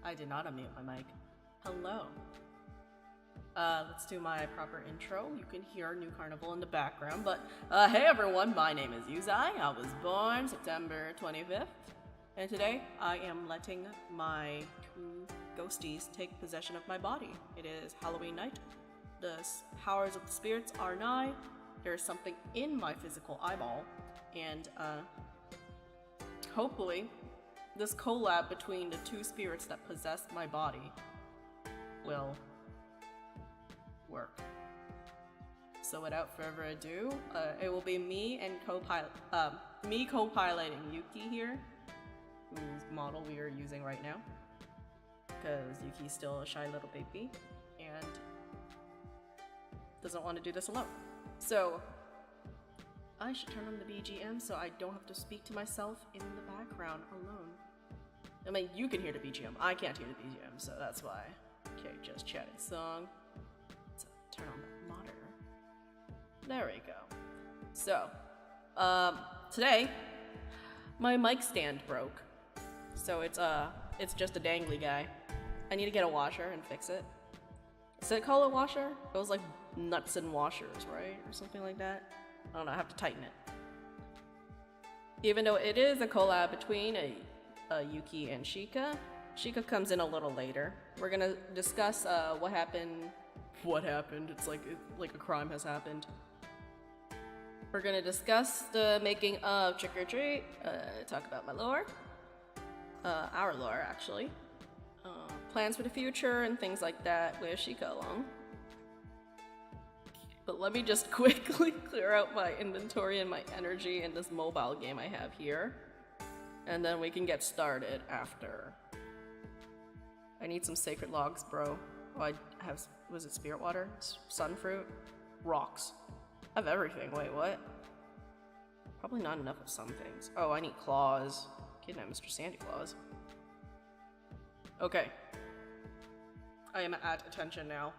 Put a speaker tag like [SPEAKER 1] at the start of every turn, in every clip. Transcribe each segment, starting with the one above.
[SPEAKER 1] I did not unmute my mic. Hello. Let's do my proper intro. You can hear New Carnival in the background, but hey everyone, my name is Yuuzai. I was born September 25th, and today I am letting my two ghosties take possession of my body. It is Halloween night. The powers of the spirits are nigh. There's something in my physical eyeball, and hopefully this collab between the two spirits that possess my body will work. So without further ado, it will be me and co-piloting Yuki here, whose model we are using right now, because Yuki's still a shy little baby and doesn't want to do this alone. So I should turn on the BGM so I don't have to speak to myself in the background alone. I mean, you can hear the BGM, I can't hear the BGM, so that's why. Okay, just chatting song. Let's turn on the monitor. There we go. So, today, my mic stand broke. So it's just a dangly guy. I need to get a washer and fix it. Is it called a washer? It was like nuts and washers, right? Or something like that. I don't know, I have to tighten it. Even though it is a collab between a Yuki and Shika, Shika comes in a little later. We're gonna discuss what happened. What happened? It's like a crime has happened. We're gonna discuss the making of Trick or Treat, talk about my lore, our lore actually, plans for the future and things like that with Shika along. But let me just quickly clear out my inventory and my energy in this mobile game I have here, and then we can get started after. I need some sacred logs, bro. Oh, I have, was it spirit water? Sunfruit? Rocks. I have everything. Wait, what? Probably not enough of some things. Oh, I need claws. Kidnap Mr. Santa Claus. Okay. I am at attention now.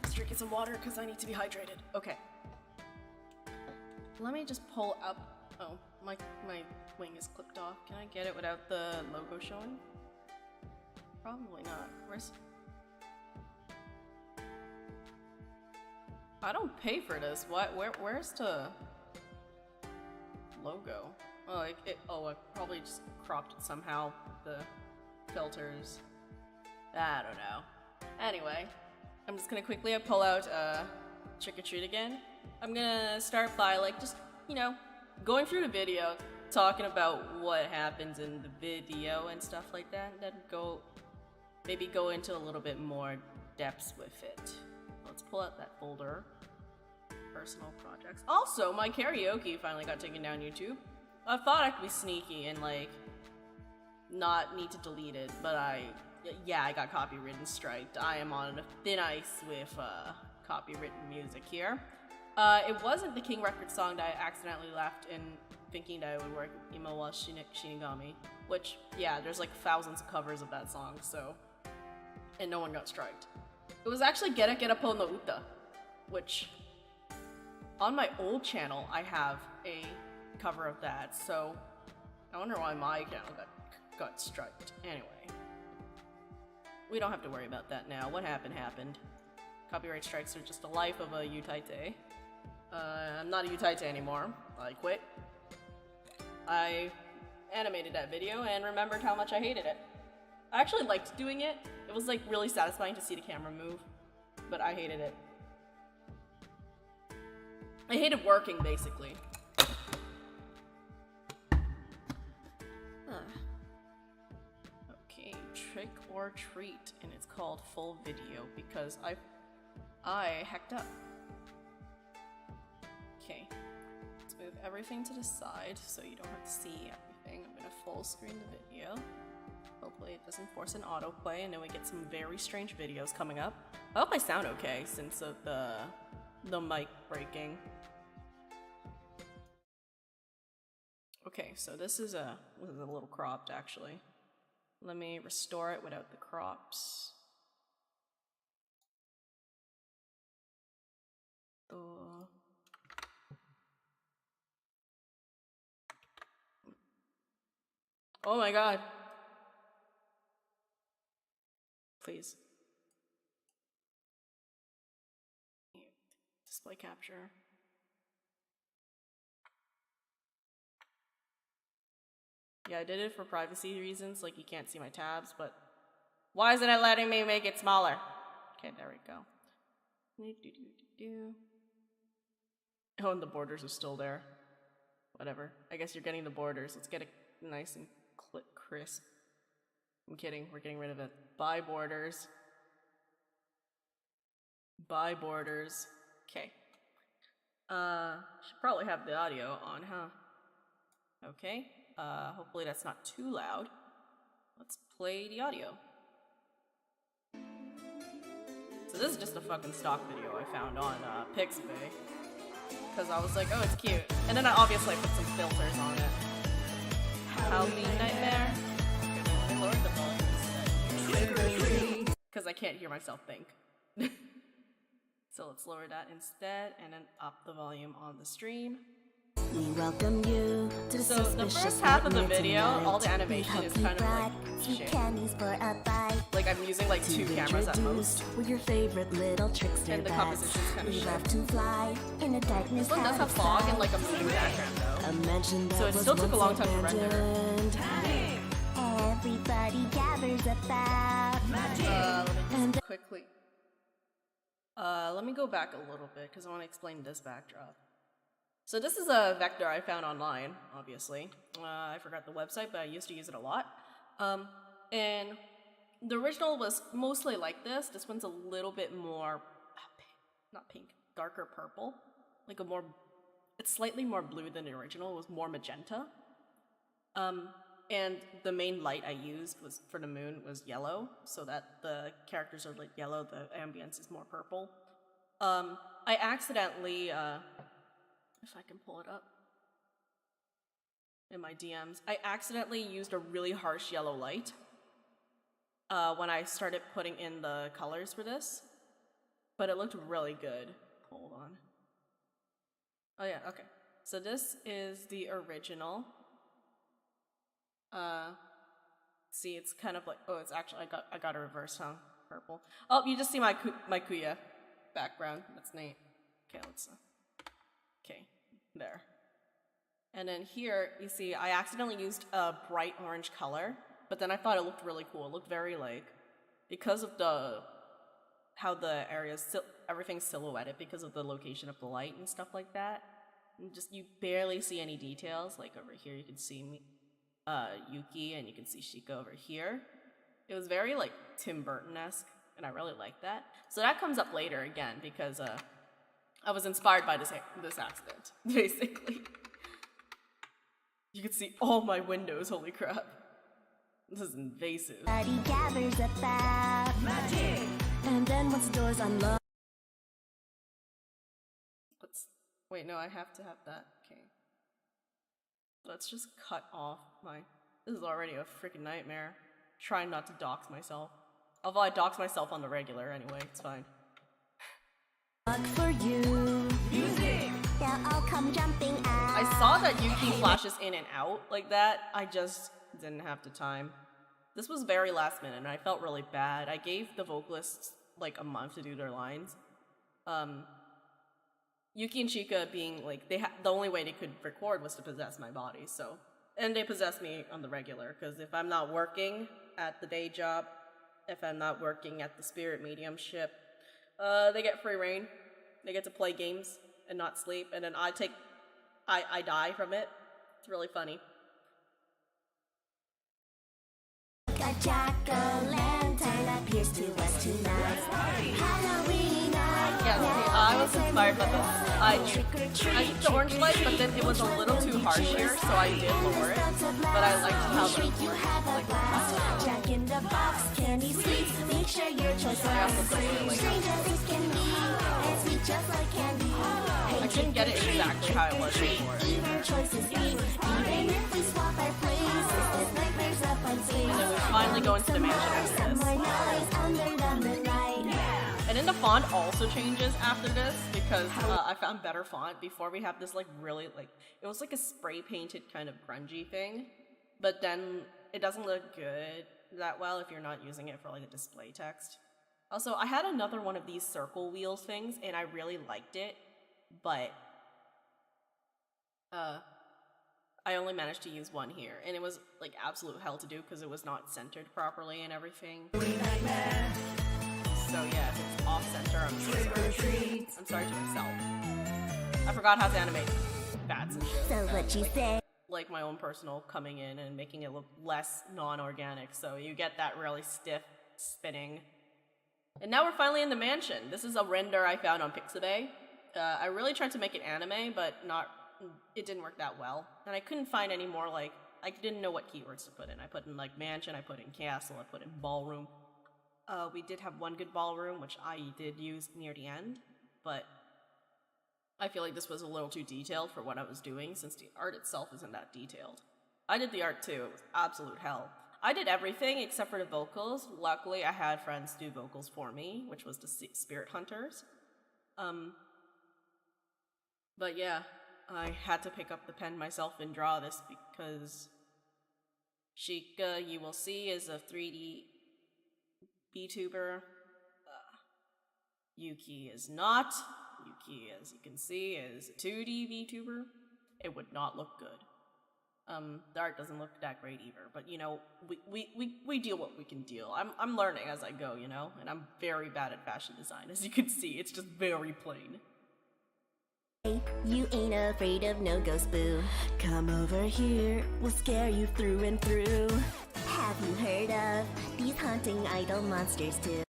[SPEAKER 1] Let's drink some water because I need to be hydrated. Okay. Let me just pull up. Oh, my wing is clipped off. Can I get it without the logo showing? Probably not. I don't pay for this. What? Where's the logo? Oh, I probably just cropped it somehow. The filters. I don't know. Anyway, I'm just gonna quickly pull out Trick or Treat again. I'm gonna start by just, going through the video, talking about what happens in the video and stuff like that, and then maybe go into a little bit more depths with it. Let's pull out that folder. Personal projects. Also, my karaoke finally got taken down YouTube. I thought I could be sneaky and not need to delete it, but I got copywritten striked. I am on thin ice with copywritten music here. It wasn't the King Record song that I accidentally left in thinking that it would work, Imo wa Shinigami, which, yeah, there's thousands of covers of that song, so, and no one got striked. It was actually Gera Gera Po no Uta, which, on my old channel, I have a cover of that, so I wonder why my channel got striked. Anyway, we don't have to worry about that now. What happened, happened. Copyright strikes are just the life of a Yutaite. I'm not a Yutaite anymore. I quit. I animated that video and remembered how much I hated it. I actually liked doing it. It was really satisfying to see the camera move, but I hated it. I hated working, basically. Okay, Trick or Treat, and it's called Full Video because I hacked up. Okay, let's move everything to the side so you don't have to see everything. I'm gonna full screen the video. Hopefully it doesn't force an autoplay and then we get some very strange videos coming up. I hope I sound okay since of the mic breaking. Okay, so this is a little cropped actually. Let me restore it without the crops. Oh my god. Please. Display capture. Yeah, I did it for privacy reasons, you can't see my tabs, but why isn't it letting me make it smaller? Okay, there we go. Oh, and the borders are still there. Whatever. I guess you're getting the borders. Let's get it nice and crisp. I'm kidding. We're getting rid of it. Bye, borders. Bye, borders. Okay. Should probably have the audio on, huh? Okay. Hopefully that's not too loud. Let's play the audio. So this is just a fucking stock video I found on Pixabay. Because I was like, oh, it's cute. And then I obviously put some filters on it. Halloween Nightmare. Okay, lower the volume instead. Because I can't hear myself think. So let's lower that instead and then up the volume on the stream.
[SPEAKER 2] We welcome you to
[SPEAKER 1] So the first half of the video, all the animation is kind of like shit. Like I'm using like 2 cameras at most.
[SPEAKER 2] With your favorite little trickster
[SPEAKER 1] And the composition is kind of shit.
[SPEAKER 2] love to fly in a darkness.
[SPEAKER 1] This one does have fog and like a blue background though. So it still took a long time to render.
[SPEAKER 2] Everybody gathers about.
[SPEAKER 1] Let me just quickly. Let me go back a little bit because I want to explain this backdrop. So this is a vector I found online, obviously. I forgot the website, but I used to use it a lot. And the original was mostly like this. This one's a little bit more, not pink, darker purple. Like a more, it's slightly more blue than the original. It was more magenta. And the main light I used was for the moon was yellow, so that the characters are like yellow, the ambience is more purple. I accidentally, if I can pull it up in my DMs, I accidentally used a really harsh yellow light when I started putting in the colors for this, but it looked really good. Hold on. Oh yeah, okay. So this is the original. See, it's kind of like, oh, it's actually, I got a reverse, huh? Purple. Oh, you just see my Kuya background. That's neat. Okay, let's, okay, there. And then here, you see, I accidentally used a bright orange color, but then I thought it looked really cool. It looked very, like, because of how the areas, everything's silhouetted because of the location of the light and stuff like that. And just, you barely see any details. Like, over here, you can see me. Yuki, and you can see Shika over here. It was very like Tim Burton-esque, and I really liked that. So that comes up later again because I was inspired by this accident, basically. You can see all my windows. Holy crap! This is invasive.
[SPEAKER 2] Gathers about magic, and then once the doors unlock.
[SPEAKER 1] Wait, no, I have to have that. Okay. Let's just cut off my... This is already a freaking nightmare. Trying not to dox myself. Although I dox myself on the regular anyway, it's fine.
[SPEAKER 2] For you. Music. They'll all come jumping out.
[SPEAKER 1] I saw that Yuki flashes in and out like that. I just didn't have the time. This was very last minute and I felt really bad. I gave the vocalists like a month to do their lines. Yuki and Shika being like, the only way they could record was to possess my body, so. And they possess me on the regular, because if I'm not working at the day job, if I'm not working at the spirit mediumship, they get free reign. They get to play games and not sleep, and then I die from it. It's really funny.
[SPEAKER 2] A jack-o'-lantern appears to us tonight. Halloween night.
[SPEAKER 1] Yeah, I was inspired by this. I used the orange light, but then it was a little too harsh here, so I did lower it. But I liked how the
[SPEAKER 2] Jack in the box, candy sweets. Make sure your choice is free. Strange as it can be, and sweet just like candy.
[SPEAKER 1] I couldn't get it exactly how it was before.
[SPEAKER 2] Either choice is me, even if we swap our places. This nightmare's up on stage.
[SPEAKER 1] And then we finally go into the mansion after this. And then the font also changes after this because I found better font. Before we have this like really like, it was like a spray painted kind of grungy thing, but then it doesn't look good that well if you're not using it for like a display text. Also, I had another one of these circle wheels things and I really liked it, but I only managed to use one here and it was like absolute hell to do because it was not centered properly and everything. So yeah, if it's off center, I'm so sorry. I'm sorry to myself. I forgot how to animate bats and shit.
[SPEAKER 2] So what you say?
[SPEAKER 1] Like my own personal coming in and making it look less non-organic, so you get that really stiff spinning. And now we're finally in the mansion. This is a render I found on Pixabay. I really tried to make it anime, but it didn't work that well. And I couldn't find any more like, I didn't know what keywords to put in. I put in like mansion, I put in castle, I put in ballroom. We did have one good ballroom, which I did use near the end, but I feel like this was a little too detailed for what I was doing since the art itself isn't that detailed. I did the art too. It was absolute hell. I did everything except for the vocals. Luckily, I had friends do vocals for me, which was the Spirit Hunters. But yeah, I had to pick up the pen myself and draw this because Shika, you will see, is a 3D VTuber. Yuki is not. Yuki, as you can see, is a 2D VTuber. It would not look good. The art doesn't look that great either, but you know, we deal what we can deal. I'm learning as I go, you know, and I'm very bad at fashion design, as you can see. It's just very plain.
[SPEAKER 2] You ain't afraid of no ghost, boo. Come over here, we'll scare you through and through. Have you heard of these haunting idol monsters too?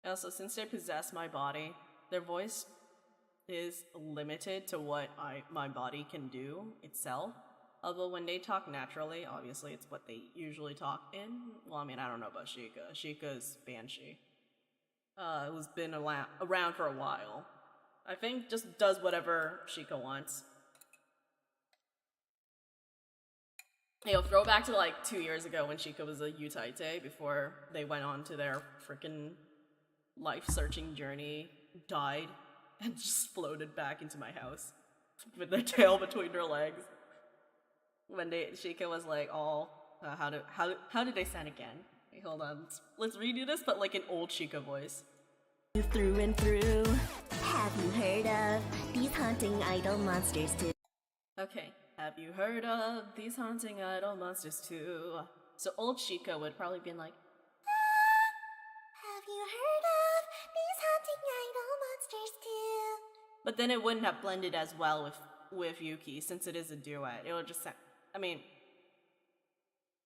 [SPEAKER 1] Also, since they possess my body, their voice is limited to what my body can do itself. Although when they talk naturally, obviously it's what they usually talk in. Well, I mean, I don't know about Shika. Shika's Banshee. Who's been around for a while. I think just does whatever Shika wants. You know, throwback to like 2 years ago when Shika was a Yuuzai before they went on to their freaking life-searching journey, died, and just floated back into my house with their tail between their legs. When Shika was like, "Oh, how did they sound again?" Wait, hold on, let's redo this, but like an old Shika voice.
[SPEAKER 2] Through and through. Have you heard of these haunting idol monsters too?
[SPEAKER 1] Okay, have you heard of these haunting idol monsters too? So old Shika would probably be like,
[SPEAKER 2] Have you heard of these haunting idol monsters too?
[SPEAKER 1] but then it wouldn't have blended as well with Yuki since it is a duet. It would just sound, I mean,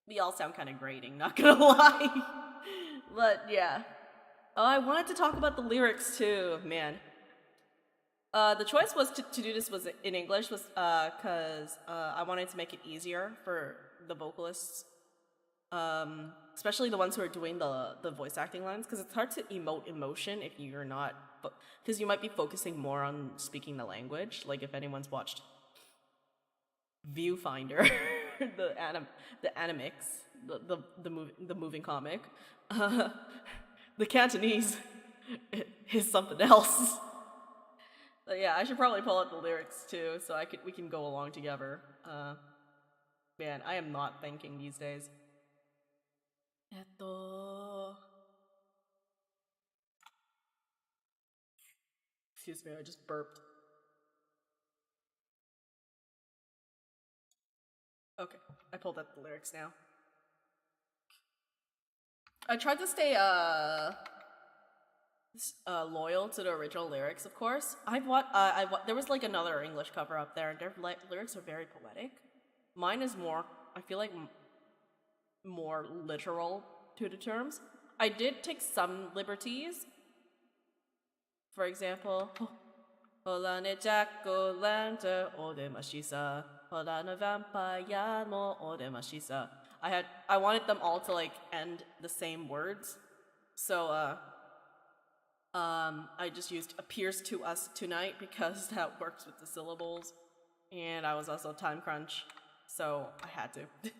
[SPEAKER 1] we all sound kind of grating, not gonna lie. But yeah. Oh, I wanted to talk about the lyrics too, man. The choice was to do this was in English was because I wanted to make it easier for the vocalists, especially the ones who are doing the voice acting lines, because it's hard to emote emotion if you're not, because you might be focusing more on speaking the language. Like if anyone's watched Viewfinder, the Animix, the moving comic, the Cantonese is something else. But yeah, I should probably pull out the lyrics too, so we can go along together. Man, I am not thinking these days. Excuse me, I just burped. Okay, I pulled out the lyrics now. I tried to stay loyal to the original lyrics, of course. There was like another English cover up there, and their lyrics are very poetic. Mine is more, I feel like, more literal to the terms. I did take some liberties. For example, Holane Jacko Lanta Odemashisa, Holane Vampire mo Odemashisa. I wanted them all to like end the same words. So I just used appears to us tonight because that works with the syllables. And I was also time crunch, so I had to.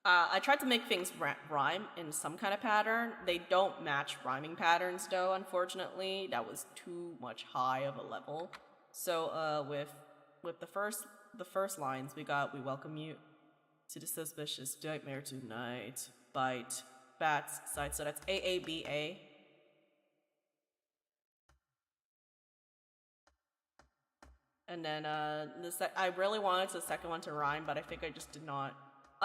[SPEAKER 1] I tried to make things rhyme in some kind of pattern. They don't match rhyming patterns though, unfortunately. That was too much high of a level. So with the first lines we welcome you to the suspicious nightmare tonight. Bite, bats, sight. So that's AABA. And then I really wanted the second one to rhyme, but I think I just did not.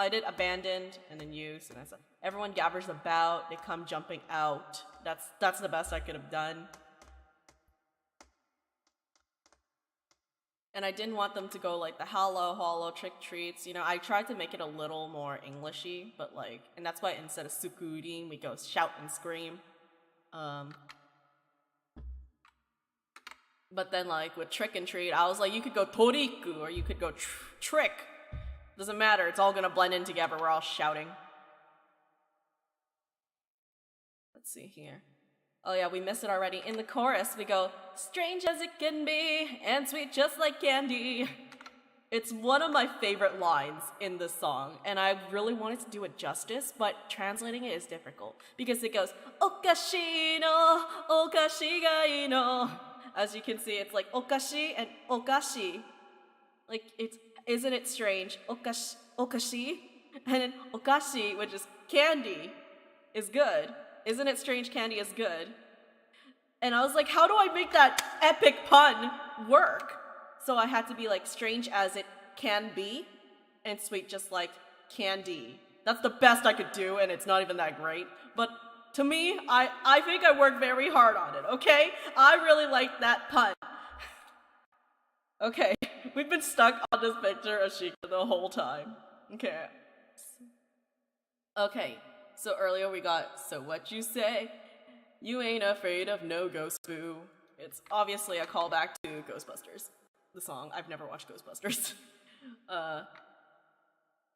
[SPEAKER 1] I did abandoned and then use, and I said everyone gathers about, they come jumping out. That's the best I could have done. And I didn't want them to go like the hello, hollow, trick treats. You know, I tried to make it a little more Englishy, but like, and that's why instead of sukurin, we go shout and scream. But then like with trick and treat, I was like, you could go toriku or you could go trick. Doesn't matter, it's all gonna blend in together, we're all shouting. Let's see here. Oh yeah, we missed it already. In the chorus, we go, strange as it can be, and sweet just like candy. It's one of my favorite lines in this song, and I really wanted to do it justice, but translating it is difficult because it goes okashi no okashi ga ii no. As you can see, it's like okashi and okashi. Like isn't it strange? Okashi and then okashi, which is candy, is good. Isn't it strange? Candy is good. And I was like, how do I make that epic pun work? So I had to be like strange as it can be, and sweet just like candy. That's the best I could do, and it's not even that great. But to me, I think I worked very hard on it, okay? I really like that pun. Okay, we've been stuck on this picture of Shika the whole time. Okay, so earlier we got, so what you say? You ain't afraid of no ghost boo. It's obviously a callback to Ghostbusters. The song. I've never watched Ghostbusters.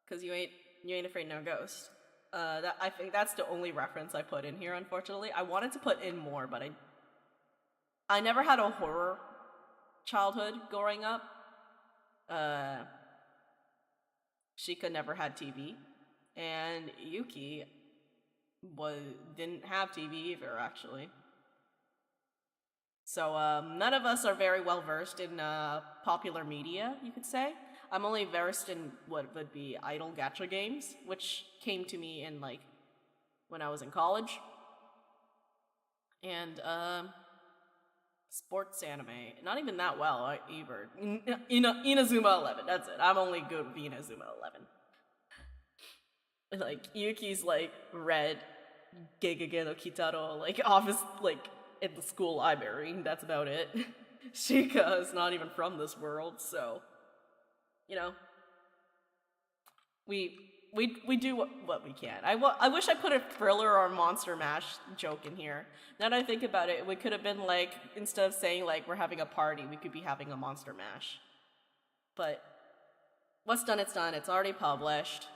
[SPEAKER 1] Cause you ain't afraid no ghost. I think that's the only reference I put in here, unfortunately. I wanted to put in more, but I never had a horror childhood growing up. Shika never had TV, and Yuki didn't have TV either, actually. So none of us are very well versed in popular media, you could say. I'm only versed in what would be idol gacha games, which came to me in like when I was in college, and sports anime. Not even that well either. Inazuma 11. That's it. I'm only good with Inazuma 11. Like Yuki's like Red, Gegege no Kitaro, like office like. In the school library, that's about it. Shika is not even from this world, so you know, we do what we can. I wish I put a thriller or monster mash joke in here. Now that I think about it, we could have been like, instead of saying like we're having a party, we could be having a monster mash. But what's done, it's done. It's already published.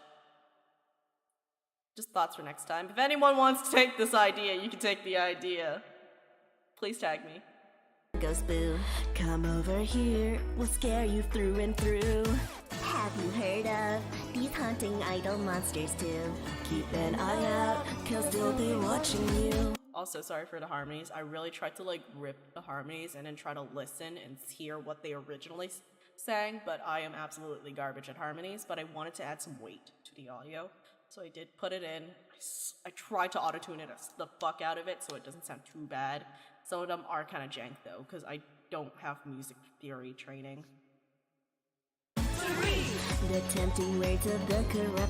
[SPEAKER 1] Just thoughts for next time. If anyone wants to take this idea, you can take the idea. Please tag me.
[SPEAKER 2] Ghost boo, come over here, we'll scare you through and through. Have you heard of these haunting idol monsters too? Keep an eye out, cause they'll be watching you.
[SPEAKER 1] Also, sorry for the harmonies. I really tried to like rip the harmonies and then try to listen and hear what they originally sang, but I am absolutely garbage at harmonies, but I wanted to add some weight to the audio. So I did put it in. I tried to auto-tune it the fuck out of it so it doesn't sound too bad. Some of them are kind of jank though, because I don't have music theory training.
[SPEAKER 2] The tempting words of the corrupt.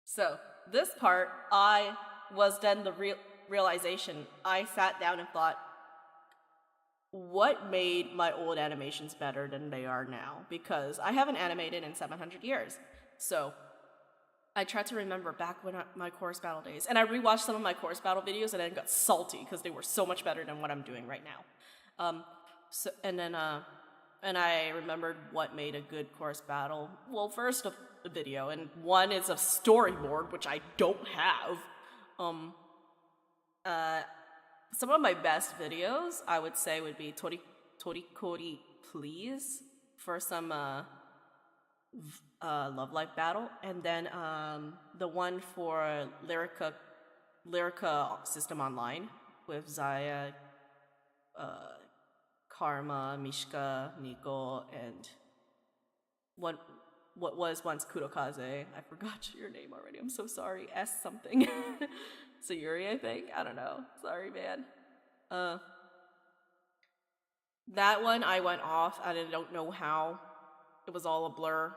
[SPEAKER 1] So, this part, I was then the realization. I sat down and thought, what made my old animations better than they are now? Because I haven't animated in 700 years. So, I tried to remember back when my chorus battle days, and I rewatched some of my chorus battle videos and then got salty because they were so much better than what I'm doing right now. And I remembered what made a good chorus battle. Well, first a video, and one is a storyboard, which I don't have. Some of my best videos, I would say, would be Torikori Please for some Love Life battle, and then the one for Lyrica System Online with Zaya, Karma, Mishka, Nico, and what was once Kurokaze. I forgot your name already. I'm so sorry. S something. Sayuri, I think. I don't know. Sorry, man. That one I went off. I don't know how. It was all a blur.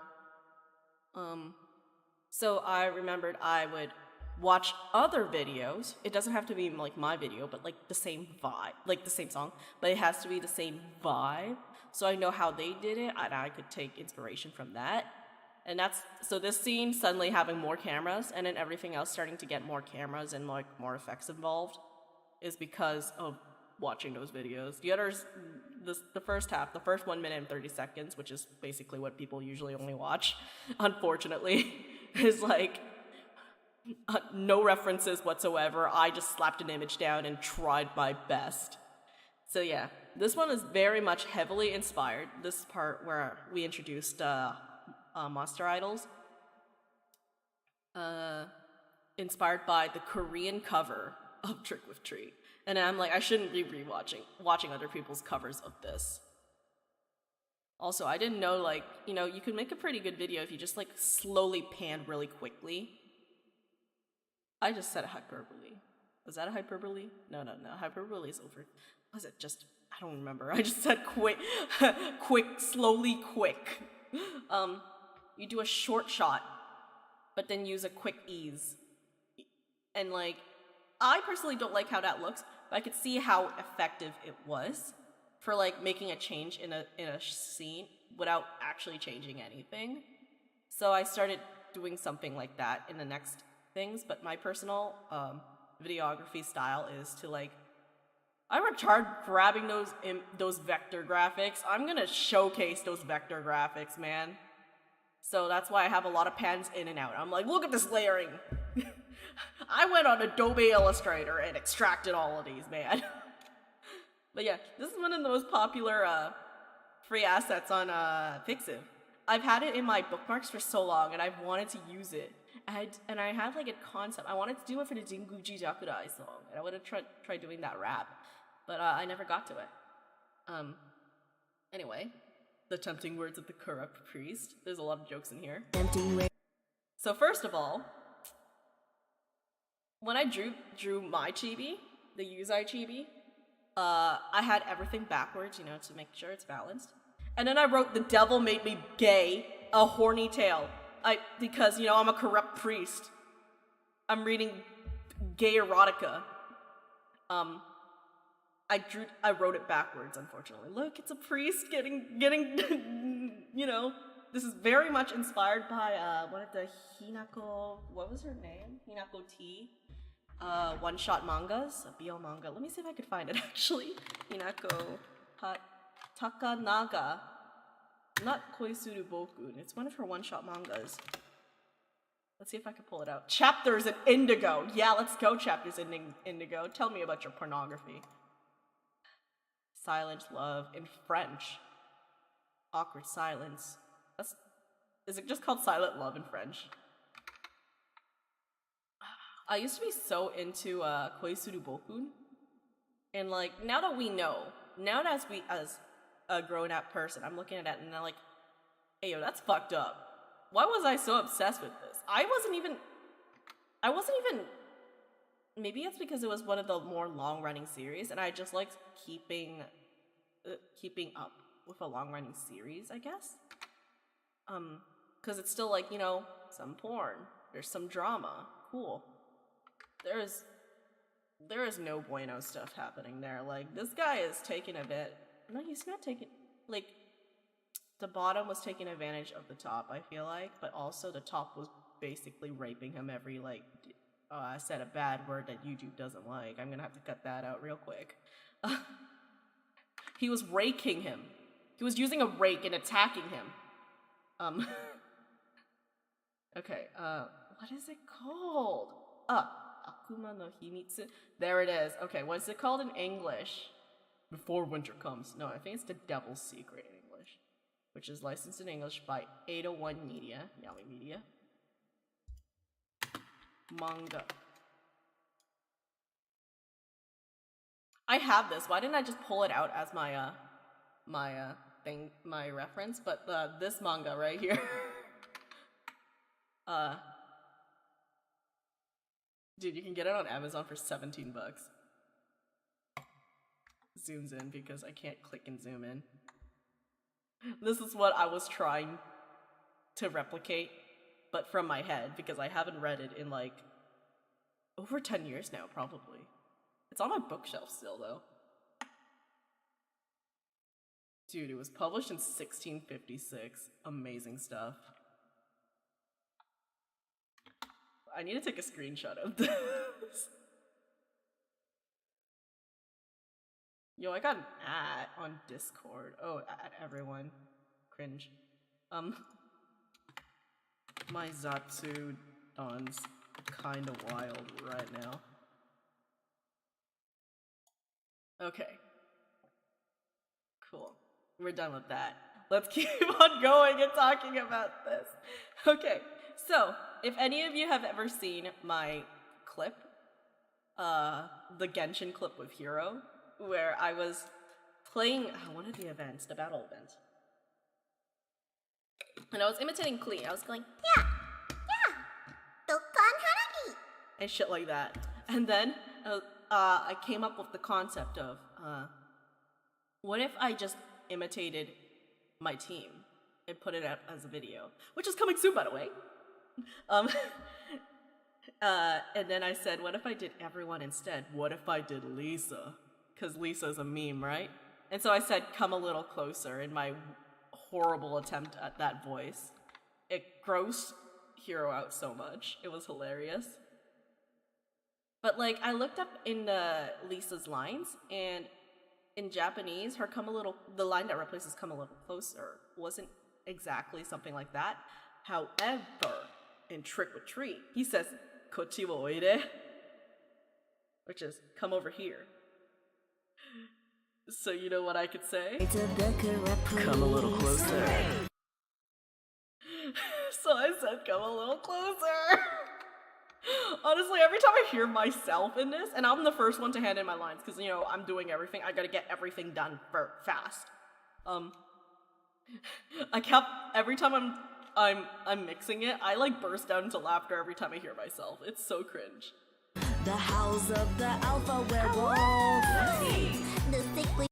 [SPEAKER 1] So I remembered I would watch other videos. It doesn't have to be like my video, but like the same vibe, like the same song, but it has to be the same vibe. So I know how they did it, and I could take inspiration from that. And that's, so this scene suddenly having more cameras, and then everything else starting to get more cameras and like more effects involved, is because of watching those videos. The others, the first half, the first 1 minute and 30 seconds, which is basically what people usually only watch, unfortunately, is like no references whatsoever. I just slapped an image down and tried my best. So yeah, this one is very much heavily inspired. This part where we introduced monster idols. Inspired by the Korean cover of Trick with Treat. And I'm like, I shouldn't be watching other people's covers of this. Also, I didn't know, like, you know, you can make a pretty good video if you just, like, slowly pan really quickly. I just said a hyperbole. Was that a hyperbole? No. Hyperbole is over. Was it just... I don't remember. I just said quick. Slowly quick. You do a short shot, but then use a quick ease. And, like, I personally don't like how that looks, but I could see how effective it was for, like, making a change in a scene without actually changing anything. So I started doing something like that in the next things, but my personal videography style is to, like, I'm retarded grabbing those vector graphics. I'm gonna showcase those vector graphics, man. So that's why I have a lot of pans in and out. I'm like, look at this layering. I went on Adobe Illustrator and extracted all of these, man. But yeah, this is one of the most popular free assets on Pixiv. I've had it in my bookmarks for so long, and I've wanted to use it. And I had like a concept. I wanted to do it for the Jinguji Jakurai song, and I would have tried doing that rap, but I never got to it. Anyway, the tempting words of the corrupt priest. There's a lot of jokes in here. So first of all, when I drew my chibi, the Yuuzai chibi, I had everything backwards, you know, to make sure it's balanced. And then I wrote, "The devil made me gay, a horny tale." Because, you know, I'm a corrupt priest. I'm reading gay erotica. I wrote it backwards, unfortunately. Look, it's a priest getting, you know. This is very much inspired by, one of the Hinako, what was her name? Hinako T. One-shot mangas, a BL manga. Let me see if I could find it, actually. Hinako Takanaga. Not Koisuru Bokun. It's one of her one-shot mangas. Let's see if I can pull it out. Chapters in Indigo. Yeah, let's go, Chapters in Indigo. Tell me about your pornography. Silent love in French. Awkward silence. Is it just called silent love in French? I used to be so into Koisuru Bokun. And like, now that we know, now that as a grown-up person, I'm looking at it and I'm like, hey, yo, that's fucked up. Why was I so obsessed with this? I wasn't even, maybe it's because it was one of the more long-running series, and I just liked keeping up with a long-running series, I guess. Because it's still like, you know, some porn, there's some drama, cool. There is no bueno stuff happening there. Like, this guy is taking a bit. No, he's not taking, like, the bottom was taking advantage of the top, I feel like, but also the top was basically raping him every, like, I said a bad word that YouTube doesn't like. I'm gonna have to cut that out real quick. He was raking him. He was using a rake and attacking him. Okay, what is it called? Akuma no Himitsu. There it is. Okay, what's it called in English? Before Winter Comes. No, I think it's The Devil's Secret in English, which is licensed in English by 801 Media, Yaoi Media. Manga. I have this. Why didn't I just pull it out as my my reference? But this manga right here. Dude, you can get it on Amazon for 17 bucks. Zooms in because I can't click and zoom in. This is what I was trying to replicate, but from my head, because I haven't read it in like over 10 years now, probably. It's on my bookshelf still, though. Dude, it was published in 1656. Amazing stuff. I need to take a screenshot of this. Yo, I got an ad on Discord. Oh, at everyone. Cringe. My Zatsudan's kinda wild right now. Okay. Cool. We're done with that. Let's keep on going and talking about this. Okay, so if any of you have ever seen my clip, the Genshin clip with Hero, where I was playing one of the events, the battle event, and I was imitating Klee. I was going,
[SPEAKER 2] yeah, Dokkan Hanabi.
[SPEAKER 1] and shit like that. And then I came up with the concept of, what if I just imitated my team and put it out as a video, which is coming soon, by the way. And then I said, what if I did everyone instead? What if I did Lisa? Because Lisa's a meme, right? And so I said, come a little closer in my horrible attempt at that voice. It grossed Hero out so much. It was hilarious. But like, I looked up in Lisa's lines, and in Japanese, the line that replaces come a little closer wasn't exactly something like that. However, in Trick or Treat, he says, kochi wo oide, which is, come over here. So you know what I could say? Come a little closer. So I said, come a little closer. Honestly, every time I hear myself in this, and I'm the first one to hand in my lines, because, you know, I'm doing everything, I gotta get everything done fast. Every time I'm mixing it, I like burst out into laughter every time I hear myself. It's so cringe.
[SPEAKER 2] The house of the alpha werewolf. The sickly.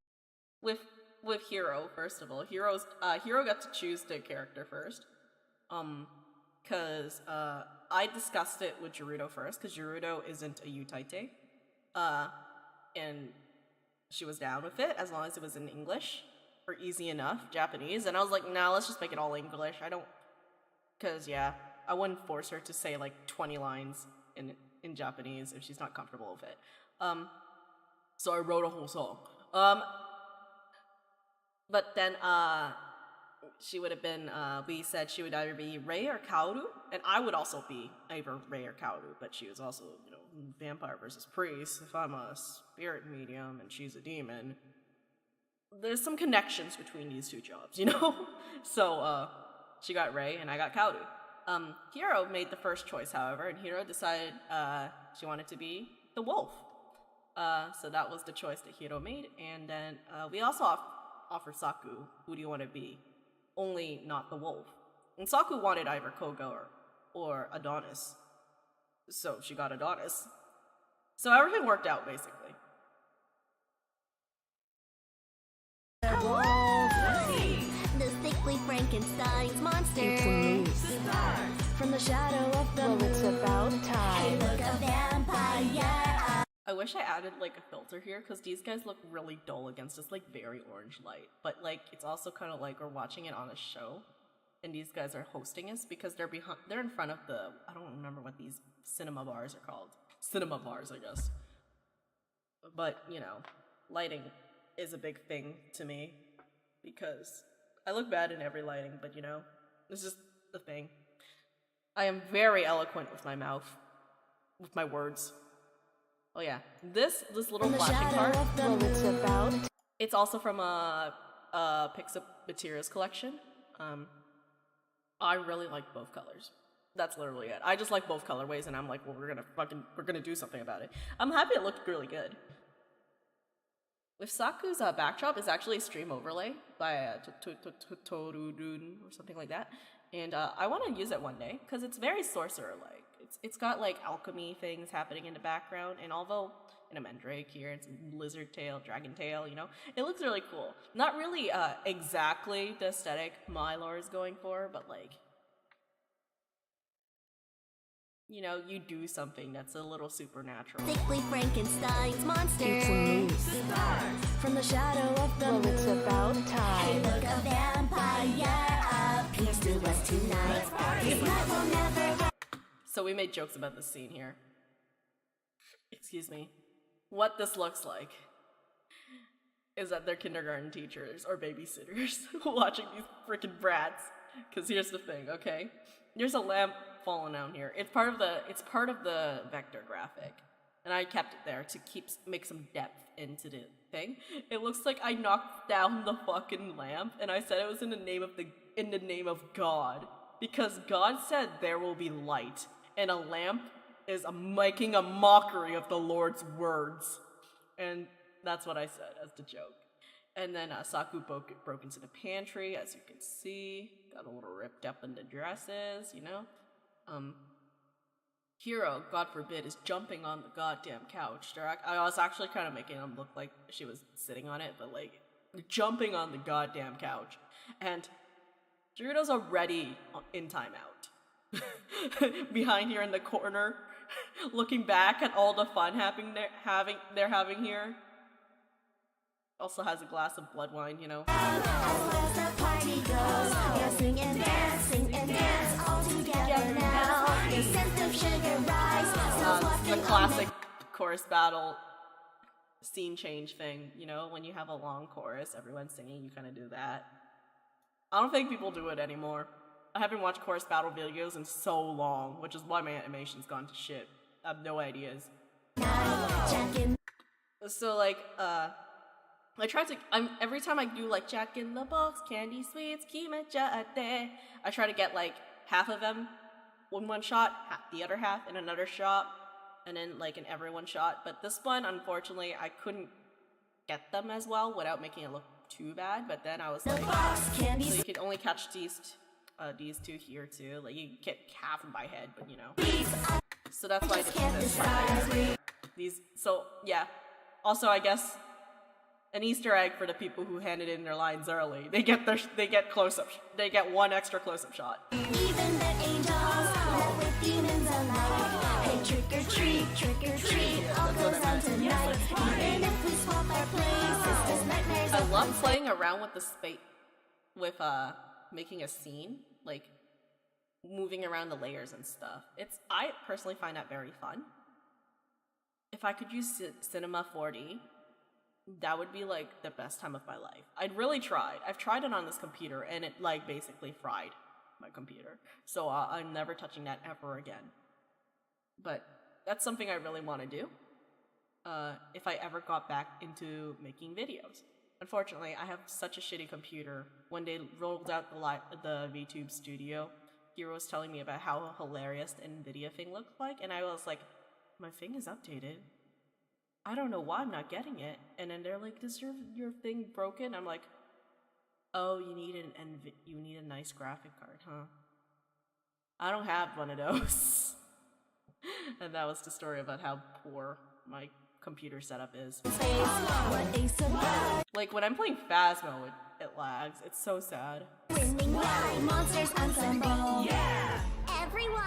[SPEAKER 1] With Hero, first of all, Hero got to choose the character first. Cause I discussed it with Gerudo first, because Gerudo isn't a Yutaite. And she was down with it as long as it was in English, or easy enough, Japanese. And I was like, nah, let's just make it all English. Cause yeah, I wouldn't force her to say like 20 lines in Japanese if she's not comfortable with it. So I wrote a whole song. But then, she would have been, we said she would either be Rei or Kaoru, and I would also be either Rei or Kaoru, but she was also, you know, vampire versus priest. If I'm a spirit medium and she's a demon, there's some connections between these two jobs, you know? So, she got Rei and I got Kaoru. Hero made the first choice, however, and Hero decided, she wanted to be the wolf. So that was the choice that Hero made, and then, we also offered Saku, who do you want to be? Only not the wolf. And Saku wanted either Koga or Adonis. So she got Adonis. So everything worked out, basically.
[SPEAKER 2] The sickly Frankenstein's monster. From the shadow of the moon. It's about time. Hey, look, a vampire.
[SPEAKER 1] I wish I added like a filter here, because these guys look really dull against this like very orange light. But like, it's also kind of like we're watching it on a show, and these guys are hosting us because they're in front of the, I don't remember what these cinema bars are called. Cinema bars, I guess. But, you know, lighting is a big thing to me, because I look bad in every lighting, but you know, this is the thing. I am very eloquent with my mouth, with my words. Oh yeah, this little flashing part, it's also from a Pixup Materials collection. I really like both colors. That's literally it. I just like both colorways, and I'm like, well, we're gonna do something about it. I'm happy it looked really good. With Saku's backdrop is actually a stream overlay by Torudun or something like that, and I want to use it one day because it's very sorcerer-like. It's got like alchemy things happening in the background, and although in a mandrake here and some lizard tail, dragon tail, you know, it looks really cool. Not really exactly the aesthetic my lore is going for, but like, you know, you do something that's a little supernatural.
[SPEAKER 2] Sickly Frankenstein's monster. It's a moose. From the shadow of the moon. It's about time. Hey, look, a vampire appears to us tonight. His light will never.
[SPEAKER 1] So we made jokes about this scene here. Excuse me. What this looks like is that they're kindergarten teachers or babysitters watching these freaking brats. Because here's the thing, okay? There's a lamp falling down here. It's part of the vector graphic. And I kept it there to make some depth into the thing. It looks like I knocked down the fucking lamp, and I said it was in the name of God, because God said there will be light, and a lamp is making a mockery of the Lord's words, and that's what I said as the joke. And then Saku broke into the pantry, as you can see, got a little ripped up in the dresses, you know. Hiro, God forbid, is jumping on the goddamn couch. I was actually kind of making him look like she was sitting on it, but like jumping on the goddamn couch. And Gerudo's already in timeout. Behind here in the corner, looking back at all the fun they're having here. Also has a glass of blood wine, you know.
[SPEAKER 2] As the party goes, we'll sing and dance all together now. The scent of sugar rise.
[SPEAKER 1] The classic chorus battle scene change thing, you know, when you have a long chorus, everyone's singing, you kind of do that. I don't think people do it anymore. I haven't watched chorus battle videos in so long, which is why my animation's gone to shit. I have no ideas. So like, I try to, every time I do like Jack in the Box, Candy Sweets, Kimechate, I try to get like half of them in one shot, the other half in another shot, and then like in every one shot. But this one, unfortunately, I couldn't get them as well without making it look too bad. But then I was like, so you can only catch these two here too. Like you get half of my head, but you know. So that's why I did this. So yeah. Also, I guess an Easter egg for the people who handed in their lines early. They get close-up. They get one extra close-up shot.
[SPEAKER 2] Even the angels met with demons alike. Hey, trick or treat, all goes on tonight. Even if we swap our places, there's nightmares.
[SPEAKER 1] I love playing around with the space, with making a scene, like moving around the layers and stuff. I personally find that very fun. If I could use Cinema 4D, that would be like the best time of my life. I'd really tried. I've tried it on this computer and it like basically fried my computer. So I'm never touching that ever again. But that's something I really want to do if I ever got back into making videos. Unfortunately, I have such a shitty computer. When they rolled out the VTube studio, Hiro was telling me about how hilarious the NVIDIA thing looked like, and I was like, my thing is updated. I don't know why I'm not getting it. And then they're like, is your thing broken? I'm like, oh, you need a nice graphic card, huh? I don't have one of those. And that was the story about how poor my computer setup is. Like when I'm playing Phasmo, it lags. It's so sad.
[SPEAKER 2] Monsters Ensemble. Yeah! Everyone,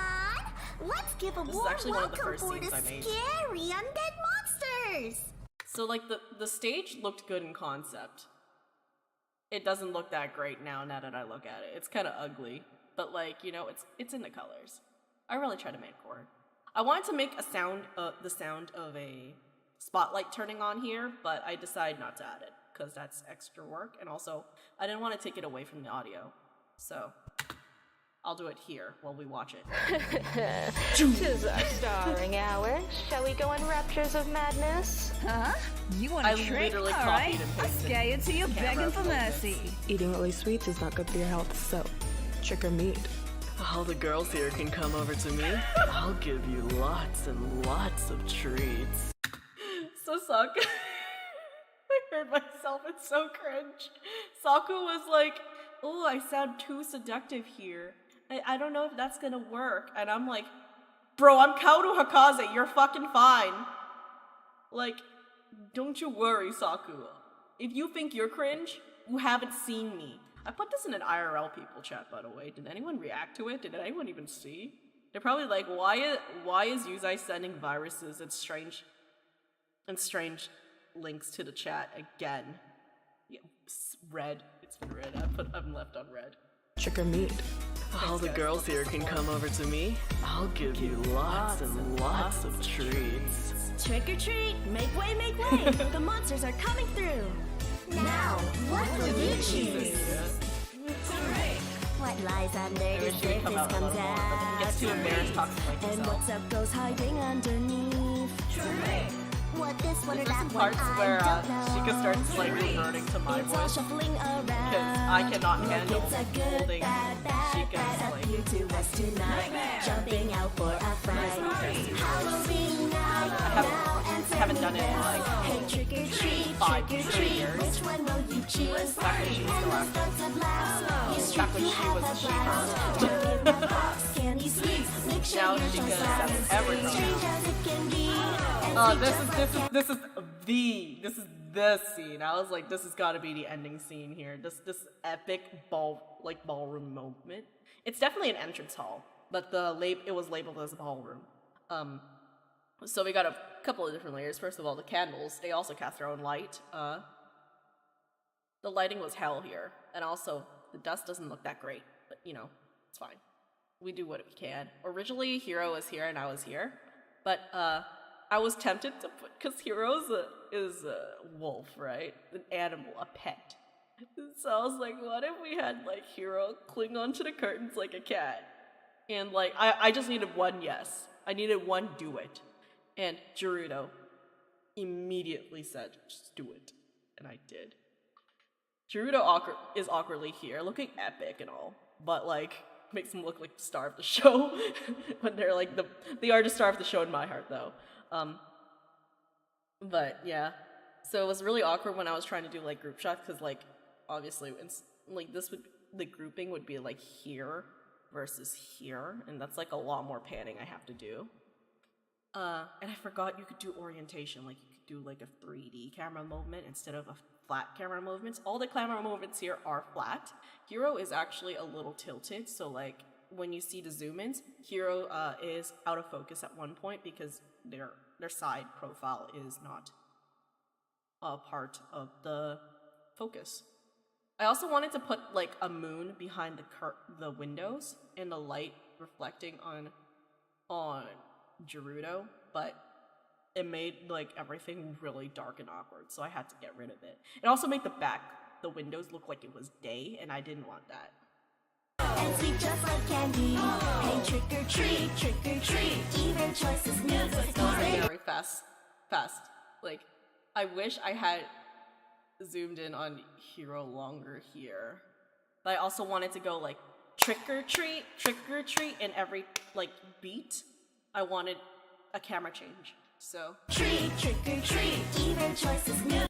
[SPEAKER 2] let's give a warm welcome for the scary undead monsters!
[SPEAKER 1] So like the stage looked good in concept. It doesn't look that great now that I look at it. It's kind of ugly, but like, you know, it's in the colors. I really try to make it work. I wanted to make the sound of a spotlight turning on here, but I decided not to add it because that's extra work, and also I didn't want to take it away from the audio. So I'll do it here while we watch it.
[SPEAKER 3] 'Tis our starring hour. Shall we go on raptures of madness?
[SPEAKER 4] Huh? You want a trick?
[SPEAKER 1] Literally
[SPEAKER 4] All
[SPEAKER 1] copied
[SPEAKER 4] right.
[SPEAKER 1] and
[SPEAKER 4] I'll
[SPEAKER 1] pasted
[SPEAKER 4] scare you till you're begging for mercy.
[SPEAKER 5] Eating really sweets is not good for your health, so trick or meat.
[SPEAKER 6] All the girls here can come over to me. I'll give you lots and lots of treats.
[SPEAKER 1] So Saku, I heard myself, it's so cringe. Saku was like, oh, I sound too seductive here. I don't know if that's gonna work. And I'm like, bro, I'm Kaoru Hakaze, you're fucking fine. Like, don't you worry, Saku. If you think you're cringe, you haven't seen me. I put this in an IRL people chat, by the way. Did anyone react to it? Did anyone even see? They're probably like, why is Yuuzai sending viruses and strange links to the chat again? Yeah, red. It's been red. I'm left on red.
[SPEAKER 5] Trick or meat.
[SPEAKER 6] All the girls here can come over to me. I'll give you lots and lots of treats.
[SPEAKER 2] Trick or treat, make way, make way. The monsters are coming through. Now, what will you choose? What lies under the
[SPEAKER 1] It should come
[SPEAKER 2] surface
[SPEAKER 1] out a
[SPEAKER 2] comes
[SPEAKER 1] little more, but then he gets too embarrassed
[SPEAKER 2] out.
[SPEAKER 1] talking like
[SPEAKER 2] And
[SPEAKER 1] himself.
[SPEAKER 2] what's up goes hiding underneath. What this one or
[SPEAKER 1] There's
[SPEAKER 2] that
[SPEAKER 1] some
[SPEAKER 2] one,
[SPEAKER 1] parts where
[SPEAKER 2] I don't know.
[SPEAKER 1] Shika starts like reverting to my
[SPEAKER 2] It's all
[SPEAKER 1] voice
[SPEAKER 2] shuffling around.
[SPEAKER 1] because I cannot handle
[SPEAKER 2] It's a good,
[SPEAKER 1] holding
[SPEAKER 2] bad, bad,
[SPEAKER 1] Shika's
[SPEAKER 2] bad
[SPEAKER 1] like
[SPEAKER 2] up you to us tonight. Jumping out for a fright. Halloween now, now and
[SPEAKER 1] I haven't done it in like
[SPEAKER 2] hey, trick or treat,
[SPEAKER 1] 5
[SPEAKER 2] trick or treat.
[SPEAKER 1] years.
[SPEAKER 2] Which one will you choose?
[SPEAKER 1] Back when she was still
[SPEAKER 2] And the
[SPEAKER 1] active.
[SPEAKER 2] starts at last. You
[SPEAKER 1] Back when
[SPEAKER 2] you
[SPEAKER 1] she
[SPEAKER 2] have
[SPEAKER 1] was
[SPEAKER 2] a
[SPEAKER 1] a she
[SPEAKER 2] blast.
[SPEAKER 1] her.
[SPEAKER 2] Don't give my box, candy sweets. Make sure
[SPEAKER 1] Now
[SPEAKER 2] your
[SPEAKER 1] Shika
[SPEAKER 2] choice
[SPEAKER 1] accepts
[SPEAKER 2] lasts.
[SPEAKER 1] everything.
[SPEAKER 2] Strange as it can be.
[SPEAKER 1] This is the scene. I was like, this has got to be the ending scene here. This epic ballroom moment. It's definitely an entrance hall, but it was labeled as a ballroom. So we got a couple of different layers. First of all, the candles. They also cast their own light. The lighting was hell here, and also the dust doesn't look that great, but you know, it's fine. We do what we can. Originally, Hero was here and I was here, but I was tempted to put, because Hero is a wolf, right? An animal, a pet. So I was like, what if we had like Hero cling onto the curtains like a cat? And like, I just needed one yes. I needed one do it. And Gerudo immediately said, just do it. And I did. Gerudo is awkwardly here, looking epic and all, but like, makes him look like the star of the show. When they're like, they are the star of the show in my heart though. But yeah, so it was really awkward when I was trying to do like group shots, because like obviously it's like the grouping would be like here versus here, and that's like a lot more panning I have to do. And I forgot you could do orientation, like you could do like a 3D camera movement instead of a flat camera movements. All the camera movements here are flat. Hero is actually a little tilted, so like when you see the zoom ins, Hero is out of focus at one point because their side profile is not a part of the focus. I also wanted to put like a moon behind the windows and the light reflecting on Gerudo, but it made like everything really dark and awkward, so I had to get rid of it. It also made the windows look like it was day, and I didn't want that.
[SPEAKER 2] And sweet just like candy. Hey, trick or treat. Even choices means
[SPEAKER 1] Very fast. Like, I wish I had zoomed in on Hero longer here. But I also wanted to go like trick or treat in every like beat. I wanted a camera change. So
[SPEAKER 2] trick or treat. Even choices means.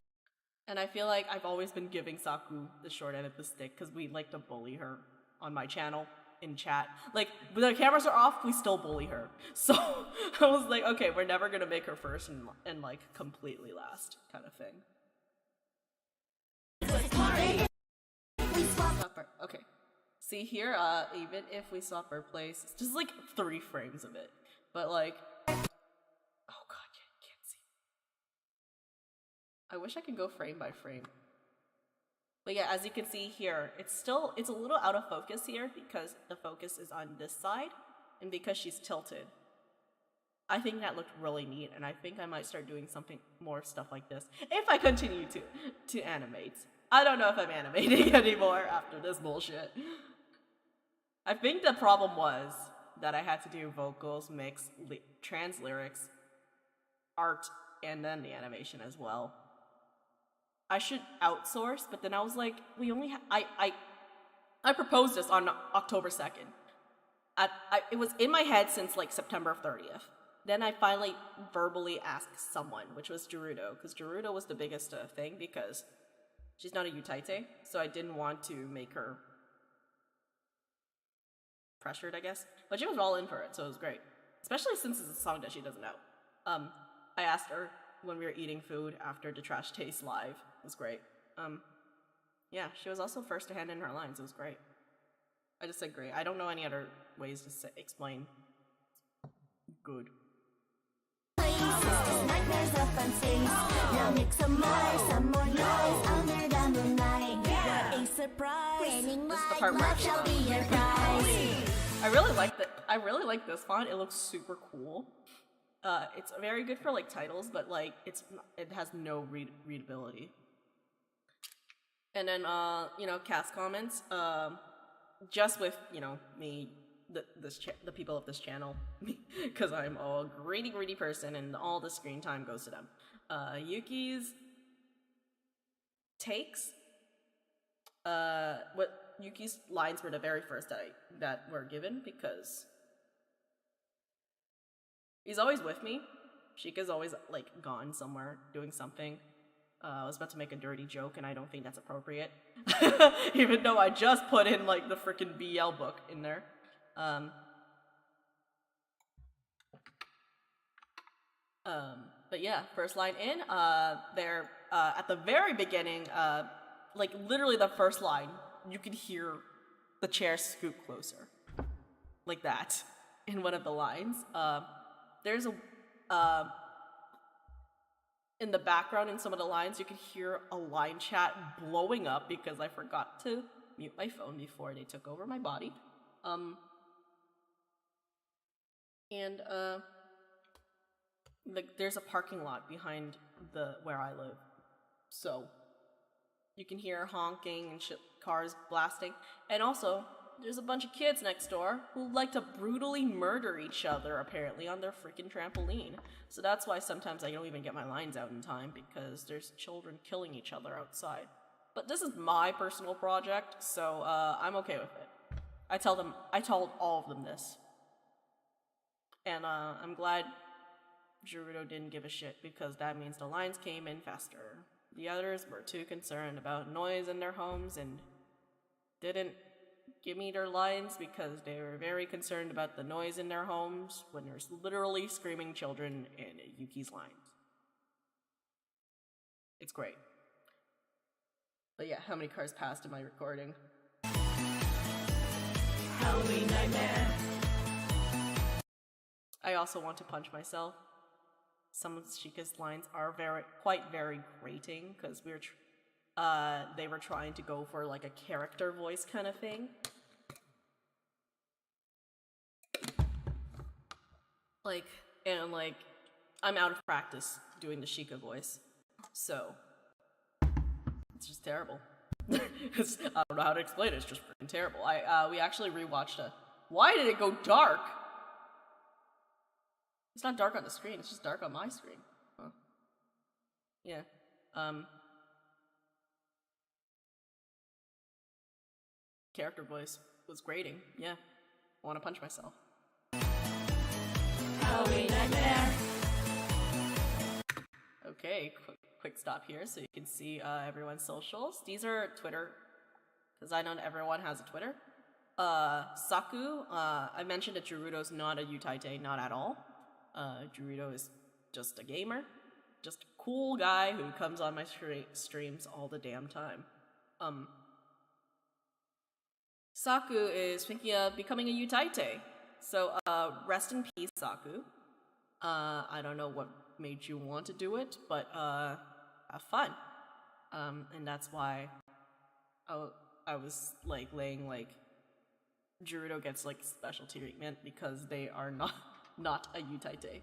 [SPEAKER 1] And I feel like I've always been giving Saku the short end of the stick because we like to bully her on my channel in chat. Like, when the cameras are off, we still bully her. So I was like, okay, we're never gonna make her first and like completely last kind of thing. Okay. See here, even if we swap our place, it's just like 3 frames of it. But like, oh god, can't see. I wish I could go frame by frame. But yeah, as you can see here, it's a little out of focus here because the focus is on this side and because she's tilted. I think that looked really neat, and I think I might start doing more stuff like this if I continue to animate. I don't know if I'm animating anymore after this bullshit. I think the problem was that I had to do vocals, mix, trans lyrics, art, and then the animation as well. I should outsource, but then I was like, we only I proposed this on October 2nd. It was in my head since like September 30th. Then I finally verbally asked someone, which was Gerudo, because Gerudo was the biggest thing because she's not a Utaite, so I didn't want to make her pressured, I guess. But she was all in for it, so it was great. Especially since it's a song that she doesn't know. I asked her when we were eating food after the Trash Taste Live. It was great. Yeah, she was also first to hand in her lines. It was great. I just said great. I don't know any other ways to explain. Good.
[SPEAKER 2] Nightmares up on stage. Now make some more noise under the moonlight. What a surprise! Raining
[SPEAKER 1] This is the
[SPEAKER 2] like
[SPEAKER 1] part where
[SPEAKER 2] love shall be your prize.
[SPEAKER 1] I really like that. I really like this font. It looks super cool. It's very good for like titles, but like it has no readability. And then you know, cast comments. Just with, you know, me the people of this channel, because I'm a greedy person and all the screen time goes to them. Yuki's takes, Yuki's lines were the very first that were given, because he's always with me. Shika's always, like, gone somewhere, doing something. I was about to make a dirty joke, and I don't think that's appropriate. Even though I just put in, like, the freaking BL book in there. But yeah, first line in, they're, at the very beginning, like, literally the first line, you can hear the chair scoot closer. Like that, in one of the lines. There's a, in the background in some of the lines, you can hear a line chat blowing up because I forgot to mute my phone before they took over my body. There's a parking lot behind where I live. So, you can hear honking and cars blasting. And also, there's a bunch of kids next door who like to brutally murder each other, apparently, on their freaking trampoline. So that's why sometimes I don't even get my lines out in time, because there's children killing each other outside. But this is my personal project, so I'm okay with it. I told all of them this. And I'm glad Gerudo didn't give a shit, because that means the lines came in faster. The others were too concerned about noise in their homes and didn't give me their lines because they were very concerned about the noise in their homes when there's literally screaming children in Yuki's lines. It's great. But yeah, how many cars passed in my recording? Halloween nightmare. I also want to punch myself. Some of Shika's lines are quite very grating, because they were trying to go for like a character voice kind of thing. I'm out of practice doing the Shika voice, so it's just terrible. I don't know how to explain it. It's just freaking terrible. We actually rewatched Why did it go dark? It's not dark on the screen. It's just dark on my screen. Huh. Yeah. Character voice was grating. Yeah. I want to punch myself. Halloween nightmare. Okay, quick stop here so you can see everyone's socials. These are Twitter, because I know everyone has a Twitter. Saku, I mentioned that Gerudo's not a Yuuzai, not at all. Gerudo is just a gamer, just a cool guy who comes on my streams all the damn time. Saku is thinking of becoming a Yuuzai. So, rest in peace, Saku. I don't know what made you want to do it, but, have fun. And that's why I was, like, laying, like, Gerudo gets, like, special treatment because they are not a Yuuzai.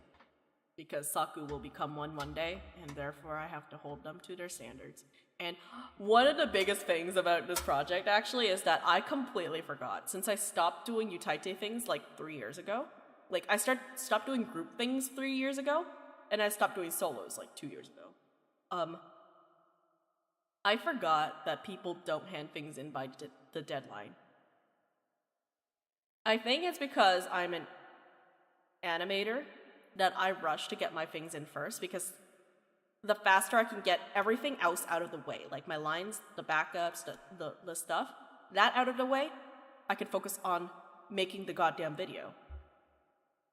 [SPEAKER 1] Because Saku will become one day, and therefore I have to hold them to their standards. And one of the biggest things about this project, actually, is that I completely forgot. Since I stopped doing Yuuzai things, like, 3 years ago. Like, I stopped doing group things 3 years ago, and I stopped doing solos, like, 2 years ago. I forgot that people don't hand things in by the deadline. I think it's because I'm an animator that I rush to get my things in first, because the faster I can get everything else out of the way, like my lines, the backups, the stuff, that out of the way, I could focus on making the goddamn video.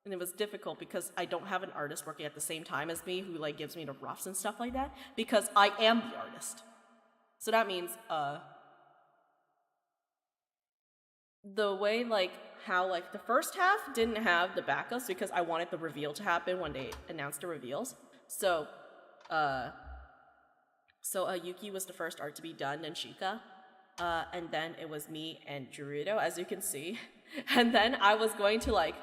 [SPEAKER 1] And it was difficult because I don't have an artist working at the same time as me who, like, gives me the roughs and stuff like that, because I am the artist. So that means, the way, like, how, like, the first half didn't have the backups because I wanted the reveal to happen when they announced the reveals. So Yuki was the first art to be done, and Shika. And then it was me and Gerudo, as you can see. And then I was going to, like,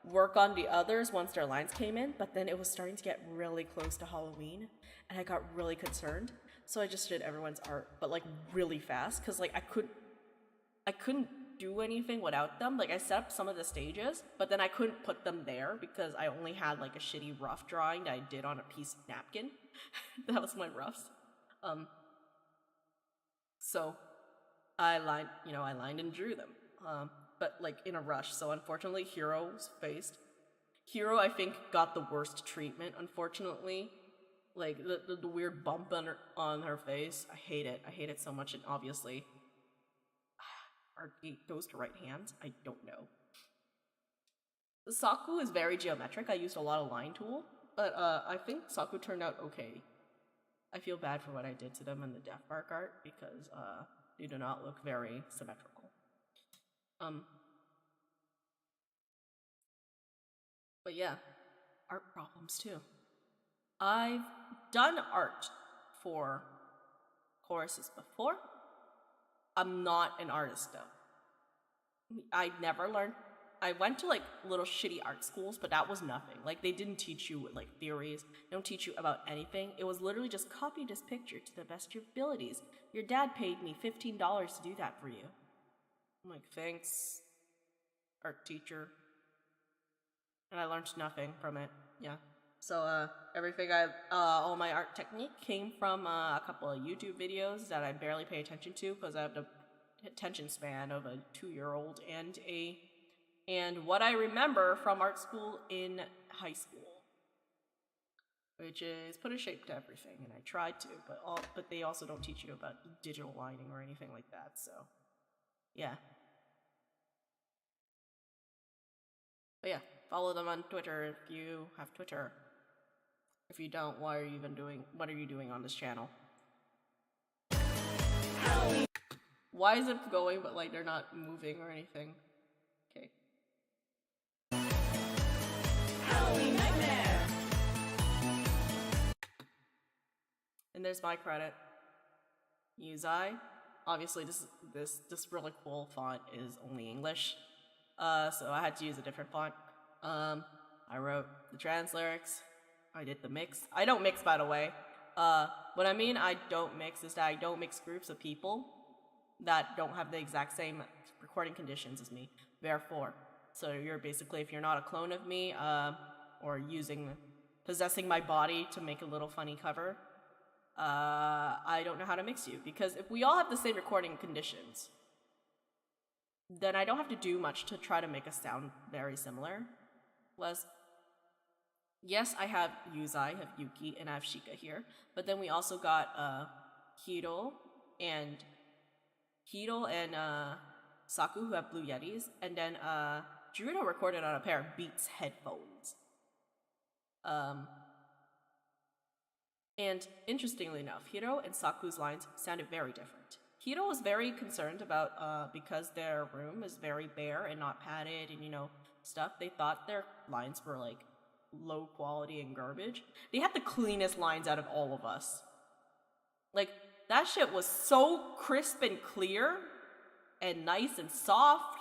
[SPEAKER 1] work on the others once their lines came in, but then it was starting to get really close to Halloween, and I got really concerned. So I just did everyone's art, but, like, really fast, because, like, I couldn't do anything without them. Like, I set up some of the stages, but then I couldn't put them there because I only had like a shitty rough drawing that I did on a piece of napkin. That was my roughs. So I lined and drew them. But like in a rush. So unfortunately, Hero's faced. Hero, I think, got the worst treatment, unfortunately. Like, the weird bump on her face. I hate it. I hate it so much, and obviously... Are those to right hands? I don't know. The Saku is very geometric. I used a lot of line tool, but I think Saku turned out okay. I feel bad for what I did to them in the Death Bark art, because they do not look very symmetrical. But yeah, art problems too. I've done art for choruses before. I'm not an artist though. I never learned. I went to like little shitty art schools, but that was nothing. Like, they didn't teach you like theories. They don't teach you about anything. It was literally just copy this picture to the best of your abilities. Your dad paid me $15 to do that for you. I'm like, thanks, art teacher. And I learned nothing from it. Yeah. So everything all my art technique came from a couple of YouTube videos that I barely pay attention to because I have the attention span of a 2-year-old, and what I remember from art school in high school, which is put a shape to everything, and I tried to, but they also don't teach you about digital lining or anything like that. So yeah. But yeah, follow them on Twitter if you have Twitter. If you don't, what are you doing on this channel? Why is it going but like they're not moving or anything? Okay. And there's my credit. Yuuzai. Obviously this really cool font is only English. So I had to use a different font. I wrote the trans lyrics. I did the mix. I don't mix, by the way. What I mean I don't mix is that I don't mix groups of people that don't have the exact same recording conditions as me. Therefore, so you're basically, if you're not a clone of me, or possessing my body to make a little funny cover, I don't know how to mix you. Because if we all have the same recording conditions, then I don't have to do much to try to make us sound very similar. Yes, I have Yuuzai, I have Yuki, and I have Shika here, but then we also got Hiro and Saku, who have Blue Yetis, and then Judo recorded on a pair of Beats headphones. And interestingly enough, Hiro and Saku's lines sounded very different. Hiro was very concerned about, because their room is very bare and not padded and, stuff, they thought their lines were, like, low quality and garbage. They had the cleanest lines out of all of us. Like, that shit was so crisp and clear and nice and soft.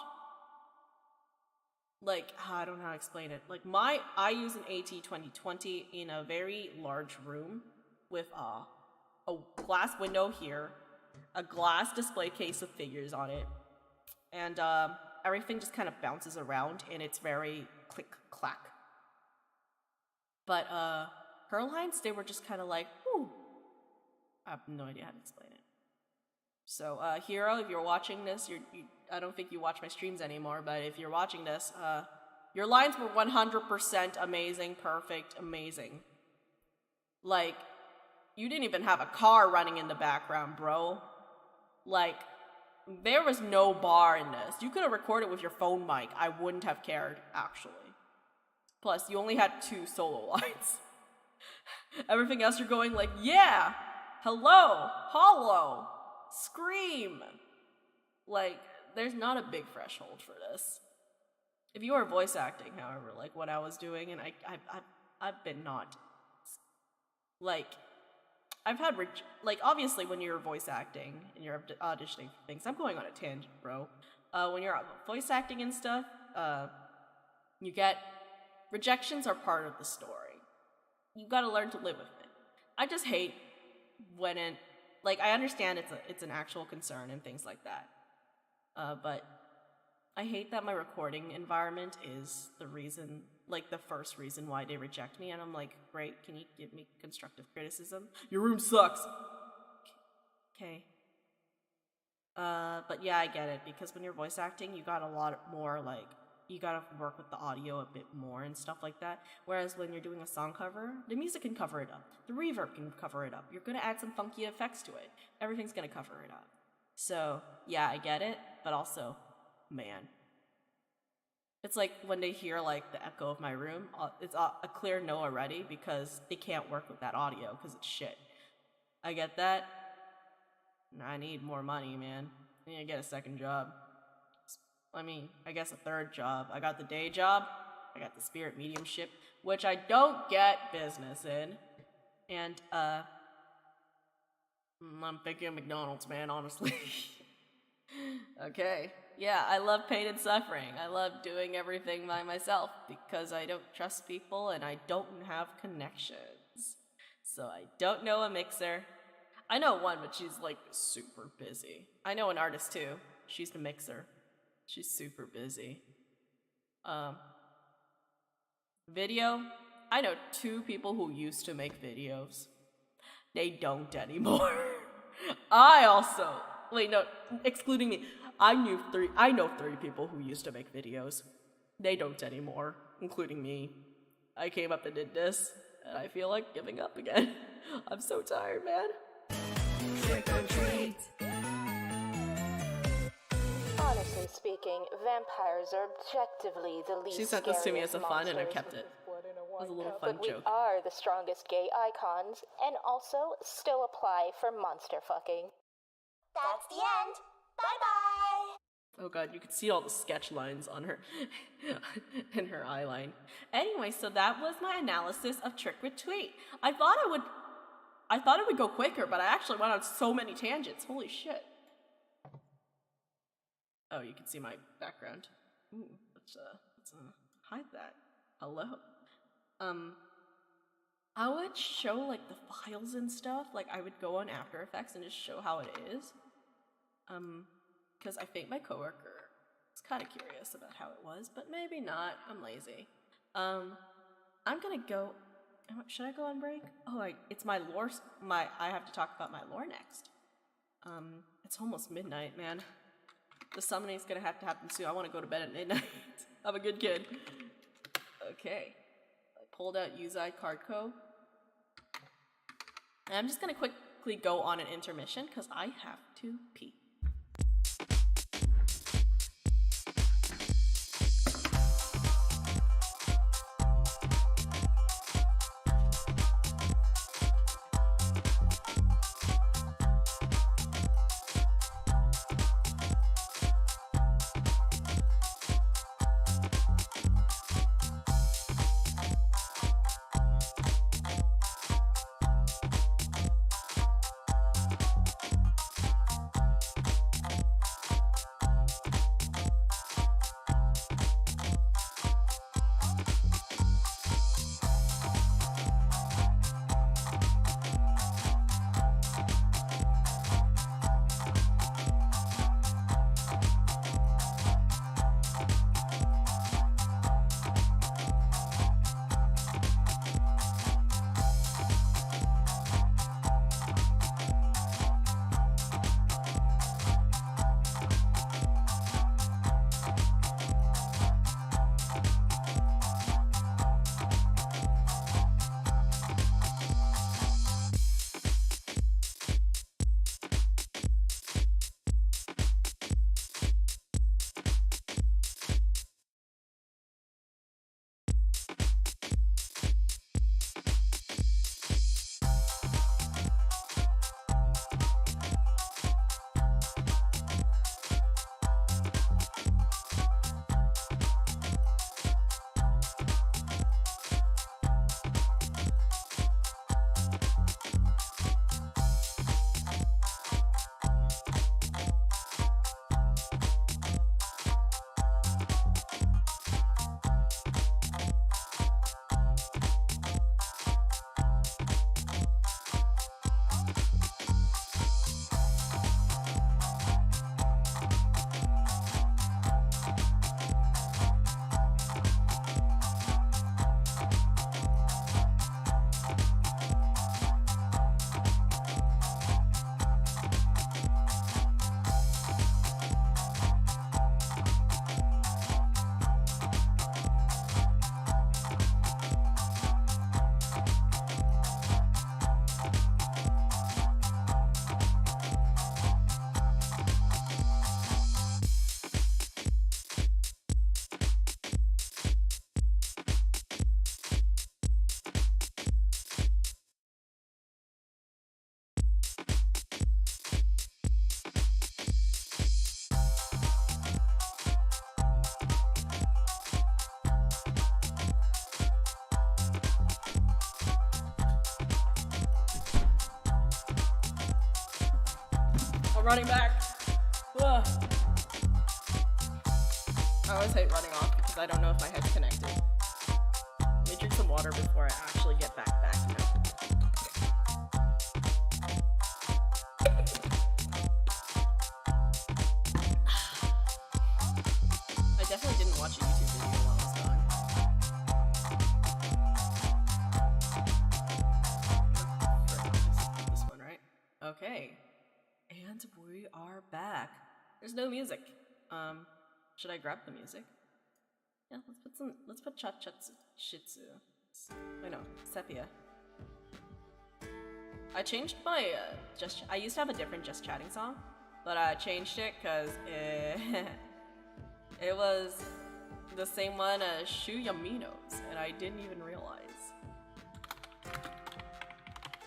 [SPEAKER 1] Like, I don't know how to explain it. Like, I use an AT2020 in a very large room with a glass window here, a glass display case with figures on it, and everything just kind of bounces around, and it's very click-clack. But her lines, they were just kind of like, whew. I have no idea how to explain it. So, Hiro, if you're watching this, I don't think you watch my streams anymore, but if you're watching this, your lines were 100% amazing, perfect, amazing. Like, you didn't even have a car running in the background, bro. Like, there was no bar in this. You could have recorded with your phone mic. I wouldn't have cared, actually. Plus, you only had 2 solo lines. Everything else you're going like, yeah, hello, hollow, scream. Like, there's not a big threshold for this. If you are voice acting, however, like what I was doing, and I've been not. Like, I've had, like, obviously when you're voice acting and you're auditioning for things, I'm going on a tangent, bro. When you're voice acting and stuff, you get, rejections are part of the story. You gotta learn to live with it. I just hate when like, I understand it's an actual concern and things like that. But I hate that my recording environment is the reason, like the first reason why they reject me, and I'm like, great, can you give me constructive criticism? Your room sucks! Okay. But yeah, I get it, because when you're voice acting, you got a lot more, like, you gotta work with the audio a bit more and stuff like that, whereas when you're doing a song cover, the music can cover it up, the reverb can cover it up, you're gonna add some funky effects to it, everything's gonna cover it up. So, yeah, I get it, but also, man. It's like when they hear, like, the echo of my room, it's a clear no already because they can't work with that audio because it's shit. I get that. I need more money, man. I need to get a second job. I mean, I guess a third job. I got the day job, I got the spirit mediumship, which I don't get business in. And, I'm thinking of McDonald's, man, honestly. Okay. Yeah, I love pain and suffering. I love doing everything by myself because I don't trust people and I don't have connections. So I don't know a mixer. I know one, but she's like super busy. I know an artist too. She's the mixer. She's super busy. Video. I know 2 people who used to make videos. They don't anymore. Wait, no, excluding me. I know 3 people who used to make videos. They don't anymore, including me. I came up and did this, and I feel like giving up again. I'm so tired, man.
[SPEAKER 2] Trick or treat.
[SPEAKER 3] Honestly speaking, vampires are objectively the least
[SPEAKER 1] She sent this to me as a
[SPEAKER 3] scariest
[SPEAKER 1] fun, and I've
[SPEAKER 3] monsters.
[SPEAKER 1] kept it. It was a little fun
[SPEAKER 3] But we
[SPEAKER 1] joke.
[SPEAKER 3] are the strongest gay icons, and also still apply for monster fucking.
[SPEAKER 2] That's the end. Bye-bye.
[SPEAKER 1] Oh god, you could see all the sketch lines on her in her eyeline. Anyway, so that was my analysis of Trick or Treat. I thought it would go quicker, but I actually went on so many tangents. Holy shit. Oh, you can see my background. Ooh, let's hide that. Hello. I would show like the files and stuff. Like I would go on After Effects and just show how it is. Because I think my coworker was kind of curious about how it was, but maybe not. I'm lazy. I'm gonna go. Should I go on break? Oh, it's my lore. I have to talk about my lore next. It's almost midnight, man. The summoning's gonna have to happen soon. I want to go to bed at midnight. I'm a good kid. Okay. I pulled out Yuuzai card code. And I'm just gonna quickly go on an intermission because I have to pee. I'm running back. Ugh. I always hate running off because I don't know if my head's connected. Let me drink some water before I actually get back. I definitely didn't watch a YouTube video while I was gone. This one, right? Okay. And we are back. There's no music. Should I grab the music? Yeah, let's put Shitsu. I know, Sepia. I changed my, I used to have a different Just Chatting song, but I changed it because it was the same one as Shuyamino's, and I didn't even realize.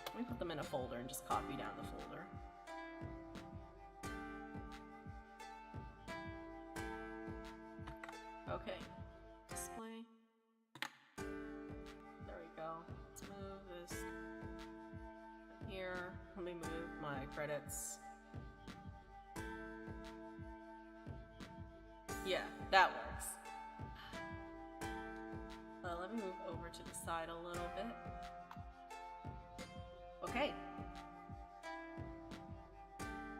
[SPEAKER 1] Let me put them in a folder and just copy down the folder. Okay, display. There we go. Let's move this here. Let me move my credits. Yeah, that works. Let me move over to the side a little bit. Okay.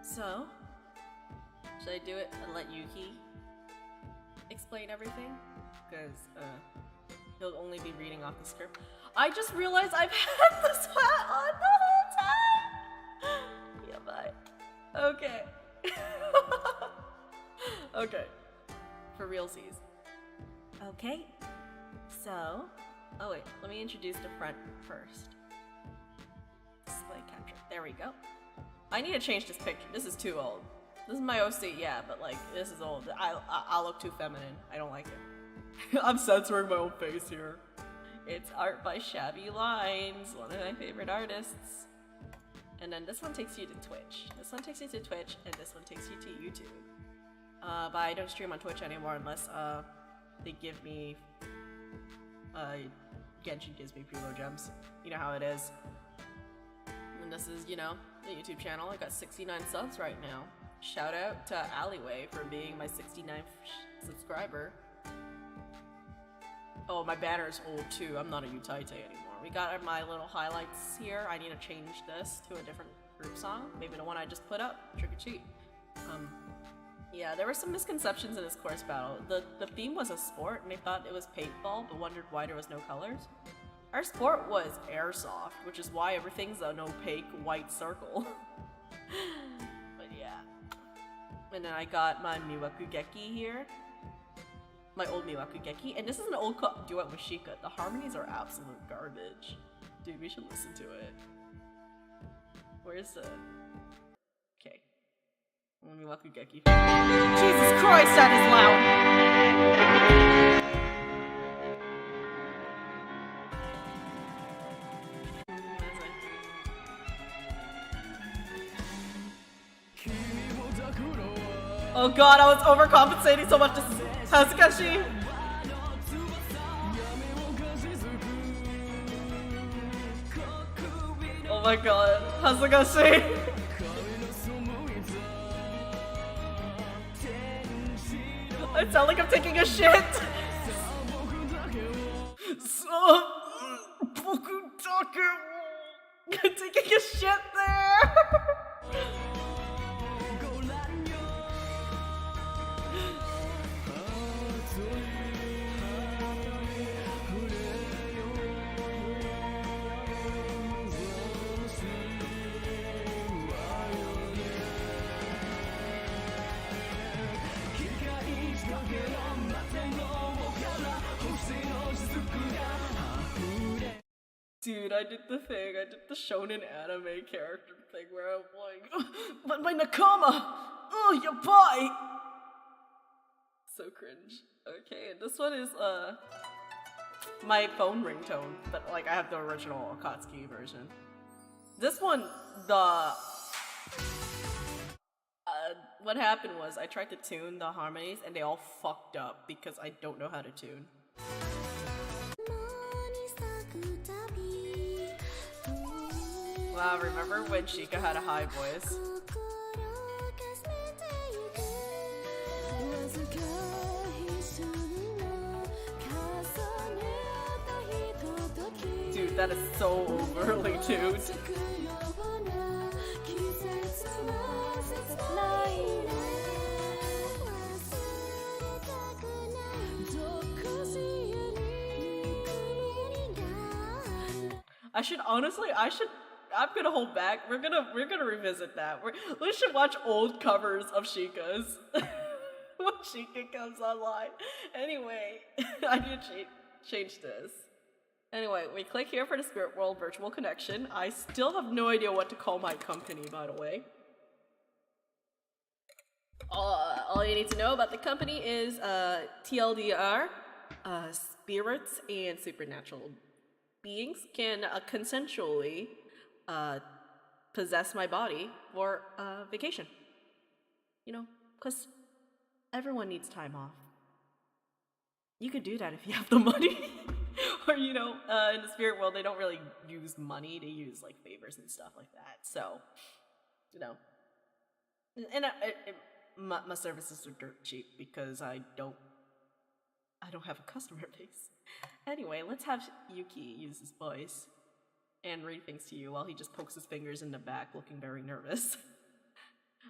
[SPEAKER 1] So, should I do it and let Yuki explain everything? Because he'll only be reading off the script. I just realized I've had this hat on the whole time! Yeah, bye. Okay. Okay. For realsies. Okay. So, oh wait, let me introduce the front first. Display capture. There we go. I need to change this picture. This is too old. This is my OC, yeah, but like, this is old. I look too feminine. I don't like it. I'm censoring my own face here. It's art by Shabby Lines, one of my favorite artists. And then this one takes you to Twitch. This one takes you to Twitch, and this one takes you to YouTube. But I don't stream on Twitch anymore unless they give me Genshin gives me preload gems. You know how it is. And this is, you know, the YouTube channel. I got 69 subs right now. Shout out to Alleyway for being my 69th subscriber. Oh, my banner's old too. I'm not a Yuuzai anymore. We got my little highlights here. I need to change this to a different group song. Maybe the one I just put up. Trick or treat. Yeah, there were some misconceptions in this course battle. The theme was a sport, and they thought it was paintball, but wondered why there was no colors. Our sport was airsoft, which is why everything's an opaque white circle. But yeah. And then I got my Miwakugeki here. My old Miwakugeki. And this is an old duet with Shika. The harmonies are absolute garbage. Dude, we should listen to it. Where's the... Okay. Miwakugeki. Jesus Christ, that is loud! Oh god, I was overcompensating so much. This is Hazukashi. Oh my god, Hazukashi. I sound like I'm taking a shit. I'm taking a shit there. Dude, I did the thing. I did the shonen anime character thing where I'm like, but my nakama! Oh, your boy! So cringe. Okay, and this one is, my phone ringtone, but like I have the original Akatsuki version. This one, what happened was I tried to tune the harmonies and they all fucked up because I don't know how to tune. Wow, remember when Shika had a high voice? That is so overly tuned. I'm gonna hold back. We're gonna revisit that. We should watch old covers of Shika's when Shika comes online. Anyway, I need to change this. Anyway, we click here for the Spirit World Virtual Connection. I still have no idea what to call my company, by the way. All you need to know about the company is TLDR, spirits and supernatural beings can consensually possess my body for vacation. You know, because everyone needs time off. You could do that if you have the money. Or, you know, in the spirit world, they don't really use money. They use, like, favors and stuff like that. So, you know. And my services are dirt cheap because I don't have a customer base. Anyway, let's have Yuki use his voice and read things to you while he just pokes his fingers in the back looking very nervous.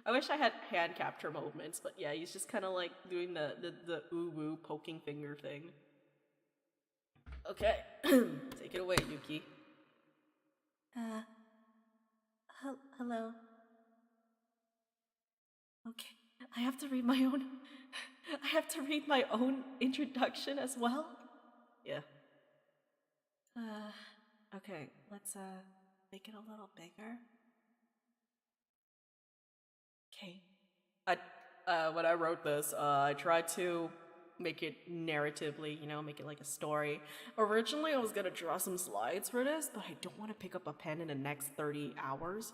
[SPEAKER 1] I wish I had hand capture movements, but yeah, he's just kind of like doing the ooh-woo poking finger thing. Okay, take it away, Yuki.
[SPEAKER 2] Hello. Okay, I have to read my own introduction as well?
[SPEAKER 1] Yeah. Okay, let's make it a little bigger. Okay. When I wrote this, I tried to make it narratively, you know, make it like a story. Originally, I was gonna draw some slides for this, but I don't want to pick up a pen in the next 30 hours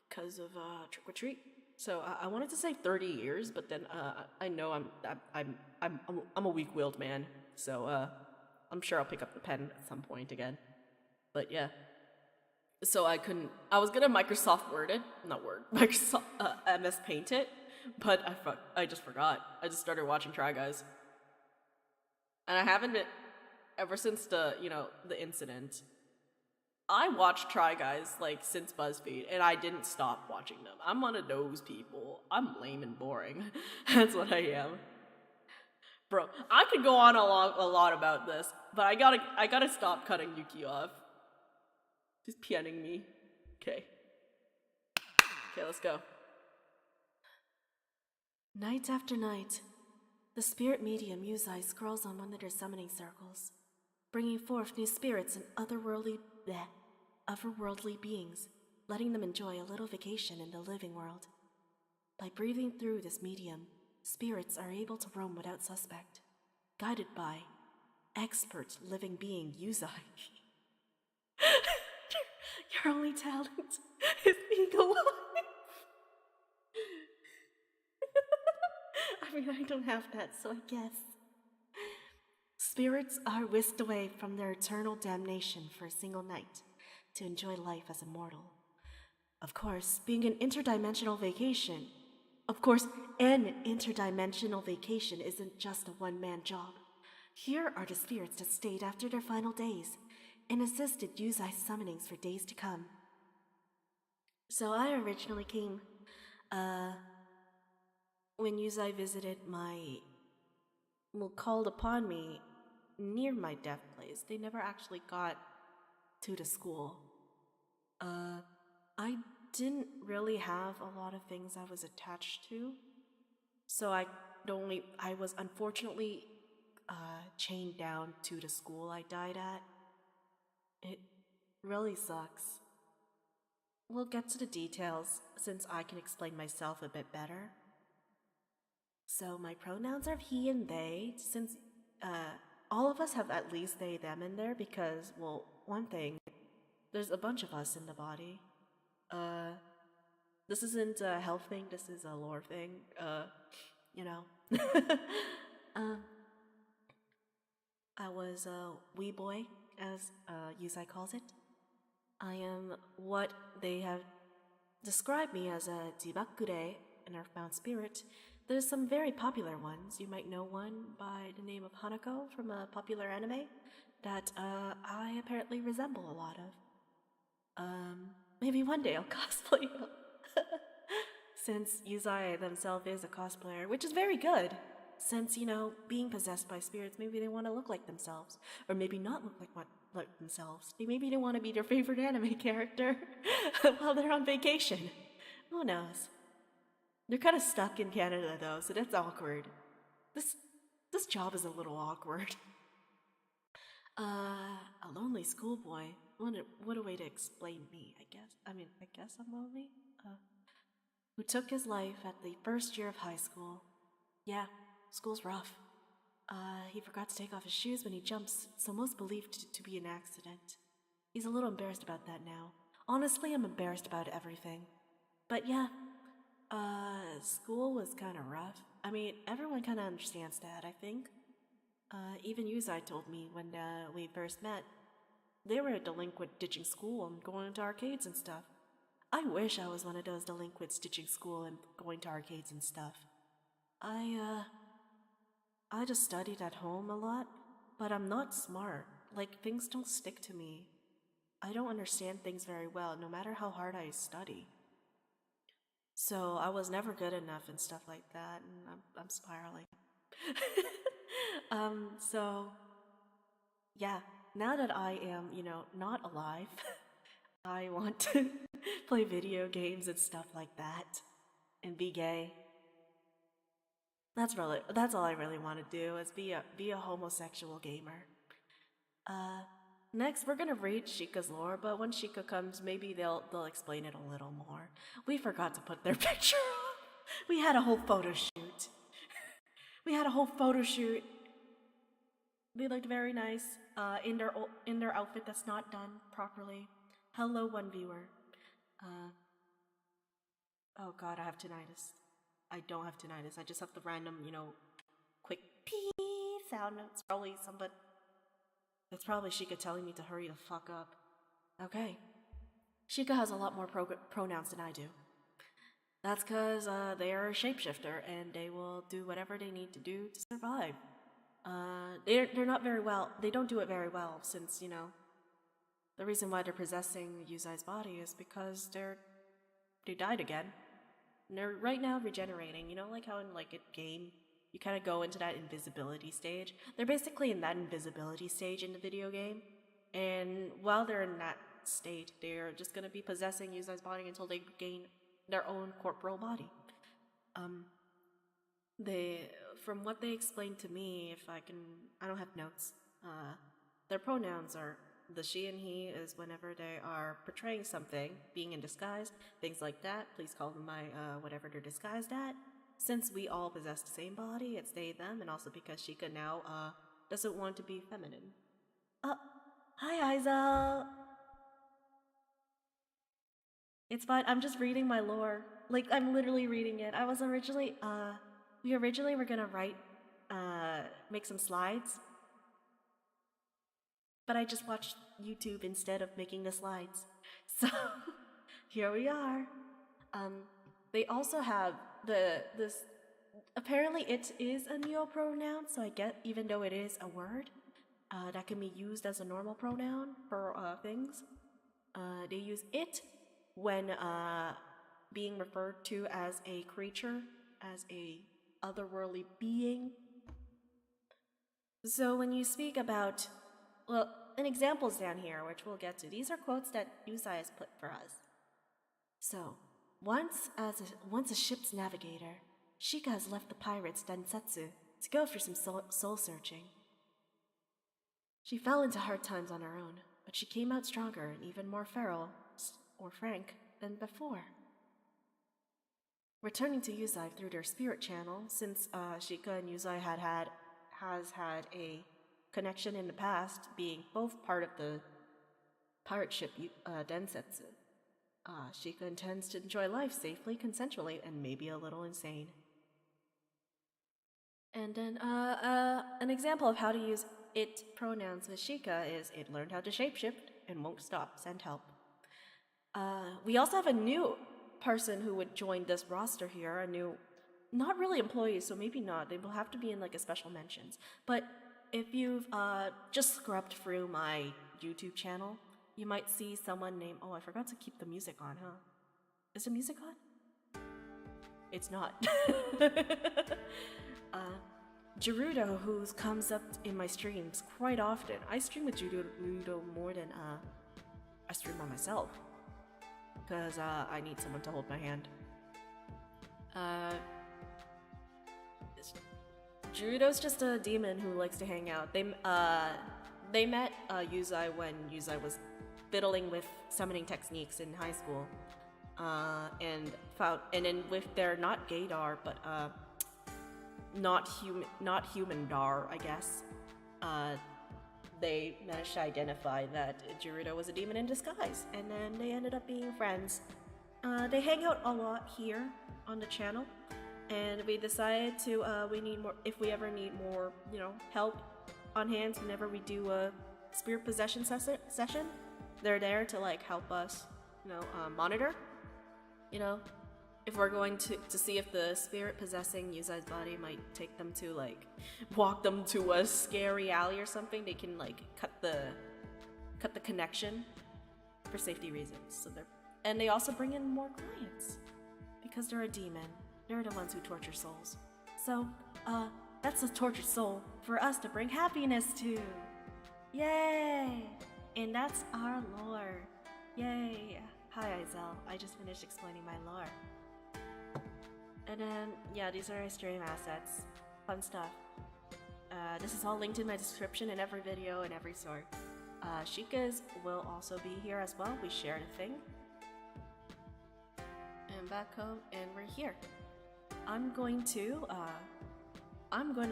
[SPEAKER 1] because of trick or treat. So I wanted to say 30 years, but then I know I'm a weak-willed man, so I'm sure I'll pick up the pen at some point again. But yeah. So I was gonna Microsoft MS Paint it, but I just forgot. I just started watching Try Guys. And I haven't been, ever since the incident, I watched Try Guys, like, since BuzzFeed, and I didn't stop watching them. I'm one of those people. I'm lame and boring. That's what I am. Bro, I could go on a lot about this, but I gotta stop cutting Yuki off. He's pianing me. Okay, let's go.
[SPEAKER 2] Night after night, the spirit medium Yuuzai scrolls on one of their summoning circles, bringing forth new spirits and otherworldly beings, letting them enjoy a little vacation in the living world. By breathing through this medium, spirits are able to roam without suspect, guided by expert living being Yuuzai. Your only talent is being alive. I mean, I don't have that, so I guess. Spirits are whisked away from their eternal damnation for a single night to enjoy life as a mortal. Of course, an interdimensional vacation isn't just a one-man job. Here are the spirits that stayed after their final days and assisted Yuuzai's summonings for days to come. So I originally came, when Yuuzai called upon me near my death place. They never actually got to the school. I didn't really have a lot of things I was attached to, so I was unfortunately chained down to the school I died at. It really sucks. We'll get to the details since I can explain myself a bit better. So my pronouns are he and they, since all of us have at least they, them in there because, well, one thing, there's a bunch of us in the body. This isn't a health thing, this is a lore thing, you know. I was a wee boy, as Yuuzai calls it. I am what they have described me as a Jibakure, an earthbound spirit. There's some very popular ones. You might know one by the name of Hanako from a popular anime.
[SPEAKER 1] that I apparently resemble a lot of. Maybe one day I'll cosplay them. Since Yuuzai themselves is a cosplayer, which is very good. Since, being possessed by spirits, maybe they want to look like themselves. Or maybe not look like themselves. Maybe they want to be their favorite anime character while they're on vacation. Who knows? They're kind of stuck in Canada though, so that's awkward. This job is a little awkward. A lonely schoolboy. What a way to explain me, I guess. I guess I'm lonely? Who took his life at the first year of high school. Yeah, school's rough. He forgot to take off his shoes when he jumps, so most believed it to be an accident. He's a little embarrassed about that now. Honestly, I'm embarrassed about everything. But yeah, school was kind of rough. Everyone kind of understands that, I think. Even Yuuzai told me when we first met. They were a delinquent ditching school and going to arcades and stuff. I wish I was one of those delinquents ditching school and going to arcades and stuff. I just studied at home a lot, but I'm not smart. Like, things don't stick to me. I don't understand things very well, no matter how hard I study. So I was never good enough and stuff like that, and I'm spiraling. So, yeah, now that I am, not alive, I want to play video games and stuff like that, and be gay. That's all I really want to do, is be a homosexual gamer. Next, we're gonna read Shika's lore, but when Shika comes, maybe they'll explain it a little more. We forgot to put their picture up. We had a whole photo shoot. They looked very nice in their outfit that's not done properly. Hello, one viewer. Oh god, I have tinnitus. I don't have tinnitus. I just have the random, quick pee sound. It's probably Shika telling me to hurry the fuck up. Okay. Shika has a lot more pronouns than I do. That's because they are a shapeshifter, and they will do whatever they need to do to survive. They're not very well. They don't do it very well, since, the reason why they're possessing Yuuzai's body is because they died again. And they're right now regenerating. Like how in like a game, you kind of go into that invisibility stage. They're basically in that invisibility stage in the video game. And while they're in that state, they're just gonna be possessing Yuuzai's body until they gain their own corporal body. From what they explained to me, I don't have notes. Their pronouns are the she and he is whenever they are portraying something, being in disguise, things like that. Please call them by whatever they're disguised at. Since we all possess the same body, it's they, them, and also because Shika now doesn't want to be feminine. Hi Aizel! It's fine, I'm just reading my lore. Like, I'm literally reading it. I was originally, we originally were gonna make some slides. But I just watched YouTube instead of making the slides. So, here we are. They also have this, apparently it is a neopronoun, so I get, even though it is a word, that can be used as a normal pronoun for things. They use it when being referred to as a creature, as a otherworldly being. So when you speak about, well, an example's down here, which we'll get to. These are quotes that Yuuzai has put for us. So, once a ship's navigator, Shika has left the pirates Densetsu to go for some soul searching. She fell into hard times on her own, but she came out stronger and even more feral, or frank, than before. Returning to Yuuzai through their spirit channel, since Shika and Yuuzai has had a connection in the past, being both part of the pirate ship Densetsu. Shika intends to enjoy life safely, consensually, and maybe a little insane. And then an example of how to use it pronouns with Shika is it learned how to shapeshift and won't stop. Send help. We also have a new person who would join this roster here, a new, not really employees, so maybe not. They will have to be in like a special mentions. But if you've just scrubbed through my YouTube channel, you might see someone named, oh, I forgot to keep the music on, huh? Is the music on? It's not. Gerudo, who comes up in my streams quite often. I stream with Gerudo more than I stream by myself, because I need someone to hold my hand. Gerudo's just a demon who likes to hang out. They met Yuuzai when Yuuzai was fiddling with summoning techniques in high school, and then with their not gaydar but not human dar, I guess. They managed to identify that Gerudo was a demon in disguise, and then they ended up being friends. They hang out a lot here on the channel, and we decided to if we ever need more, help on hands whenever we do a spirit possession session, they're there to like help us, monitor, if we're going to see if the spirit possessing Yuuzai's body might take them to like walk them to a scary alley or something. They can like cut the connection for safety reasons. And they also bring in more clients because they're a demon. They're the ones who torture souls. So that's a tortured soul for us to bring happiness to. Yay! And that's our lore. Yay! Hi Izel, I just finished explaining my lore. And then, yeah, these are our stream assets. Fun stuff. This is all linked in my description in every video and every sort. Shika's will also be here as well. We shared a thing. And back home, and we're here. I'm going to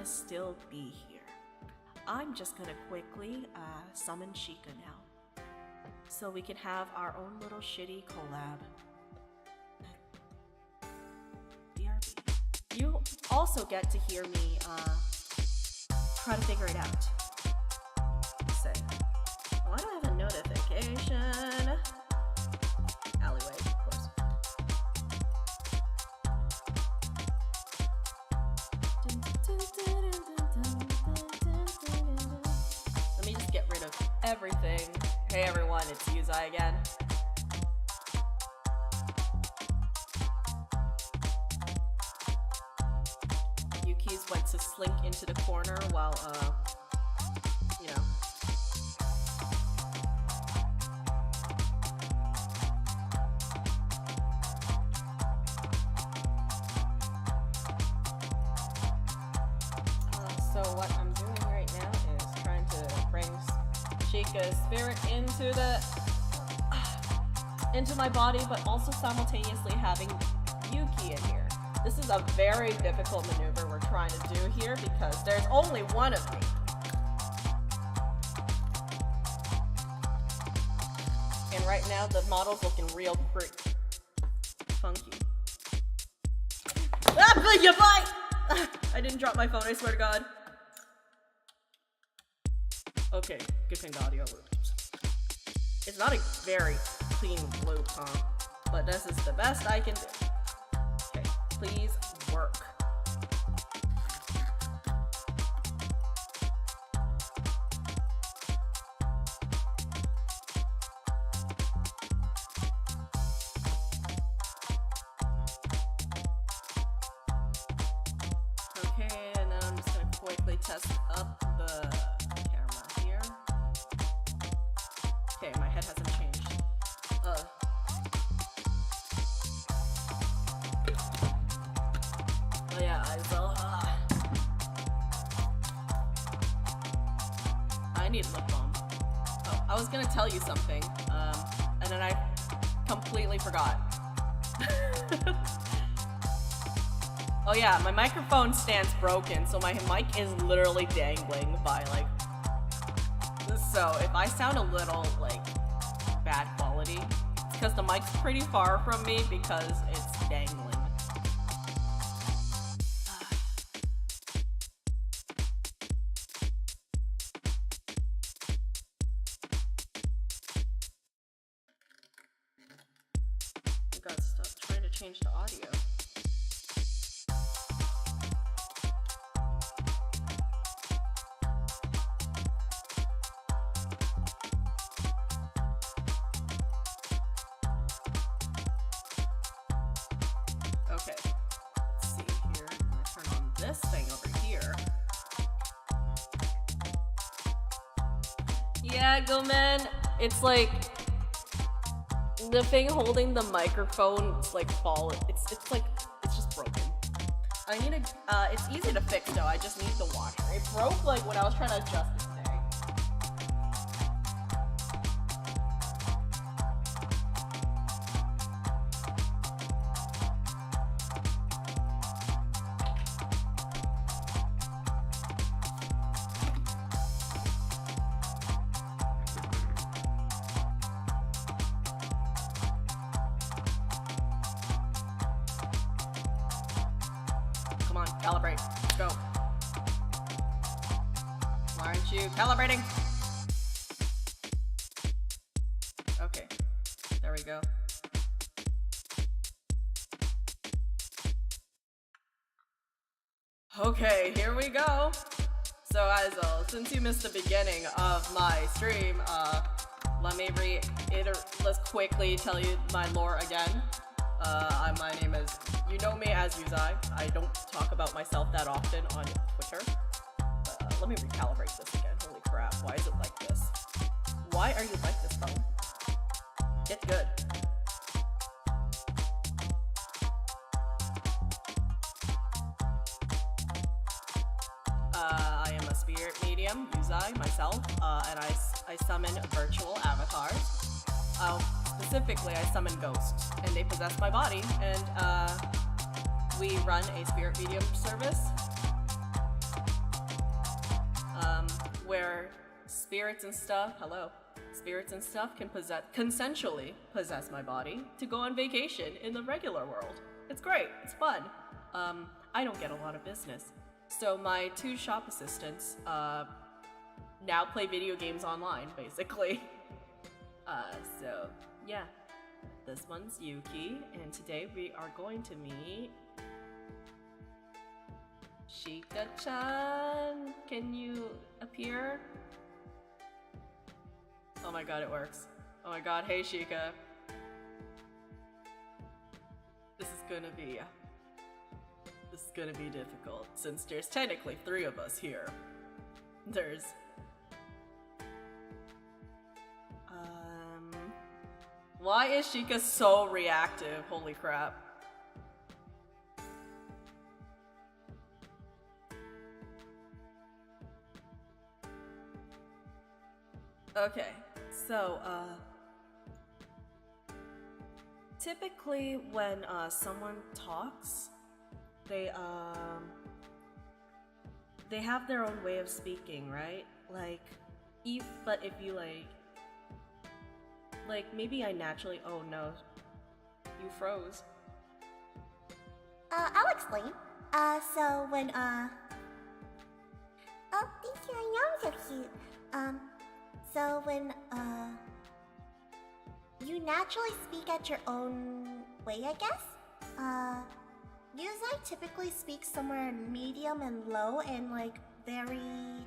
[SPEAKER 1] still be here. I'm just gonna quickly summon Shika now, so we can have our own little shitty collab. DRB. You also get to hear me try to figure it out. Say, why do I have a notification? Alleyway, of course. Let me just get rid of everything. Hey everyone, it's Yuuzai again. Yuki's went to slink into the corner while, So what I'm doing right now is trying to bring Shika's spirit into my body, but also simultaneously having Yuki in here. This is a very difficult maneuver we're trying to do here because there's only one of me. And right now the model's looking real pretty funky. Ah, you bite! I didn't drop my phone, I swear to God. Okay, good thing the audio loops. It's not a very clean loop, huh? But this is the best I can do. Okay, please work. Okay, and then I'm just gonna quickly test up the camera here. Okay, my head hasn't changed. Oh yeah, I need lip balm. Oh, I was gonna tell you something, and then I completely forgot. Oh yeah, my microphone stand's broken, so my mic is literally dangling by like. So if I sound a little like bad quality, it's because the mic's pretty far from me because it's dangling. I gotta stop trying to change the audio. this thing over here. Yeah, Gomen, it's like the thing holding the microphone. It's like it's like it's just broken. I need to. It's easy to fix though. I just need the washer. It broke like when I was trying to adjust it today. Come on, calibrate. Let's go. Why aren't you calibrating? Okay, there we go. Okay, here we go. So Aizel, since you missed the beginning of my stream, let's quickly tell you my lore again. My name is, you know me as Yuuzai. I don't talk about myself that often on Twitter. But, let me recalibrate this again. Holy crap, why is it like this? Why are you like this, phone? Get good. I am a spirit medium, Yuuzai, myself, and I summon virtual avatars. Specifically, I summon ghosts, and they possess my body, and we run a spirit medium service where spirits and stuff can consensually possess my body to go on vacation in the regular world. It's great, it's fun. I don't get a lot of business. So my two shop assistants now play video games online, basically. So yeah, this one's Yuki, and today we are going to meet Shika-chan. Can you appear? Oh my god, it works. Oh my god, hey Shika. This is gonna be difficult, since there's technically 3 of us here. There's why is Shika so reactive? Holy crap. Okay, so, typically when, someone talks, they have their own way of speaking, right? Like, but if you, like, maybe I naturally, oh no, you froze.
[SPEAKER 2] I'll explain. So when, oh, thank you, I know I'm so cute. So when, you naturally speak at your own way, I guess? Yuuzai typically speaks somewhere medium and low and, like, very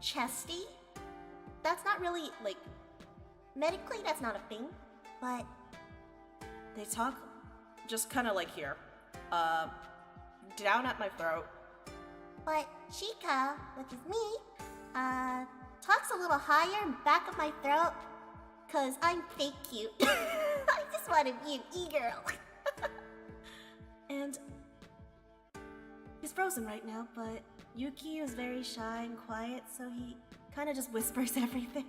[SPEAKER 2] chesty. That's not really, like, medically that's not a thing, but
[SPEAKER 1] They talk just kind of like here, down at my throat.
[SPEAKER 2] But Shika, which is me, talks a little higher in the back of my throat, cause I'm fake cute. I just want to be an e-girl.
[SPEAKER 1] And he's frozen right now, but Yuki is very shy and quiet, so he kind of just whispers everything.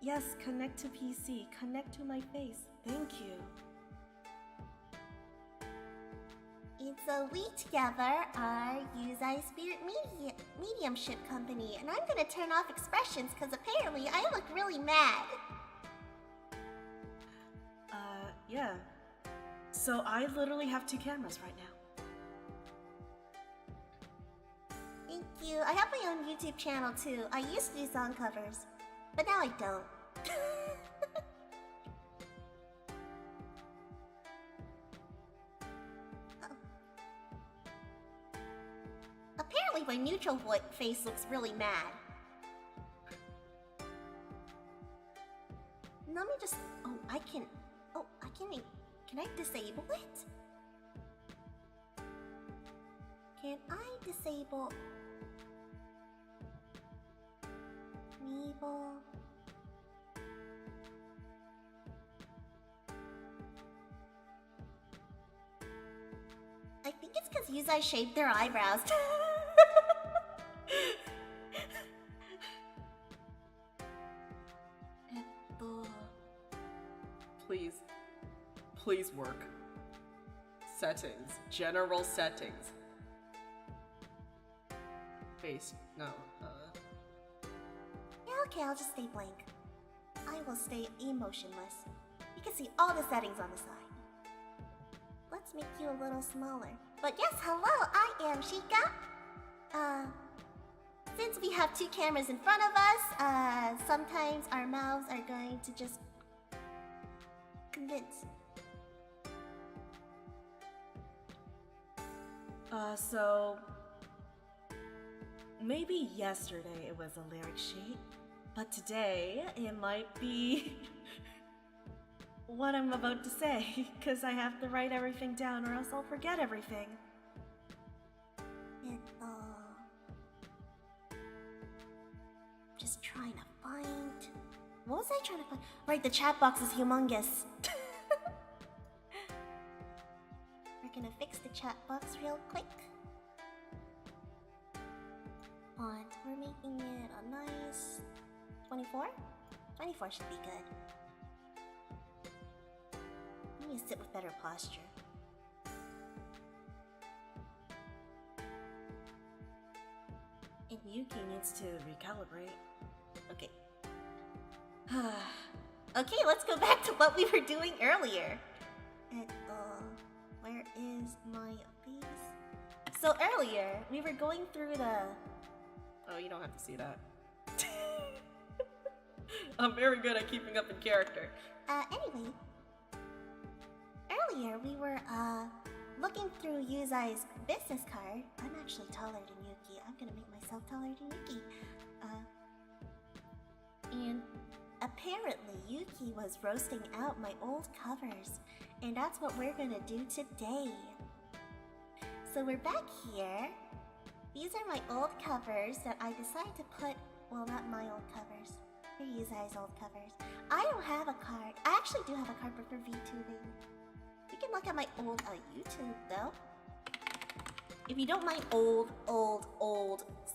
[SPEAKER 1] Yes, connect to PC, connect to my face. Thank you.
[SPEAKER 2] And so we together are Yuuzai Spirit Mediumship Company, and I'm gonna turn off expressions because apparently I look really mad.
[SPEAKER 1] Yeah. So I literally have 2 cameras right now.
[SPEAKER 2] Thank you. I have my own YouTube channel too. I used to do song covers, but now I don't. Apparently my neutral face looks really mad. Let me just... can I disable it? Can I disable Meeble? I think it's because Yuuzai shaved their eyebrows.
[SPEAKER 1] Please work. Settings. General settings. Face. No.
[SPEAKER 2] Yeah, okay, I'll just stay blank. I will stay emotionless. You can see all the settings on the side. Let's make you a little smaller. But yes, hello, I am Shika. Since we have two cameras in front of us, sometimes our mouths are going to just convince.
[SPEAKER 1] So maybe yesterday it was a lyric sheet, but today it might be what I'm about to say, because I have to write everything down or else I'll forget everything.
[SPEAKER 2] Just trying to find... What was I trying to find? Right, the chat box is humongous. We're gonna fix the chat box real quick. Font, we're making it a nice 24? 24 should be good. I need to sit with better posture.
[SPEAKER 1] And Yuki needs to recalibrate.
[SPEAKER 2] Okay. Okay, let's go back to what we were doing earlier. Where is my face? So earlier, we were going through the...
[SPEAKER 1] Oh, you don't have to see that. I'm very good at keeping up in character.
[SPEAKER 2] Anyway. Earlier, we were, looking through Yuuzai's business card. I'm actually taller than Yuki. I'm gonna make myself taller than Yuki. And apparently Yuki was roasting out my old covers. And that's what we're gonna do today. So we're back here. These are my old covers that I decided to put, well, not my old covers. They're Yuuzai's old covers. I don't have a card. I actually do have a card, but for VTubing. You can look at my old YouTube, though. If you don't mind old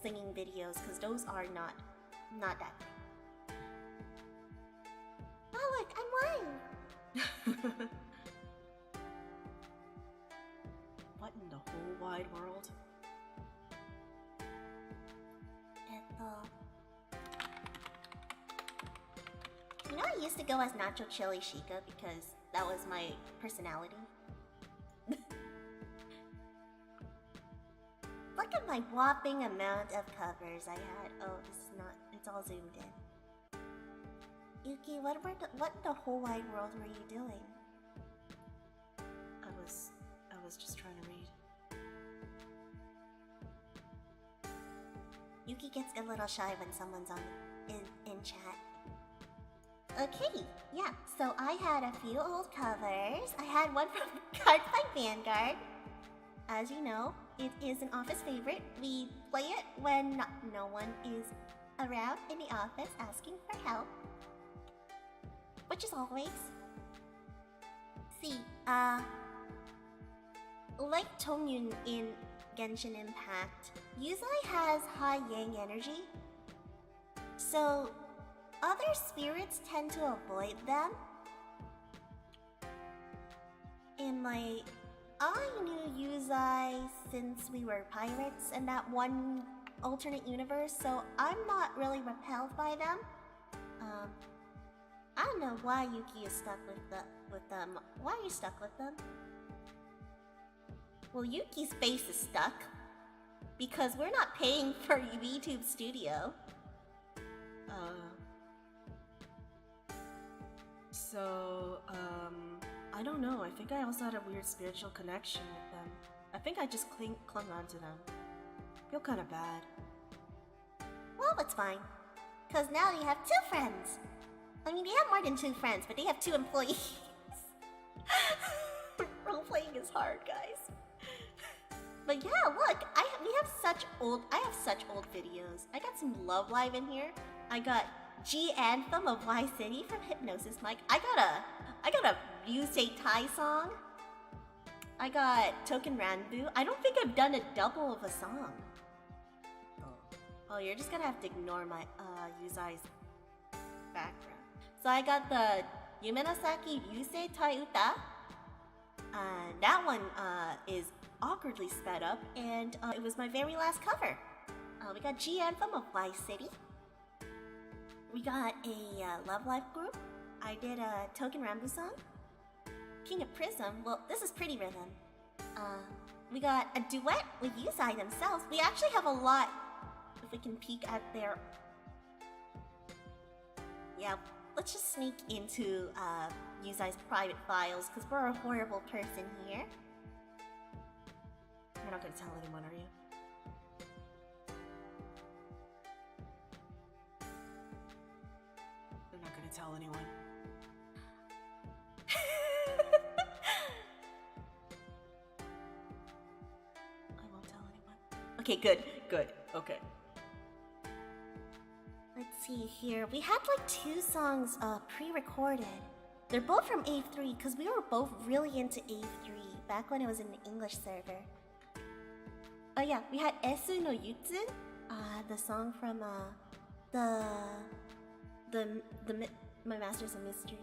[SPEAKER 2] singing videos, because those are not that great. Oh, look, I'm lying.
[SPEAKER 1] What in the whole wide world?
[SPEAKER 2] You know, I used to go as Nacho Chili Shika because that was my personality. Look at my whopping amount of covers I had. Oh, this is not, it's all zoomed in. Yuki, what in the whole wide world were you doing?
[SPEAKER 1] I was just trying to read.
[SPEAKER 2] Yuki gets a little shy when someone's in chat. Okay, yeah, so I had a few old covers. I had one from Cards by Vanguard. As you know, it is an office favorite. We play it when no one is around in the office asking for help. Which is always. See, like Tongyun in Genshin Impact, Yuuzai has high yang energy. So, other spirits tend to avoid them. And like, I knew Yuuzai since we were pirates in that one alternate universe, so I'm not really repelled by them. I don't know why Yuki is stuck with them. Why are you stuck with them? Well, Yuki's face is stuck because we're not paying for VTube Studio.
[SPEAKER 1] I don't know. I think I also had a weird spiritual connection with them. I think I just clung on to them. Feel kind of bad.
[SPEAKER 2] Well, it's fine. Because now you have two friends. I mean, they have more than two friends, but they have two employees. Role-playing is hard, guys. But yeah, look, I have such old videos. I got some Love Live in here. I got G Anthem of Y City from Hypnosis Mike. I got a Yuuzai Thai song. I got Token Ranbu. I don't think I've done a double of a song. Oh, you're just gonna have to ignore my Yuuzai's background. So I got the Yumenasaki Yuuzai Thai Uta. That one is awkwardly sped up, and it was my very last cover. We got G Anthem of Y City. We got a Love Life group. I did a Token Rambu song. King of Prism. Well, this is Pretty Rhythm. We got a duet with Yuuzai themselves. We actually have a lot. If we can peek at their... Yeah, let's just sneak into Yuuzai's private files, because we're a horrible person here. You're not gonna tell anyone, are you?
[SPEAKER 1] They're not gonna tell anyone.
[SPEAKER 2] I won't tell anyone.
[SPEAKER 1] Okay, good. Okay.
[SPEAKER 2] Let's see here. We had like 2 songs pre-recorded. They're both from AVE3 because we were both really into AVE3 back when it was an English server. Oh yeah, we had Esu no Yuzu, the song from My Masters of Mystery.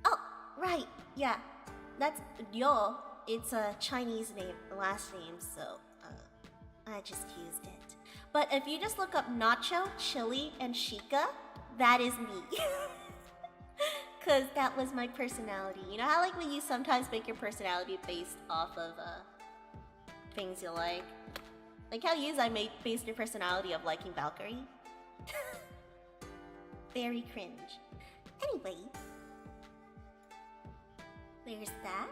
[SPEAKER 2] Oh, right, yeah. That's Yo. It's a Chinese name, last name, so I just used it. But if you just look up Nacho, Chili, and Shika, that is me. Cause that was my personality. You know how like when you sometimes make your personality based off of things you like? Like how Yuuzai based your personality of liking Valkyrie? Very cringe. Anyway. There's that.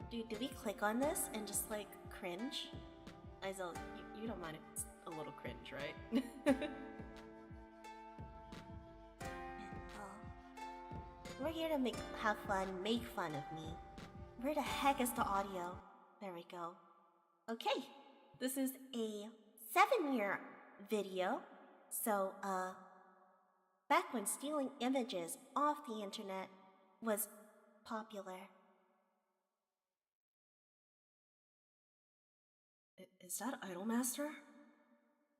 [SPEAKER 2] Dude, did we click on this and just like cringe? Izel, you don't mind if it's a little cringe, right? We're here to have fun, make fun of me. Where the heck is the audio? There we go. Okay, this is a 7-year video. So, back when stealing images off the internet was popular.
[SPEAKER 1] Is that Idolmaster?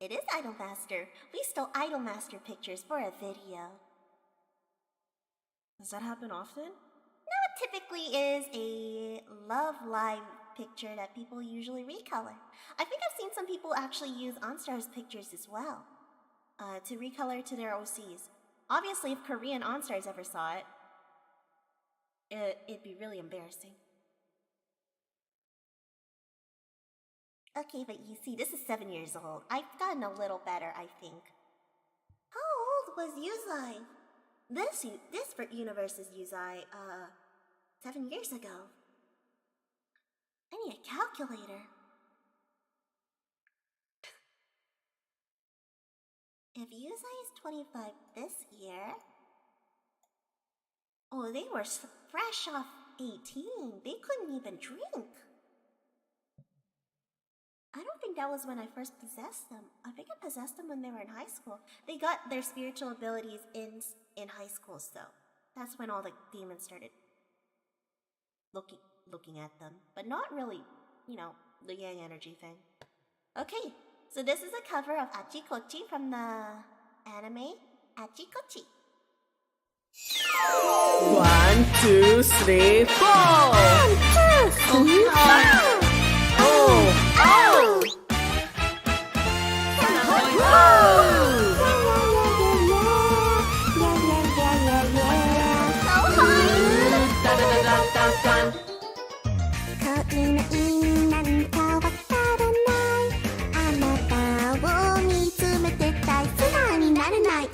[SPEAKER 2] It is Idolmaster. We stole Idolmaster pictures for a video.
[SPEAKER 1] Does that happen often?
[SPEAKER 2] No, it typically is a Love Live picture that people usually recolor. I think I've seen some people actually use OnStar's pictures as well, to recolor to their OCs. Obviously, if Korean OnStars ever saw it, it'd be really embarrassing. Okay, but you see, this is 7 years old. I've gotten a little better, I think. How old was Yuuzai? This universe is Yuuzai, 7 years ago. I need a calculator. If Yuuzai is 25 this year... Oh, they were fresh off 18. They couldn't even drink. I don't think that was when I first possessed them. I think I possessed them when they were in high school. They got their spiritual abilities in high school, so that's when all the demons started looking at them. But not really, you know, the yang energy thing. Okay, so this is a cover of Achikochi from the anime Achikochi.
[SPEAKER 6] 1, 2, 3, 4.
[SPEAKER 2] 1, 2, 3, 4.
[SPEAKER 6] Oh!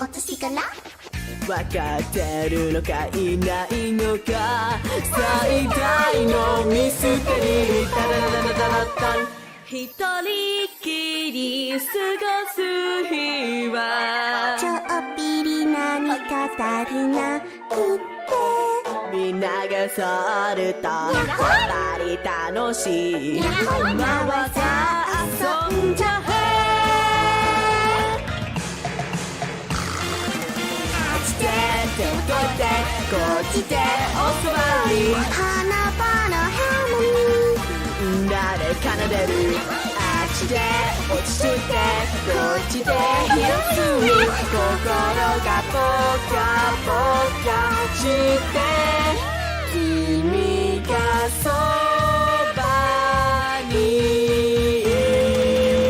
[SPEAKER 2] Otsushikara?
[SPEAKER 6] わかってるのかいないのか最大のミステリータラララララタン一人きり過ごす日は
[SPEAKER 2] ちょっぴり何か足りなくて
[SPEAKER 6] みんなが去るとやっぱり楽しい今はさ遊んじゃえあっちで手を取ってこっちでおそわり
[SPEAKER 2] 花々ハーモニー
[SPEAKER 6] みんなで奏でるあっちで落ち着いてこっちで休み心がポカポカして君がそばにい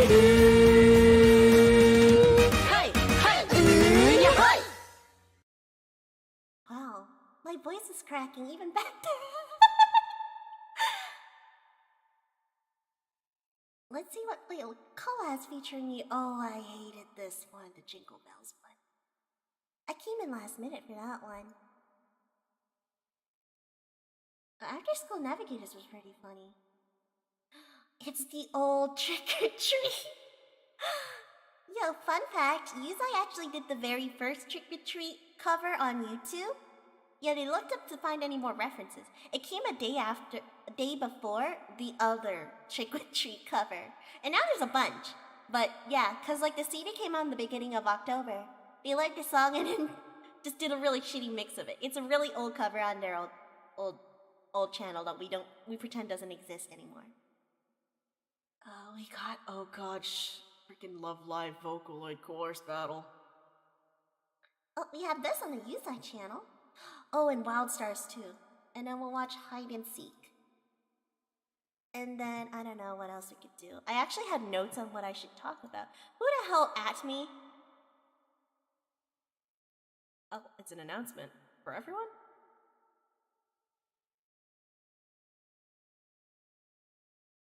[SPEAKER 6] るはいはいうやはい
[SPEAKER 2] Wow, my voice is cracking even back there. Let's see what collabs featuring you. Oh, I hated this one, the Jingle Bells one. I came in last minute for that one. After School Navigators was pretty funny. It's the old Trick or Treat. Yo, fun fact, Yuuzai actually did the very first Trick or Treat cover on YouTube. Yeah, they looked up to find any more references. It came a day before the other Trick or Treat cover. And now there's a bunch. But yeah, cause like the CD came out in the beginning of October. They liked the song and then just did a really shitty mix of it. It's a really old cover on their old channel that we pretend doesn't exist anymore.
[SPEAKER 1] We got, oh gosh, freaking Love Live Vocaloid Chorus Battle.
[SPEAKER 2] Oh, we have this on the Yuuzai channel. Oh, and Wild Stars too. And then we'll watch Hide and Seek. And then, I don't know what else we could do. I actually had notes on what I should talk about. Who the hell at me?
[SPEAKER 1] Oh, it's an announcement for everyone?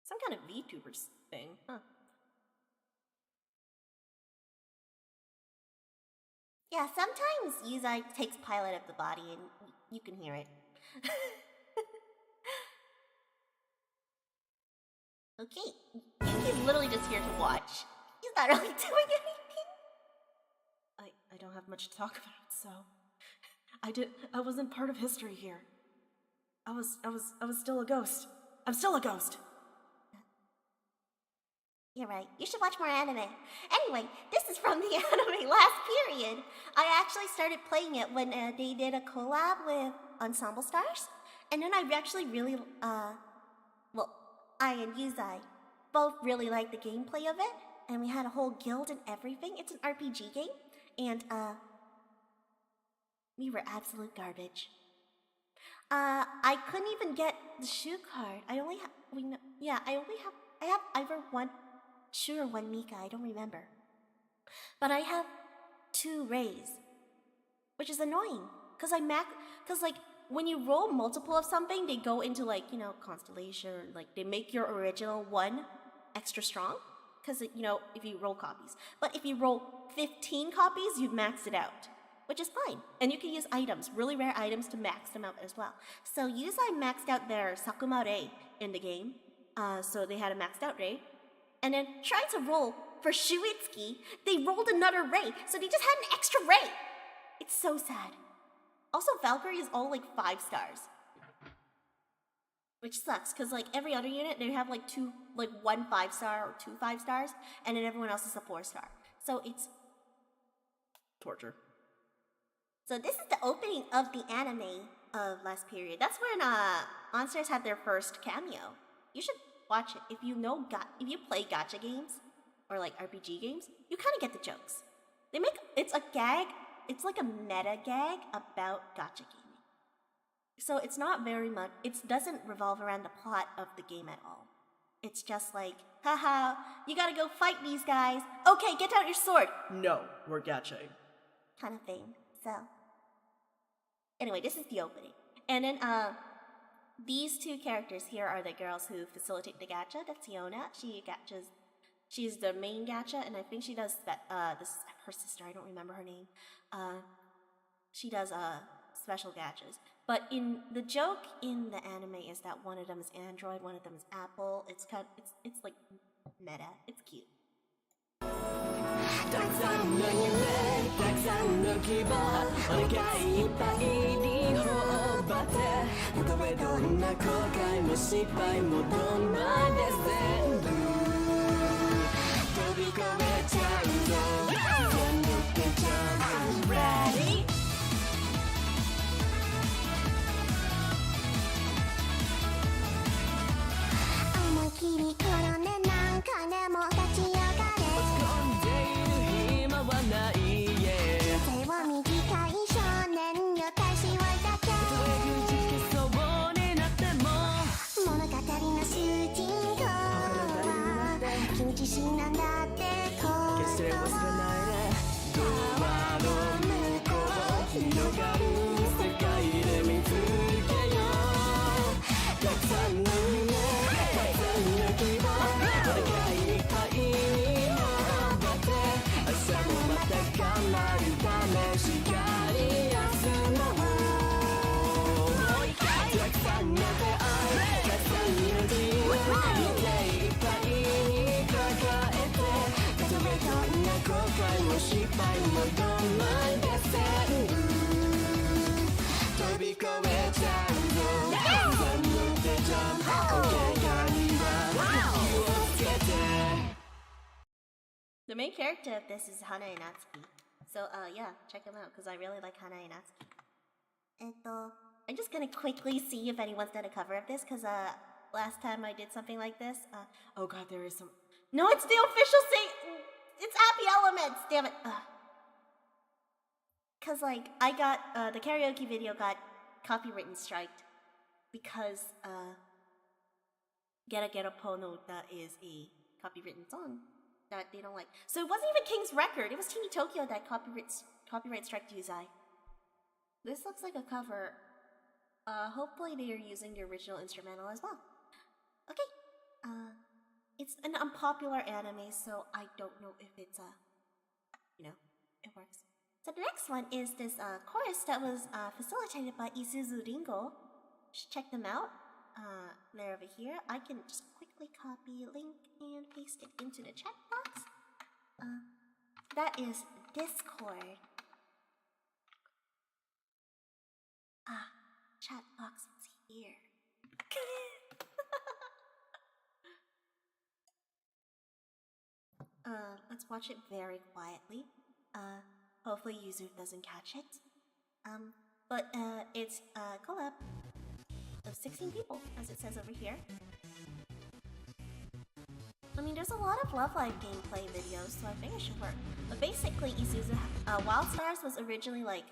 [SPEAKER 1] Some kind of VTuber thing, huh?
[SPEAKER 2] Yeah, sometimes Yuuzai takes pilot of the body and you can hear it. Okay, he's literally just here to watch. He's not really doing anything.
[SPEAKER 1] I don't have much to talk about, so I wasn't part of history here. I was still a ghost. I'm still a ghost.
[SPEAKER 2] You're right. You should watch more anime. Anyway, this is from the anime last period. I actually started playing it when they did a collab with Ensemble Stars. And then I actually really, I and Yuuzai both really liked the gameplay of it. And we had a whole guild and everything. It's an RPG game. And, we were absolute garbage. I couldn't even get the shoe card. I have either one Shu or one Mika, I don't remember. But I have 2 Rays, which is annoying. Cause like when you roll multiple of something, they go into like, you know, constellation, like they make your original one extra strong. Cause you know, if you roll copies. But if you roll 15 copies, you've maxed it out. Which is fine. And you can use items, really rare items to max them out as well. So Yuuzai maxed out their Sakuma Ray in the game. So they had a maxed out Ray. And then trying to roll for Shuitsuki, they rolled another Ray, so they just had an extra Ray. It's so sad. Also, Valkyrie is all like 5 stars. Which sucks, because like every other unit, they have like 1 5-star or 2 5 stars, and then everyone else is a 4-star. So it's
[SPEAKER 1] torture.
[SPEAKER 2] So this is the opening of the anime of last period. That's when Monsters had their first cameo. You should watch it. If you play gacha games or like RPG games, you kind of get the jokes. It's a gag. It's like a meta gag about gacha gaming. So it's not very much. It doesn't revolve around the plot of the game at all. It's just like, haha, you gotta go fight these guys. Okay, get out your sword.
[SPEAKER 1] No, we're gachaing.
[SPEAKER 2] Kind of thing. So anyway, this is the opening, and then these 2 characters here are the girls who facilitate the gacha. That's Yona. She's the main gacha, and I think she does that. This is her sister. I don't remember her name. She does special gachas. But in the joke in the anime is that one of them is Android, one of them is Apple. It's like meta. It's cute.
[SPEAKER 6] たくさんの夢たくさんの希望お願いいっぱいに頬張ってたとえどんな後悔も失敗もどんまいで全部飛び越えちゃうぞ全部出ちゃう Ready?
[SPEAKER 2] 思い切り転んで何回でも立ち上がれ
[SPEAKER 6] 飛んでいる暇はない、yeah
[SPEAKER 2] 人生は短い少年よ大しわいだけ
[SPEAKER 6] どういうそうになっても
[SPEAKER 2] 物語の主人公は君自身なんだって
[SPEAKER 6] 決して忘れないでドアの向こう広がる世界で見つけようたくさんの夢たくさんの希望お願いいっぱいに頬張って朝もまた頑張るため光休もうたくさんの出会いたくさんの自由夢いっぱいに抱えてたとえどんな後悔も失敗もどんまいで全部飛び越えちゃうぞ全部でジャンプお願いは気をつけて
[SPEAKER 2] The main character of this is Hana and Natsuki. So, yeah, check them out, because I really like Hana and Natsuki. I'm just gonna quickly see if anyone's done a cover of this, because, last time I did something like this,
[SPEAKER 1] Oh god, there is some.
[SPEAKER 2] no, it's the official it's Happy Elements, damn it. Because, like, I got, the karaoke video got copywritten striked, because, Gera Pono, that is a copywritten song that they don't like. So it wasn't even King's record, it was Teeny Tokyo that copyright striked Yuuzai. This looks like a cover. Hopefully they are using the original instrumental as well. Okay, it's an unpopular anime, so I don't know if it's, it works. So the next one is this, chorus that was, facilitated by Isuzu Ringo. Just check them out. They're over here. I can just quickly copy a link and paste it into the chat box. That is Discord. Chat box is here. Let's watch it very quietly. Hopefully Yuzu doesn't catch it. But it's a collab of 16 people, as it says over here. I mean, there's a lot of Love Live gameplay videos, so I think it should work. But basically, Isuzu, Wild Stars was originally like,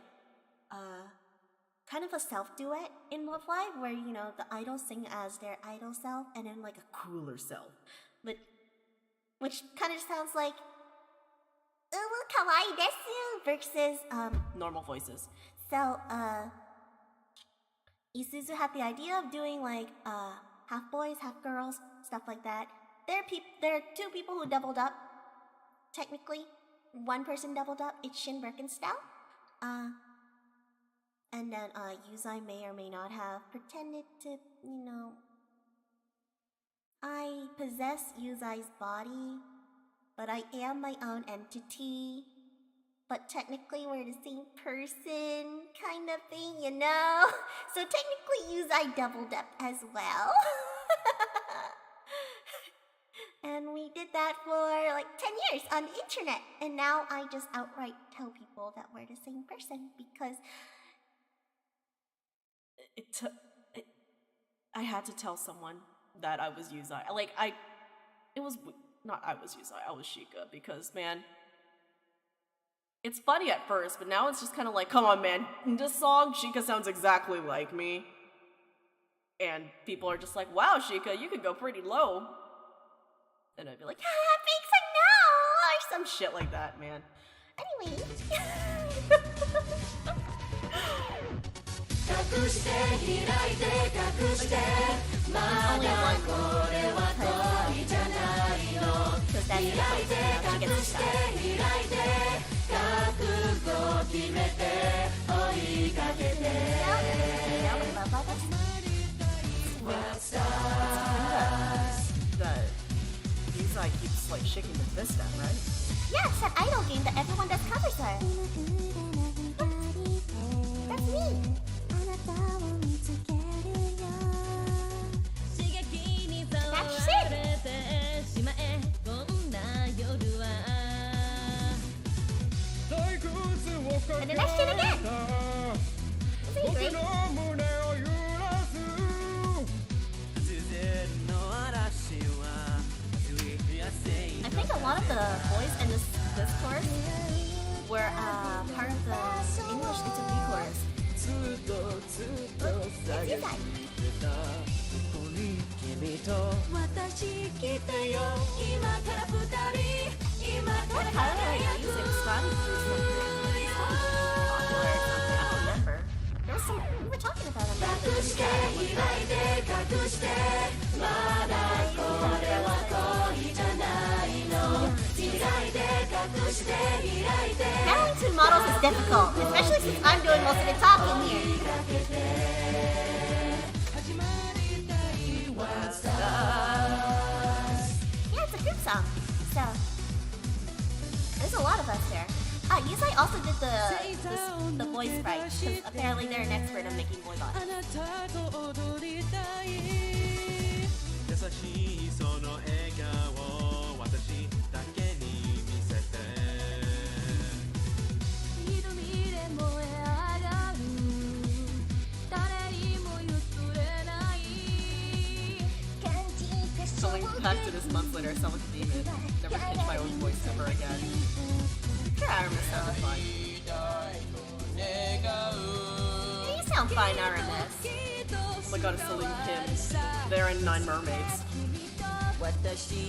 [SPEAKER 2] kind of a self-duet in Love Live, where, you know, the idols sing as their idol self, and then like a cooler self. But, which kind of sounds like, kawaii desu, versus,
[SPEAKER 1] Normal voices.
[SPEAKER 2] So, Isuzu had the idea of doing like half boys, half girls, stuff like that. There are two people who doubled up. Technically, one person doubled up. It's Shin Birkenstow. And then Yuuzai may or may not have pretended to, you know, I possess Yuuzai's body, but I am my own entity. But technically we're the same person, kind of thing, you know? So technically Yuuzai doubled up as well. And we did that for like 10 years on the internet. And now I just outright tell people that we're the same person because...
[SPEAKER 1] I had to tell someone that I was Yuuzai. It was not I was Yuuzai, I was Shika, because, man, it's funny at first, but now it's just kind of like, come on, man, in this song, Shika sounds exactly like me. And people are just like, wow, Shika, you could go pretty low. And I'd be like,
[SPEAKER 2] thanks, I know!
[SPEAKER 1] or some shit like that, man.
[SPEAKER 2] Anyway...
[SPEAKER 6] 隠して開いて隠してまだこれは恋じゃないの開いて隠して開いて覚悟決めて追いかけて What's up?
[SPEAKER 1] That Yuuzai keeps like shaking the fist at, right?
[SPEAKER 2] Yeah, it's that idol game that everyone does covers her. And the next shit again. Isn't he great? I think a lot of the boys in this chorus were part of the English VTuber chorus. It's Yuuzai. We were talking about him. Handling two models is difficult, especially since I'm doing most of the talking here. Yeah, it's a group song, so there's a lot of us there. Yuuzai also did the voice sprite, because apparently they're an expert on making boy bots.
[SPEAKER 1] Going back to this month later, someone's demon. Never pitch my own voice ever again. Sure, Aramis sounded fine. Yeah, you sound fine, Aramis. Oh my god, it's Celine Kim. They're in 9 Mermaids. Dude,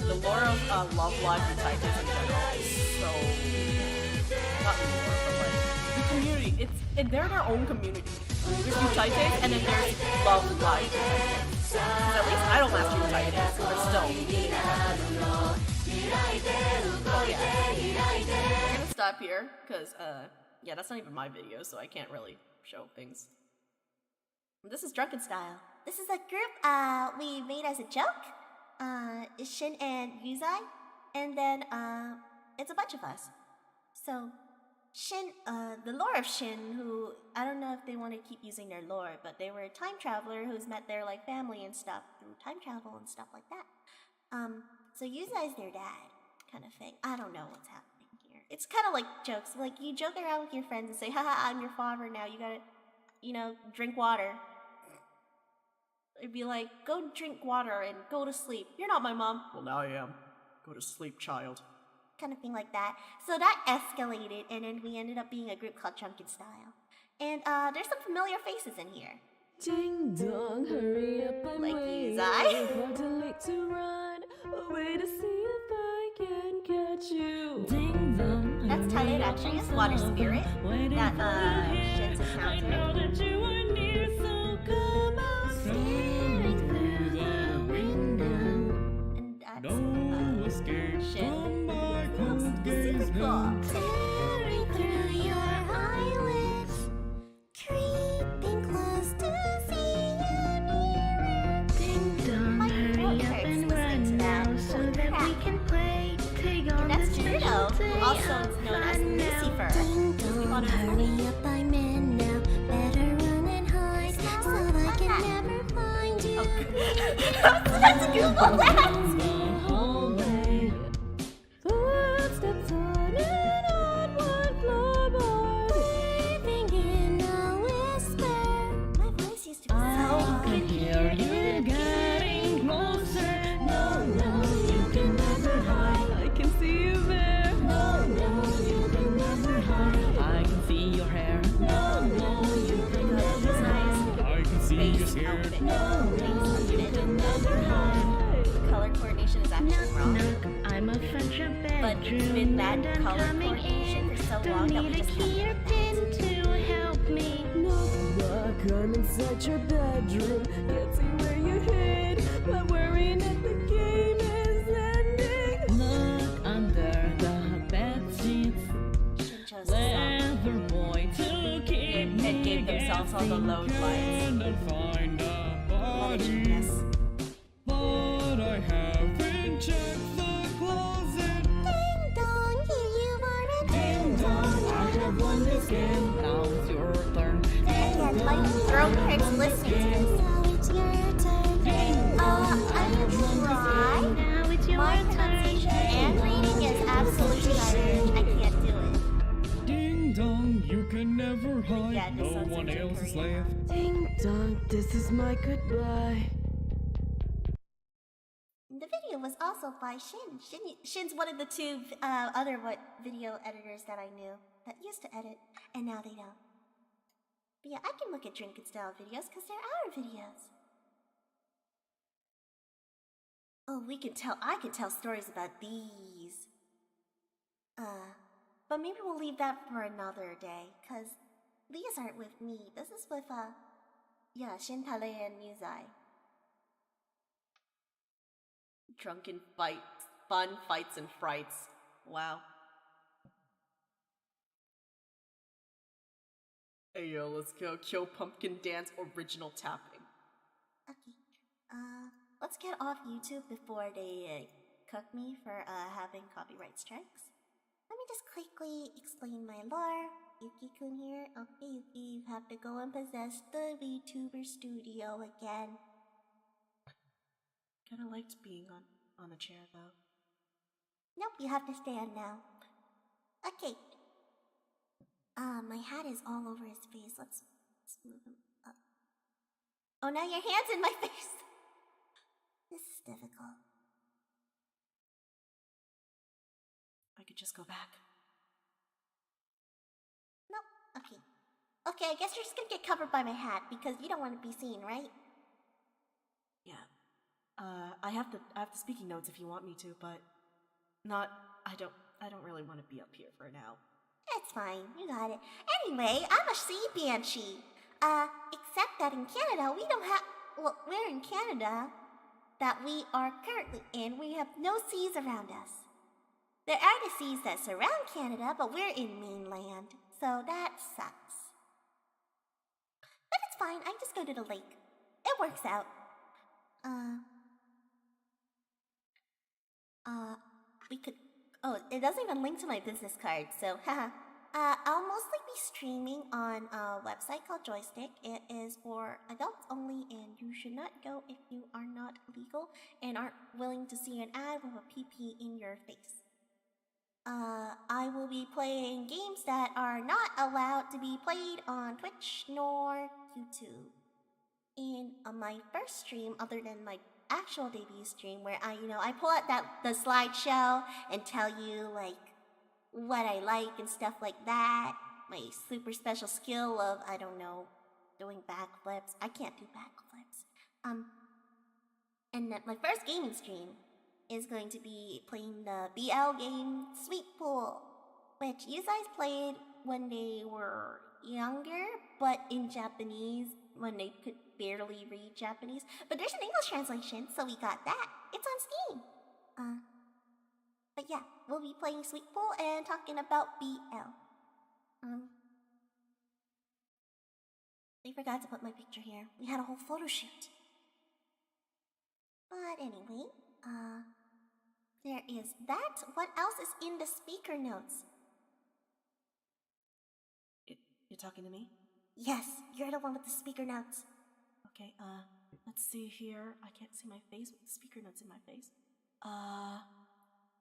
[SPEAKER 1] the lore of Love Live Yuuzai in general is so... not lore, but like... the community, they're their own community. There's Yuuzai and then there's Love Live. At least I don't last Yuuzai days, but still. Oh yeah. We're gonna stop here, because, yeah, that's not even my video, so I can't really show things.
[SPEAKER 2] This is Drunken Style. This is a group we made as a joke. It's Shin and Yuuzai, and then it's a bunch of us. So Shin, the lore of Shin, who I don't know if they want to keep using their lore, but they were a time traveler who's met their like family and stuff through time travel and stuff like that. So Yuuzai's their dad, kind of thing. I don't know what's happening here. It's kind of like jokes. Like you joke around with your friends and say, "Haha, I'm your father now. You gotta, drink water." It'd be like, "Go drink water and go to sleep. You're not my mom."
[SPEAKER 1] Well, now I am. Go to sleep, child.
[SPEAKER 2] Kind of thing like that. So that escalated, and then we ended up being a group called Drunken Style. And there's some familiar faces in here.
[SPEAKER 6] Ding dong, hurry up, I'm
[SPEAKER 2] Like
[SPEAKER 6] waiting.
[SPEAKER 2] Yuuzai.
[SPEAKER 6] Far too late to run away to see if I can catch you. Ding dong.
[SPEAKER 2] That's titled actually as Water Spirit. That Shin's encounter.
[SPEAKER 6] that you are near, so come out.
[SPEAKER 2] Staring through the window. And that's Shin. Super cool. Staring through your eyelids, creeping close to see you nearer. Ding dong, hurry up and run now so that we can play. And that's Trudeau, who also is known as Lucifer. Ding dong, hurry up, I'm in now. Better run and hide so I can never find you. Let's Google that.
[SPEAKER 6] Footsteps on and on one floorboard.
[SPEAKER 2] Living in a whisper. My voice used to be so
[SPEAKER 6] I can hear you getting closer. No, no, you can never hide. I can see you there. No, no, you can never hide. I can see your hair. No, no, you can never hide. I can see your hair.
[SPEAKER 2] No, no, you can never hide. Color coordination is actually wrong.
[SPEAKER 7] I'm a French
[SPEAKER 2] But it's been bad color coordination for so long that we just
[SPEAKER 7] key or pin to help me.
[SPEAKER 6] Look, I'm inside your bedroom. Can't see where you hid. But worrying that the game is ending. Look under the bed sheets.
[SPEAKER 2] Shin chose the song
[SPEAKER 6] Leather boy to keep me
[SPEAKER 1] And gave themselves all the load lights.
[SPEAKER 6] and find a
[SPEAKER 2] What a
[SPEAKER 6] body.
[SPEAKER 2] genius.
[SPEAKER 6] But I haven't checked the closet.
[SPEAKER 2] Ding dong, here you are
[SPEAKER 6] Ding
[SPEAKER 2] again.
[SPEAKER 6] dong, I have won this game. Now it's your turn.
[SPEAKER 2] And my throat hurts listening to this. Now it's your turn. I try.
[SPEAKER 7] Now it's your
[SPEAKER 2] My
[SPEAKER 7] turn.
[SPEAKER 2] pronunciation and reading is absolutely garbage. I Madness
[SPEAKER 8] No
[SPEAKER 2] on
[SPEAKER 8] one
[SPEAKER 2] Search in
[SPEAKER 8] else is
[SPEAKER 2] Korea.
[SPEAKER 8] left.
[SPEAKER 6] Ding dong, this is my goodbye.
[SPEAKER 2] The video was also by Shin. Shin's one of the two other video editors that I knew that used to edit, and now they don't. But yeah, I can look at drinking style videos because they're our videos. Oh, I can tell stories about these. But maybe we'll leave that for another day, because these aren't with me. This is with, Shin Tale and Yuuzai.
[SPEAKER 1] Drunken fights, fun fights and frights. Wow. Hey yo, let's go. Kyo Pumpkin Dance original tapping.
[SPEAKER 2] Okay, let's get off YouTube before they cook me for having copyright strikes. Let me just quickly explain my lore. Yuki-kun here. Okay, Yuki, you have to go and possess the VTuber studio again.
[SPEAKER 1] Kinda liked being on the chair though.
[SPEAKER 2] Nope, you have to stand now. Okay. My hat is all over his face. Let's move him up. Oh, now your hand's in my face. This is difficult.
[SPEAKER 1] I could just go back.
[SPEAKER 2] Nope. Okay. Okay, I guess you're just gonna get covered by my hat because you don't want to be seen, right?
[SPEAKER 1] Yeah. I have the speaking notes if you want me to, but I don't really want to be up here for now.
[SPEAKER 2] It's fine, you got it. Anyway, I'm a sea banshee. Except that in Canada, we don't have. Well, we're in Canada that we are currently in. We have no seas around us. There are the seas that surround Canada, but we're in mainland, so that sucks. But it's fine, I just go to the lake. It works out. We could. Oh, it doesn't even link to my business card, so haha. I'll mostly be streaming on a website called Joystick. It is for adults only, and you should not go if you are not legal and aren't willing to see an ad with a PP in your face. I will be playing games that are not allowed to be played on Twitch nor YouTube. And on my first stream, other than my actual debut stream, where I pull out the slideshow and tell you like what I like and stuff like that. My super special skill of doing backflips. I can't do backflips. And my first gaming stream is going to be playing the BL game Sweet Pool, which you guys played when they were younger, but in Japanese when they could barely read Japanese. But there's an English translation, so we got that. It's on Steam. But yeah, we'll be playing Sweet Pool and talking about BL. They forgot to put my picture here. We had a whole photo shoot. But anyway, there is that. What else is in the speaker notes?
[SPEAKER 1] You're talking to me?
[SPEAKER 2] Yes, you're the one with the speaker notes.
[SPEAKER 1] Okay, let's see here. I can't see my face with the speaker notes in my face.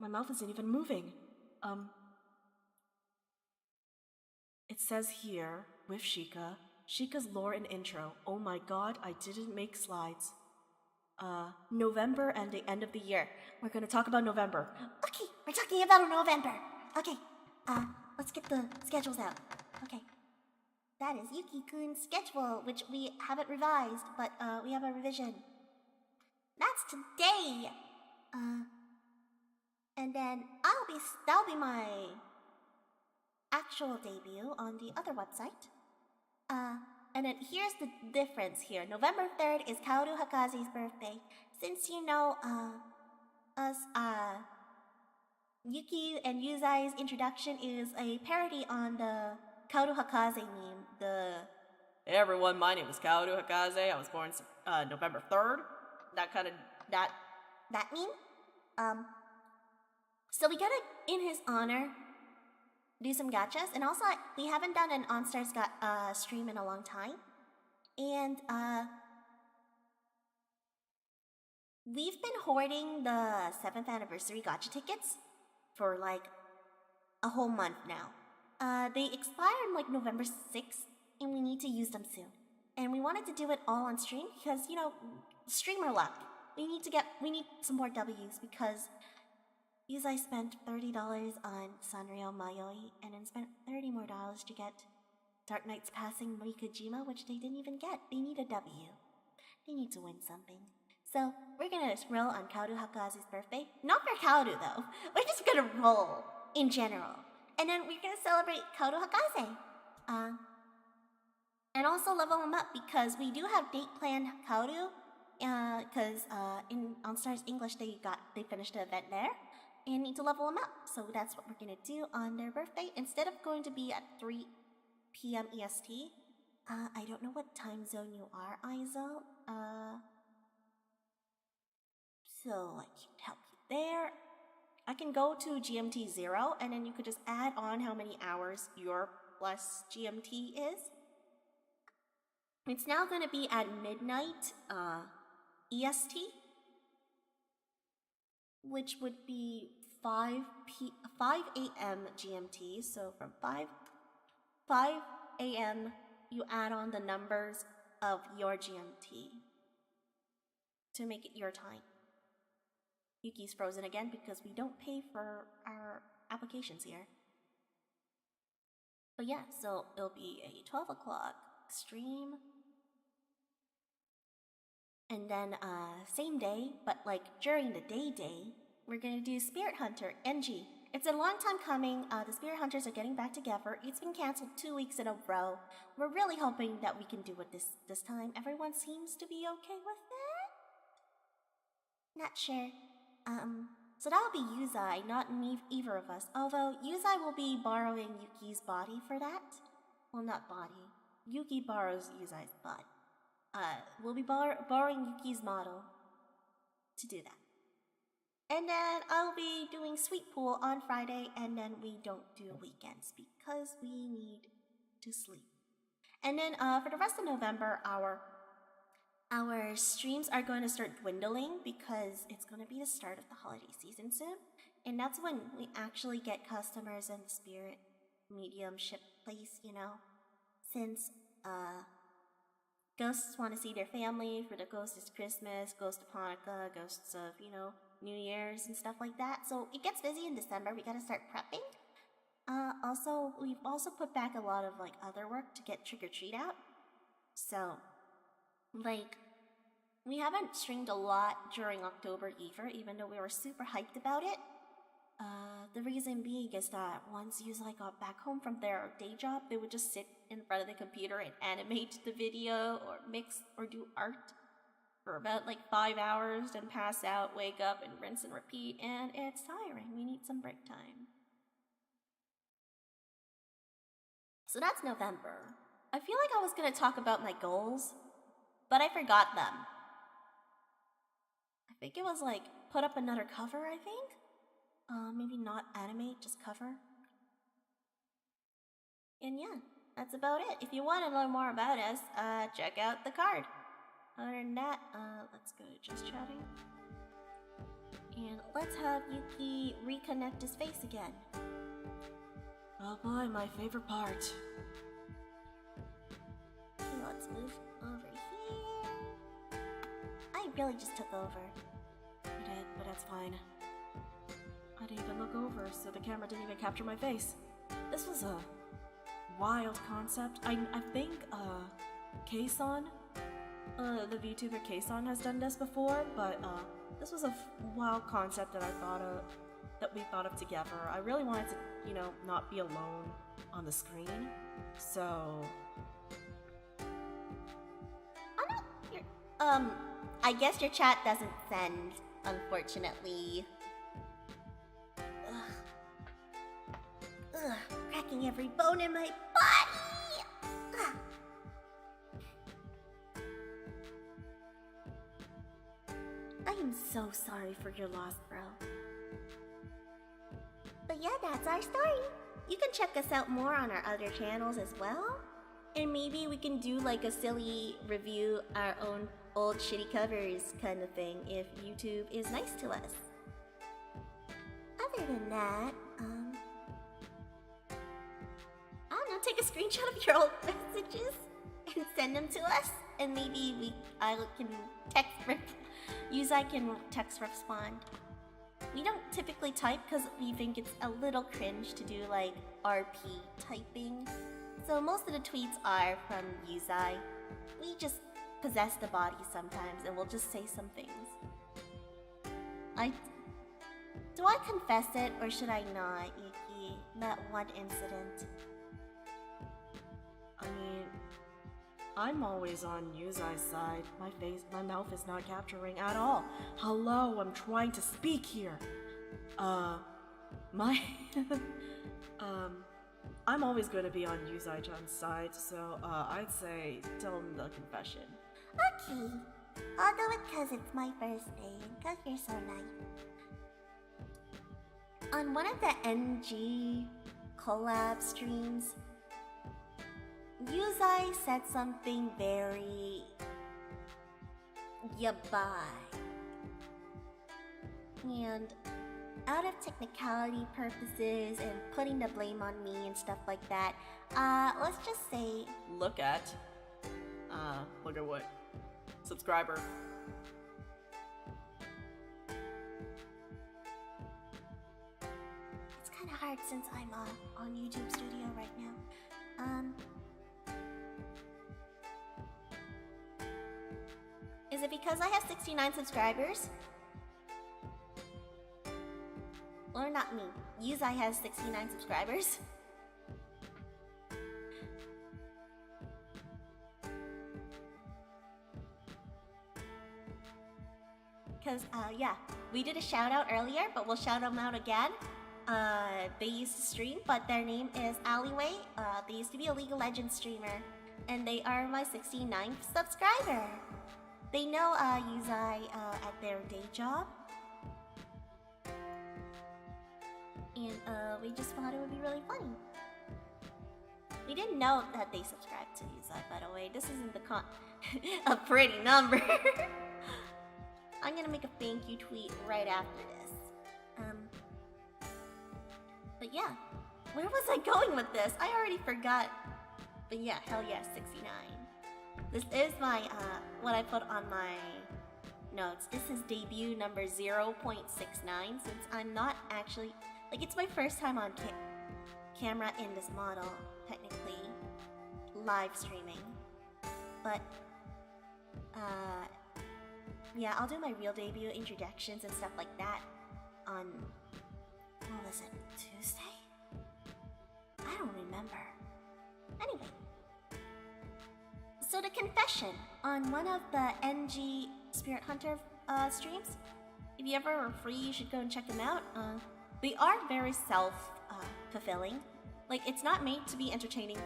[SPEAKER 1] My mouth isn't even moving. It says here, with Shika, Shika's lore and intro. Oh my god, I didn't make slides. November and the end of the year. We're gonna talk about November.
[SPEAKER 2] Okay, we're talking about November. Okay, let's get the schedules out. Okay. That is Yuki-kun's schedule, which we haven't revised, but we have a revision. That's today. And then that'll be my actual debut on the other website. And then here's the difference here. November 3rd is Kaoru Hakaze's birthday. Since Yuki and Yuuzai's introduction is a parody on the Kaoru Hakaze meme.
[SPEAKER 1] Hey everyone, my name is Kaoru Hakaze. I was born November 3rd. That
[SPEAKER 2] meme? So we gotta, in his honor, do some gachas. And also, we haven't done an OnStars stream in a long time. And, we've been hoarding the 7th anniversary gacha tickets for like a whole month now. They expire on like November 6th, and we need to use them soon. And we wanted to do it all on stream because, you know, streamer luck. We need some more W's because Yuuzai spent $30 on Sanrio Mayoi and then spent $30 more to get Dark Knights Passing Mikojima, which they didn't even get. They need a W. They need to win something. So we're gonna roll on Kaoru Hakazu's birthday. Not for Kaoru though. We're just gonna roll in general. And then we're gonna celebrate Kaoru Hakaze. And also level him up because we do have date plan Kaoru. Because in On Stars English they finished the event there and need to level him up. So that's what we're gonna do on their birthday. Instead of going to be at 3 p.m. EST. I don't know what time zone you are, Aizo. So I can help you there. I can go to GMT 0 and then you could just add on how many hours your plus GMT is. It's now going to be at midnight EST, which would be 5 a.m. GMT. So from 5 a.m. you add on the numbers of your GMT to make it your time. Yuki's frozen again because we don't pay for our applications here. But yeah, so it'll be a 12 o'clock stream. And then same day, but like during the day, we're gonna do Spirit Hunter, NG. It's a long time coming. The Spirit Hunters are getting back together. It's been canceled 2 weeks in a row. We're really hoping that we can do it this time. Everyone seems to be okay with it. Not sure. So that'll be Yuuzai, not either of us. Although Yuuzai will be borrowing Yuki's body for that. Well, not body. Yuki borrows Yuuzai's body. We'll be borrowing Yuki's model to do that. And then I'll be doing Sweet Pool on Friday, and then we don't do weekends because we need to sleep. And then for the rest of November, our streams are going to start dwindling because it's going to be the start of the holiday season soon. And that's when we actually get customers in the spirit mediumship place, you know. Since ghosts want to see their family, for the ghosts it's Christmas, ghosts of Hanukkah, ghosts of, you know, New Year's and stuff like that. So it gets busy in December. We gotta start prepping. Also, we've also put back a lot of like other work to get Trick or Treat out. So, like, we haven't streamed a lot during October either, even though we were super hyped about it. The reason being is that once Yuuzai got back home from their day job, they would just sit in front of the computer and animate the video or mix or do art for about like 5 hours, then pass out, wake up, and rinse and repeat, and it's tiring. We need some break time. So that's November. I feel like I was gonna talk about my goals, but I forgot them. I think it was like put up another cover, I think? Maybe not animate, just cover. And yeah, that's about it. If you want to learn more about us, check out the card. Other than that, let's go to Just Chatting. And let's have Yuki reconnect his face again.
[SPEAKER 1] Oh boy, my favorite part.
[SPEAKER 2] Let's move over here. I really just took over.
[SPEAKER 1] I did, but that's fine. I didn't even look over, so the camera didn't even capture my face. This was a wild concept. I think, Kson, the VTuber Kson has done this before, but, this was a wild concept that we thought of together. I really wanted to, you know, not be alone on the screen, so...
[SPEAKER 2] I guess your chat doesn't send, unfortunately. Ugh, cracking every bone in my body! Ugh. I am so sorry for your loss, bro. But yeah, that's our story. You can check us out more on our other channels as well. And maybe we can do like a silly review our own old shitty covers kind of thing if YouTube is nice to us. Other than that, I don't know, take a screenshot of your old messages and send them to us, and maybe I can Yuuzai can text respond. We don't typically type because we think it's a little cringe to do like RP typing. So most of the tweets are from Yuuzai. We just possess the body sometimes and we'll just say some things. Do I confess it or should I not, Yuki? That one incident.
[SPEAKER 1] I mean, I'm always on Yuuzai's side. My mouth is not capturing at all. Hello, I'm trying to speak here. I'm always going to be on Yuuzai-chan's side, so I'd say tell him the confession.
[SPEAKER 2] Okay. I'll do it because it's my first day and because you're so nice. On one of the NG collab streams, Yuuzai said something very yabai. And out of technicality purposes and putting the blame on me and stuff like that, let's just say...
[SPEAKER 1] Look at what? Subscriber.
[SPEAKER 2] It's kind of hard since I'm on YouTube Studio right now. Is it because I have 69 subscribers? Or not me. Yuuzai has 69 subscribers. Because, yeah, we did a shout out earlier, but we'll shout them out again. They used to stream, but their name is Alleyway. They used to be a League of Legends streamer, and they are my 69th subscriber. They know Yuuzai at their day job. And we just thought it would be really funny. We didn't know that they subscribed to Yuuzai, by the way. This isn't a pretty number. I'm gonna make a thank you tweet right after this. But yeah, where was I going with this? I already forgot. But yeah, hell yeah, 69. This is my, what I put on my notes. This is debut number 0.69, since I'm not actually, like, it's my first time on camera in this model, technically, live streaming. But, yeah, I'll do my real debut introductions and stuff like that on, what was it, Tuesday? I don't remember. Anyway. So the confession on one of the NG Spirit Hunter streams, if you ever are free, you should go and check them out. They are very self-fulfilling. Like, it's not made to be entertaining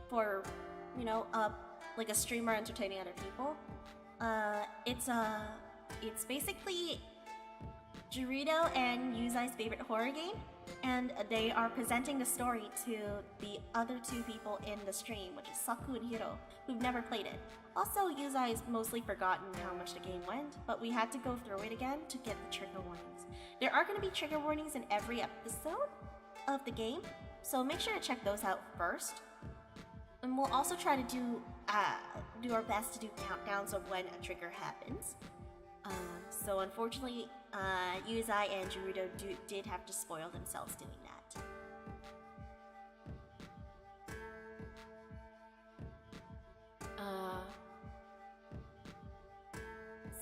[SPEAKER 2] for you know, like a streamer entertaining other people. It's basically Gerudo and Yuuzai's favorite horror game, and they are presenting the story to the other two people in the stream, which is Saku and Hiro, who've never played it. Also, Yuuzai's mostly forgotten how much the game went, but we had to go through it again to get the trigger warnings. There are going to be trigger warnings in every episode of the game, so make sure to check those out first. And we'll also try to do our best to do countdowns of when a trigger happens. So unfortunately, Yuuzai and Gerudo did have to spoil themselves doing that.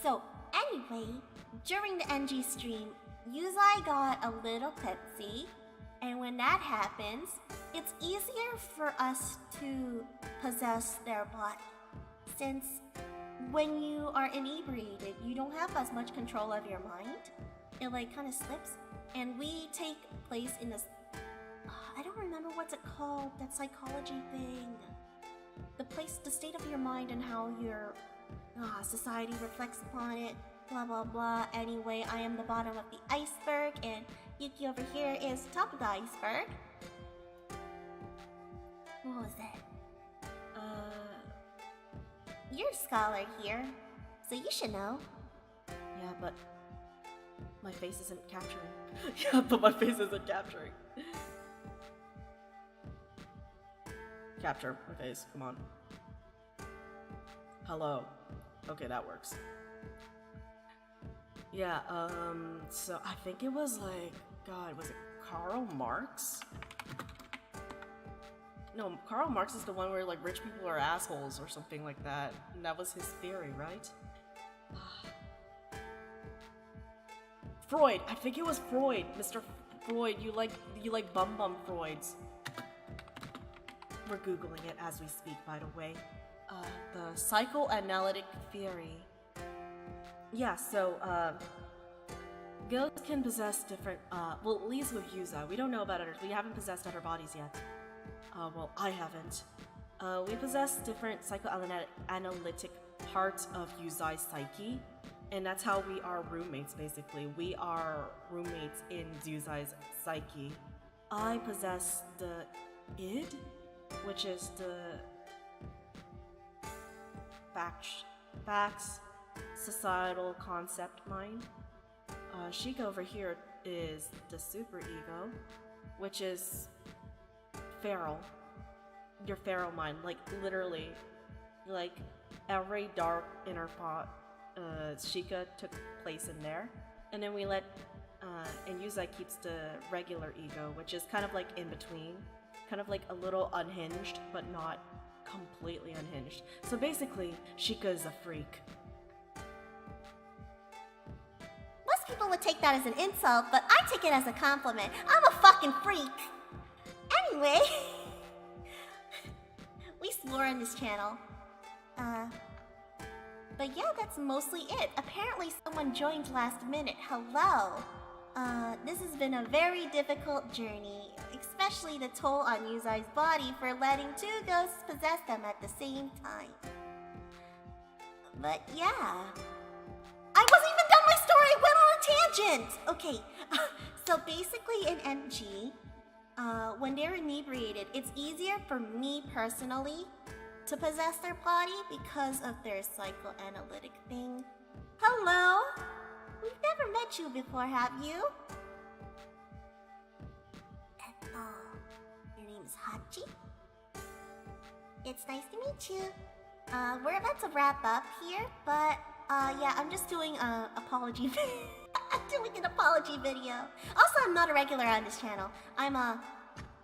[SPEAKER 2] So anyway, during the NG stream, Yuuzai got a little tipsy, and when that happens, it's easier for us to possess their body, since when you are inebriated, you don't have as much control of your mind. It like kind of slips, and we take place in this, I don't remember what's it called, that psychology thing. The state of your mind and how your society reflects upon it, blah blah blah. Anyway, I am the bottom of the iceberg, and Yuki over here is the top of the iceberg. What was that? You're a scholar here, so you should know.
[SPEAKER 1] Yeah, but my face isn't capturing. Yeah, but my face isn't capturing. capture my face. Come on. Hello. Okay, that works. Yeah, so I think it was like, God, was it Karl Marx? No, Karl Marx is the one where like rich people are assholes or something like that. And that was his theory, right? Freud! I think it was Freud, Mr. Freud. You like bum Freuds. We're Googling it as we speak, by the way. The psychoanalytic theory. Yeah, so, ghosts can possess different, well, at least with Yuuzai. We don't know about others. We haven't possessed other bodies yet. Well, I haven't. We possess different psychoanalytic parts of Yuuzai's psyche, and that's how we are roommates, basically. We are roommates in Yuuzai's psyche. I possess the id, which is the facts, societal concept mind. Shika over here is the superego, which is feral. Your feral mind, like literally, like every dark inner thought, Shika took place in there, and then we let, and Yuuzai keeps the regular ego, which is kind of like in between, kind of like a little unhinged, but not completely unhinged. So basically, Shika is a freak.
[SPEAKER 2] Most people would take that as an insult, but I take it as a compliment. I'm a fucking freak. Anyway, we swore on this channel. But yeah, that's mostly it. Apparently someone joined last minute. Hello. This has been a very difficult journey, especially the toll on Yuuzai's body for letting two ghosts possess them at the same time. But yeah. I wasn't even done my story, I went on a tangent! Okay, so basically in MG, when they're inebriated, it's easier for me personally to possess their body because of their psychoanalytic thing. Hello? We've never met you before, have you? Your name is Hachi? It's nice to meet you. We're about to wrap up here, but yeah, I'm just doing an apology video. I'm doing an apology video. Also, I'm not a regular on this channel. I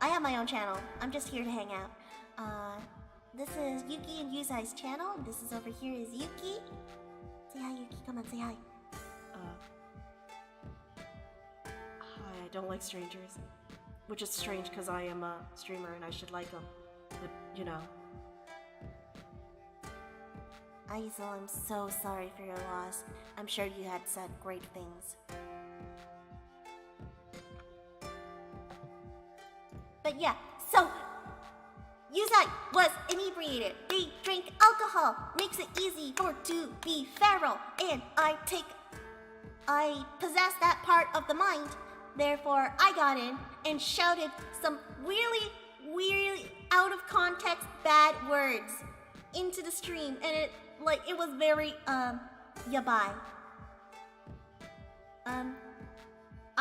[SPEAKER 2] have my own channel. I'm just here to hang out. This is Yuki and Yuuzai's channel. This is over here is Yuki. Say hi, Yuki. Come on, say hi.
[SPEAKER 1] Hi, I don't like strangers. Which is strange because I am a streamer and I should like them. But, you know.
[SPEAKER 2] Aizo, I'm so sorry for your loss. I'm sure you had said great things. But yeah, so Yuuzai was inebriated. They drink alcohol. Makes it easy to be feral. And I possess that part of the mind. Therefore, I got in and shouted some really, really out of context bad words into the stream, and it was very yabai.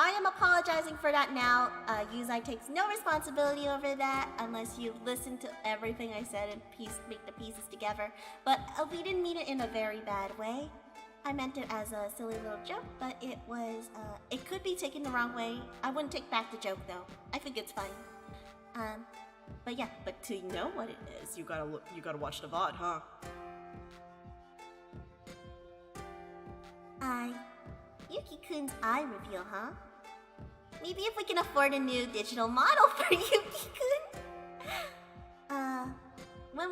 [SPEAKER 2] I am apologizing for that now. Yuuzai takes no responsibility over that unless you listen to everything I said and make the pieces together. But we didn't mean it in a very bad way. I meant it as a silly little joke, but it was, it could be taken the wrong way. I wouldn't take back the joke though. I think it's fine. But yeah.
[SPEAKER 1] But to know what it is, you gotta watch the VOD, huh?
[SPEAKER 2] Yuki-kun's eye reveal, huh? Maybe if we can afford a new digital model for Yuki-kun? When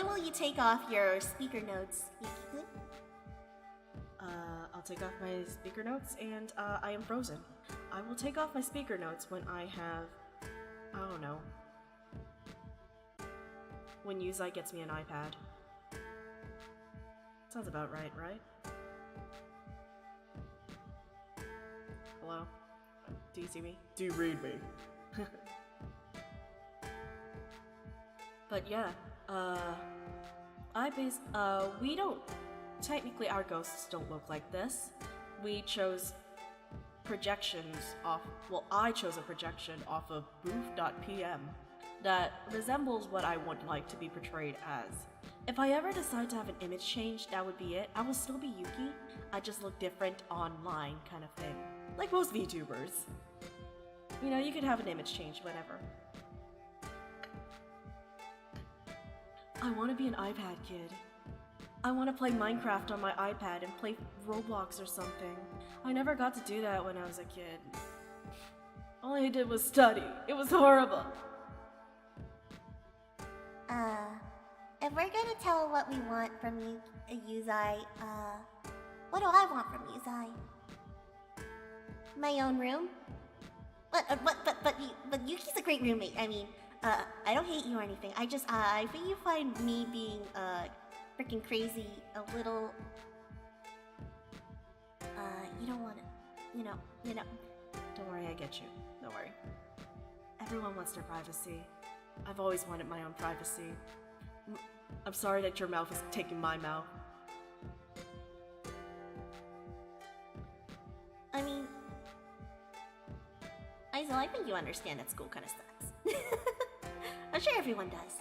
[SPEAKER 2] will you take off your speaker notes, Yuki-kun?
[SPEAKER 1] I'll take off my speaker notes and, I am frozen. I will take off my speaker notes when I have, I don't know, when Yuuzai gets me an iPad. Sounds about right, right? Hello? Do you see me? Do you read me? But yeah, we don't, technically our ghosts don't look like this. We chose projections off, well, I chose a projection off of booth.pm, that resembles what I would like to be portrayed as. If I ever decide to have an image change, that would be it. I will still be Yuki. I just look different online, kind of thing. Like most VTubers. You know, you could have an image change, whatever. I want to be an iPad kid. I want to play Minecraft on my iPad and play Roblox or something. I never got to do that when I was a kid. All I did was study. It was horrible.
[SPEAKER 2] If we're gonna tell what we want from Yuuzai, what do I want from Yuuzai? My own room? But Yuki's a great roommate. I mean, I don't hate you or anything. I think you find me being, freaking crazy a little, you don't want to, you know.
[SPEAKER 1] Don't worry, I get you. Don't worry. Everyone wants their privacy. I've always wanted my own privacy. I'm sorry that your mouth is taking my mouth.
[SPEAKER 2] I mean, Aizel, I think you understand that school kind of sucks. I'm sure everyone does.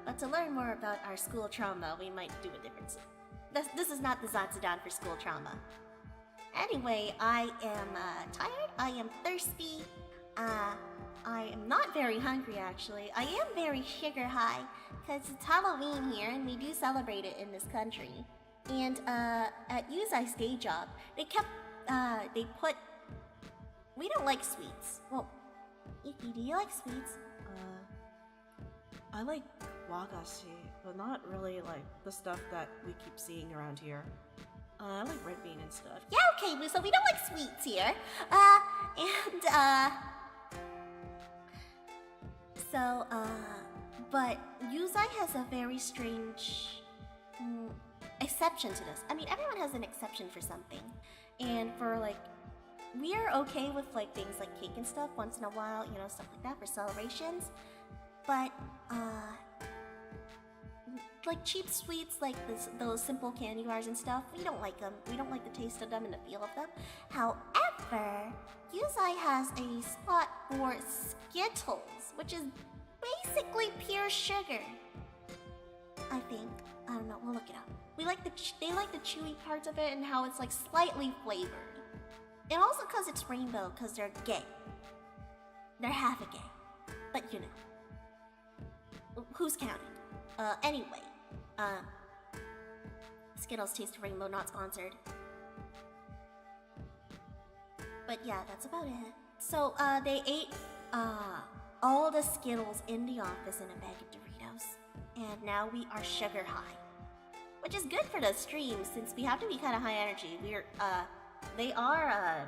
[SPEAKER 2] But to learn more about our school trauma, we might do a difference. This is not the Zatsudan for school trauma. Anyway, I am tired, I am thirsty, I am not very hungry actually. I am very sugar high, because it's Halloween here and we do celebrate it in this country. And at Yuuzai's day job, they put... We don't like sweets. Well, Yuki, do you like sweets?
[SPEAKER 1] I like wagashi, but not really like the stuff that we keep seeing around here. I like red bean and stuff.
[SPEAKER 2] Yeah, okay, so we don't like sweets here. But Yuuzai has a very strange exception to this. I mean, everyone has an exception for something. And for like, we are okay with like things like cake and stuff once in a while, you know, stuff like that for celebrations. But, like cheap sweets like those simple candy bars and stuff, we don't like them. We don't like the taste of them and the feel of them. However, Yuuzai has a spot for Skittles, which is basically pure sugar. I think. I don't know. We'll look it up. We like they like the chewy parts of it and how it's like slightly flavored. And also because it's rainbow, because they're gay. They're half a gay. But you know. Who's counting? Anyway. Skittles taste of rainbow, not sponsored. But yeah, that's about it. So, they ate, all the Skittles in the office in a bag of Doritos. And now we are sugar high. Which is good for the stream, since we have to be kind of high energy. They are,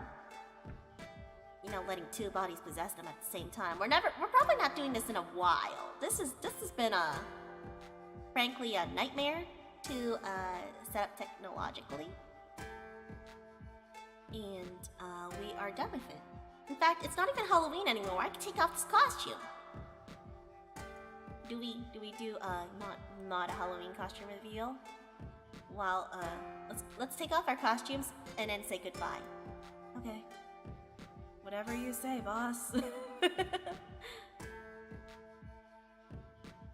[SPEAKER 2] you know, letting two bodies possess them at the same time. We're probably not doing this in a while. This has been frankly a nightmare to set up technologically. And we are done with it. In fact, it's not even Halloween anymore. I can take off this costume. Do we do not a Halloween costume reveal? Well, let's take off our costumes and then say goodbye.
[SPEAKER 1] Okay. Whatever you say, boss.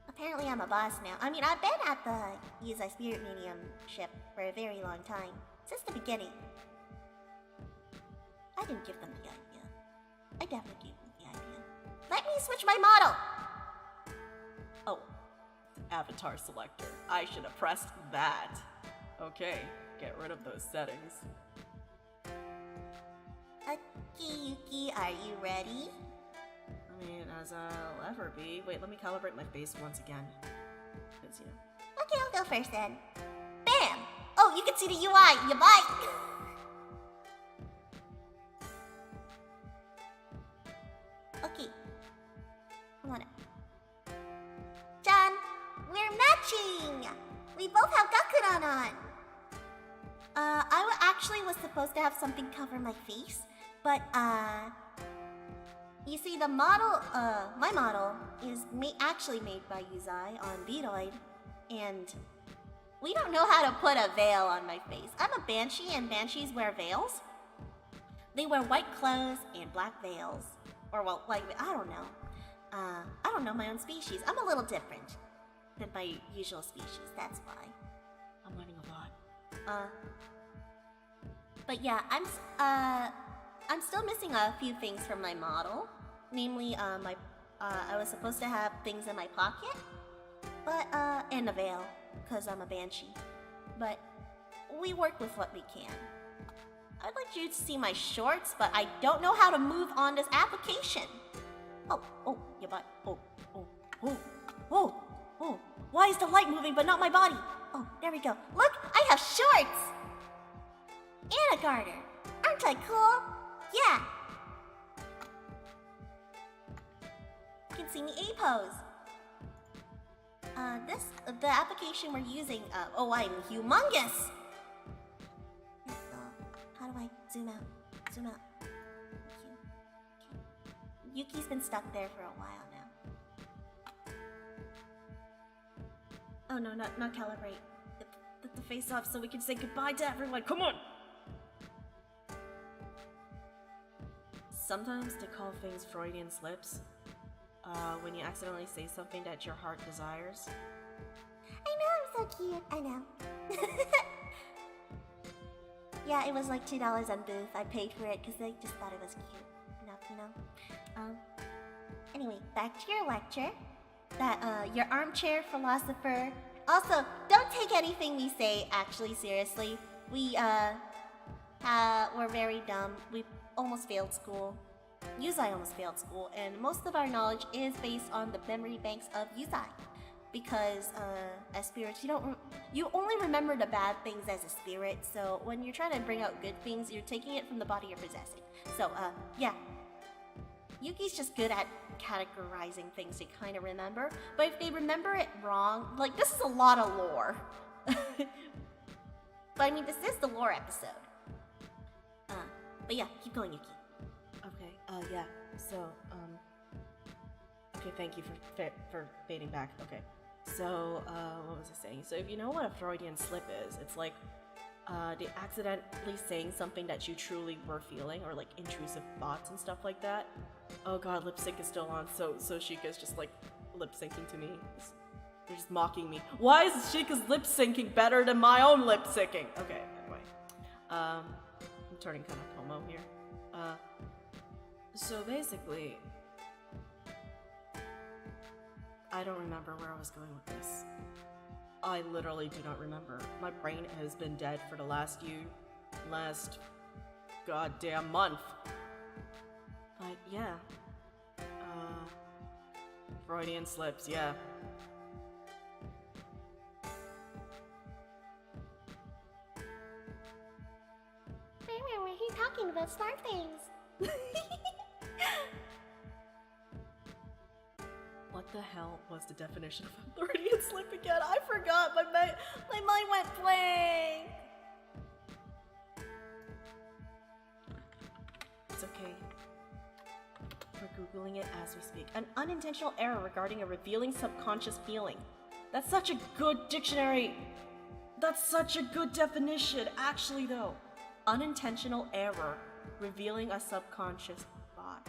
[SPEAKER 2] Apparently I'm a boss now. I mean, I've been at the Yuuzai Spirit Medium ship for a very long time. Since the beginning. I didn't give them the idea. I definitely gave them the idea. Let me switch my model!
[SPEAKER 1] Oh, avatar selector. I should have pressed that. Okay, get rid of those settings.
[SPEAKER 2] Okay, Yuki, are you ready?
[SPEAKER 1] I mean, as I'll ever be. Wait, let me calibrate my face once again. Because, you know.
[SPEAKER 2] Okay, I'll go first then. Bam! Oh, you can see the UI! You might! Okay. Hold on. John, we're matching! We both have Gakuran on! I actually was supposed to have something cover my face, but, you see, the model, my model is actually made by Yuuzai on Vitoid, and we don't know how to put a veil on my face. I'm a banshee, and banshees wear veils. They wear white clothes and black veils. Or, well, like, I don't know. I don't know my own species. I'm a little different than my usual species, that's why.
[SPEAKER 1] I'm learning a lot.
[SPEAKER 2] But yeah, I'm still missing a few things from my model. Namely, I was supposed to have things in my pocket, but, and a veil, because I'm a banshee. But we work with what we can. I'd like you to see my shorts, but I don't know how to move on this application. Oh, your butt. Oh. Why is the light moving but not my body? Oh, there we go. Look, I have shorts! And a garter. Aren't I cool? Yeah. You can see me A-pose. The application we're using, I'm humongous! How do I zoom out? Zoom out. Okay. Yuki's been stuck there for a while now. Oh no, not calibrate. Get the face off so we can say goodbye to everyone. Come on!
[SPEAKER 1] Sometimes they call things Freudian slips. When you accidentally say something that your heart desires.
[SPEAKER 2] I know, I'm so cute. I know. Yeah, it was like $2 on Booth. I paid for it because I just thought it was cute. Enough, you know? Anyway, back to your lecture. Your armchair philosopher. Also, don't take anything we say actually seriously. We're very dumb. We almost failed school. Yuuzai almost failed school, and most of our knowledge is based on the memory banks of Yuuzai. Because, as spirits, you only remember the bad things as a spirit, so when you're trying to bring out good things, you're taking it from the body you're possessing. So, yeah. Yuki's just good at categorizing things they kind of remember, but if they remember it wrong, like, this is a lot of lore. But I mean, this is the lore episode. But yeah, keep going, Yuki.
[SPEAKER 1] Okay, yeah, so, okay, thank you for fading back, okay. So, what was I saying? So if you know what a Freudian slip is, it's like, they accidentally saying something that you truly were feeling, or like intrusive thoughts and stuff like that. Oh god, lip sync is still on, so Shika's just like lip syncing to me. They're just mocking me. Why is Shika's lip syncing better than my own lip syncing? Okay, anyway. I'm turning kind of Pomo here. So basically, I don't remember where I was going with this. I literally do not remember. My brain has been dead for the last goddamn month. But yeah. Freudian slips, yeah.
[SPEAKER 2] He's talking about smart things.
[SPEAKER 1] What the hell was the definition of a Freudian slip again? I forgot. My mind went blank. It's okay. We're Googling it as we speak. An unintentional error regarding a revealing subconscious feeling. That's such a good dictionary. That's such a good definition. Actually, though. Unintentional error revealing a subconscious thought.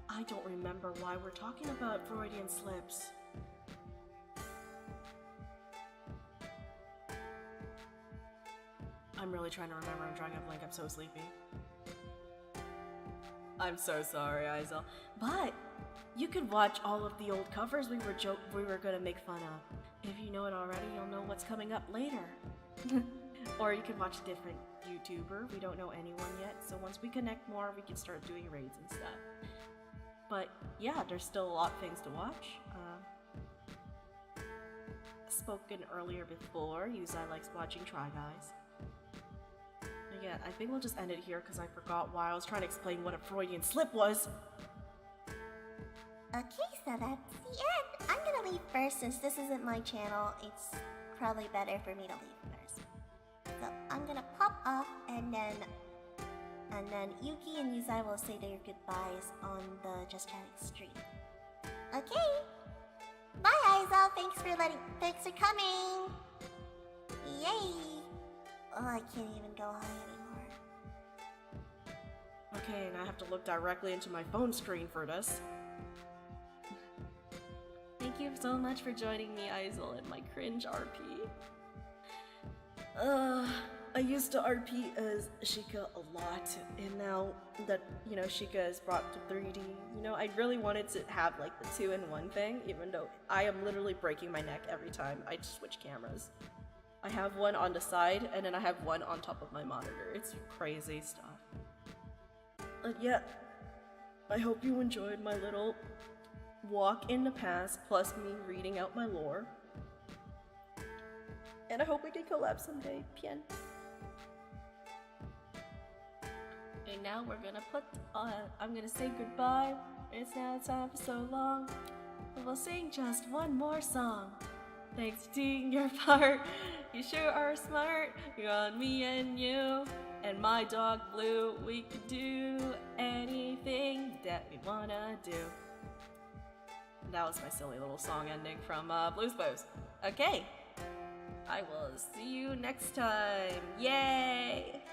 [SPEAKER 1] I don't remember why we're talking about Freudian slips. I'm really trying to remember. I'm drawing a blank. I'm so sleepy. I'm so sorry, Aizel. But you could watch all of the old covers we were gonna make fun of. If you know it already, you'll know what's coming up later. Or you can watch a different YouTuber. We don't know anyone yet, so once we connect more, we can start doing raids and stuff. But yeah, there's still a lot of things to watch. Spoken earlier before, Yuuzai likes watching Try Guys. Yeah, I think we'll just end it here because I forgot why I was trying to explain what a Freudian slip was.
[SPEAKER 2] Okay, so that's the end. I'm gonna leave first since this isn't my channel. It's probably better for me to leave first. So I'm gonna pop off and then Yuki and Yuuzai will say their goodbyes on the Just Chatting stream. Okay. Bye, Aizel. Thanks for coming. Yay. Oh, I can't even go high anymore.
[SPEAKER 1] Okay, and I have to look directly into my phone screen for this. Thank you so much for joining me, Isel, in my cringe RP. I used to RP as Shika a lot, and now that, you know, Shika is brought to 3D, you know, I really wanted to have like the 2-in-1 thing, even though I am literally breaking my neck every time I switch cameras. I have one on the side, and then I have one on top of my monitor. It's crazy stuff. Yeah, I hope you enjoyed my little walk in the past, plus me reading out my lore. And I hope we can collab someday. Pien. And now we're gonna I'm gonna say goodbye. It's now time for so long. But we'll sing just one more song. Thanks for doing your part. You sure are smart. You're on me and you. And my dog Blue. We could do anything that we wanna do. That was my silly little song ending from Blues Blues. Okay. I will see you next time. Yay!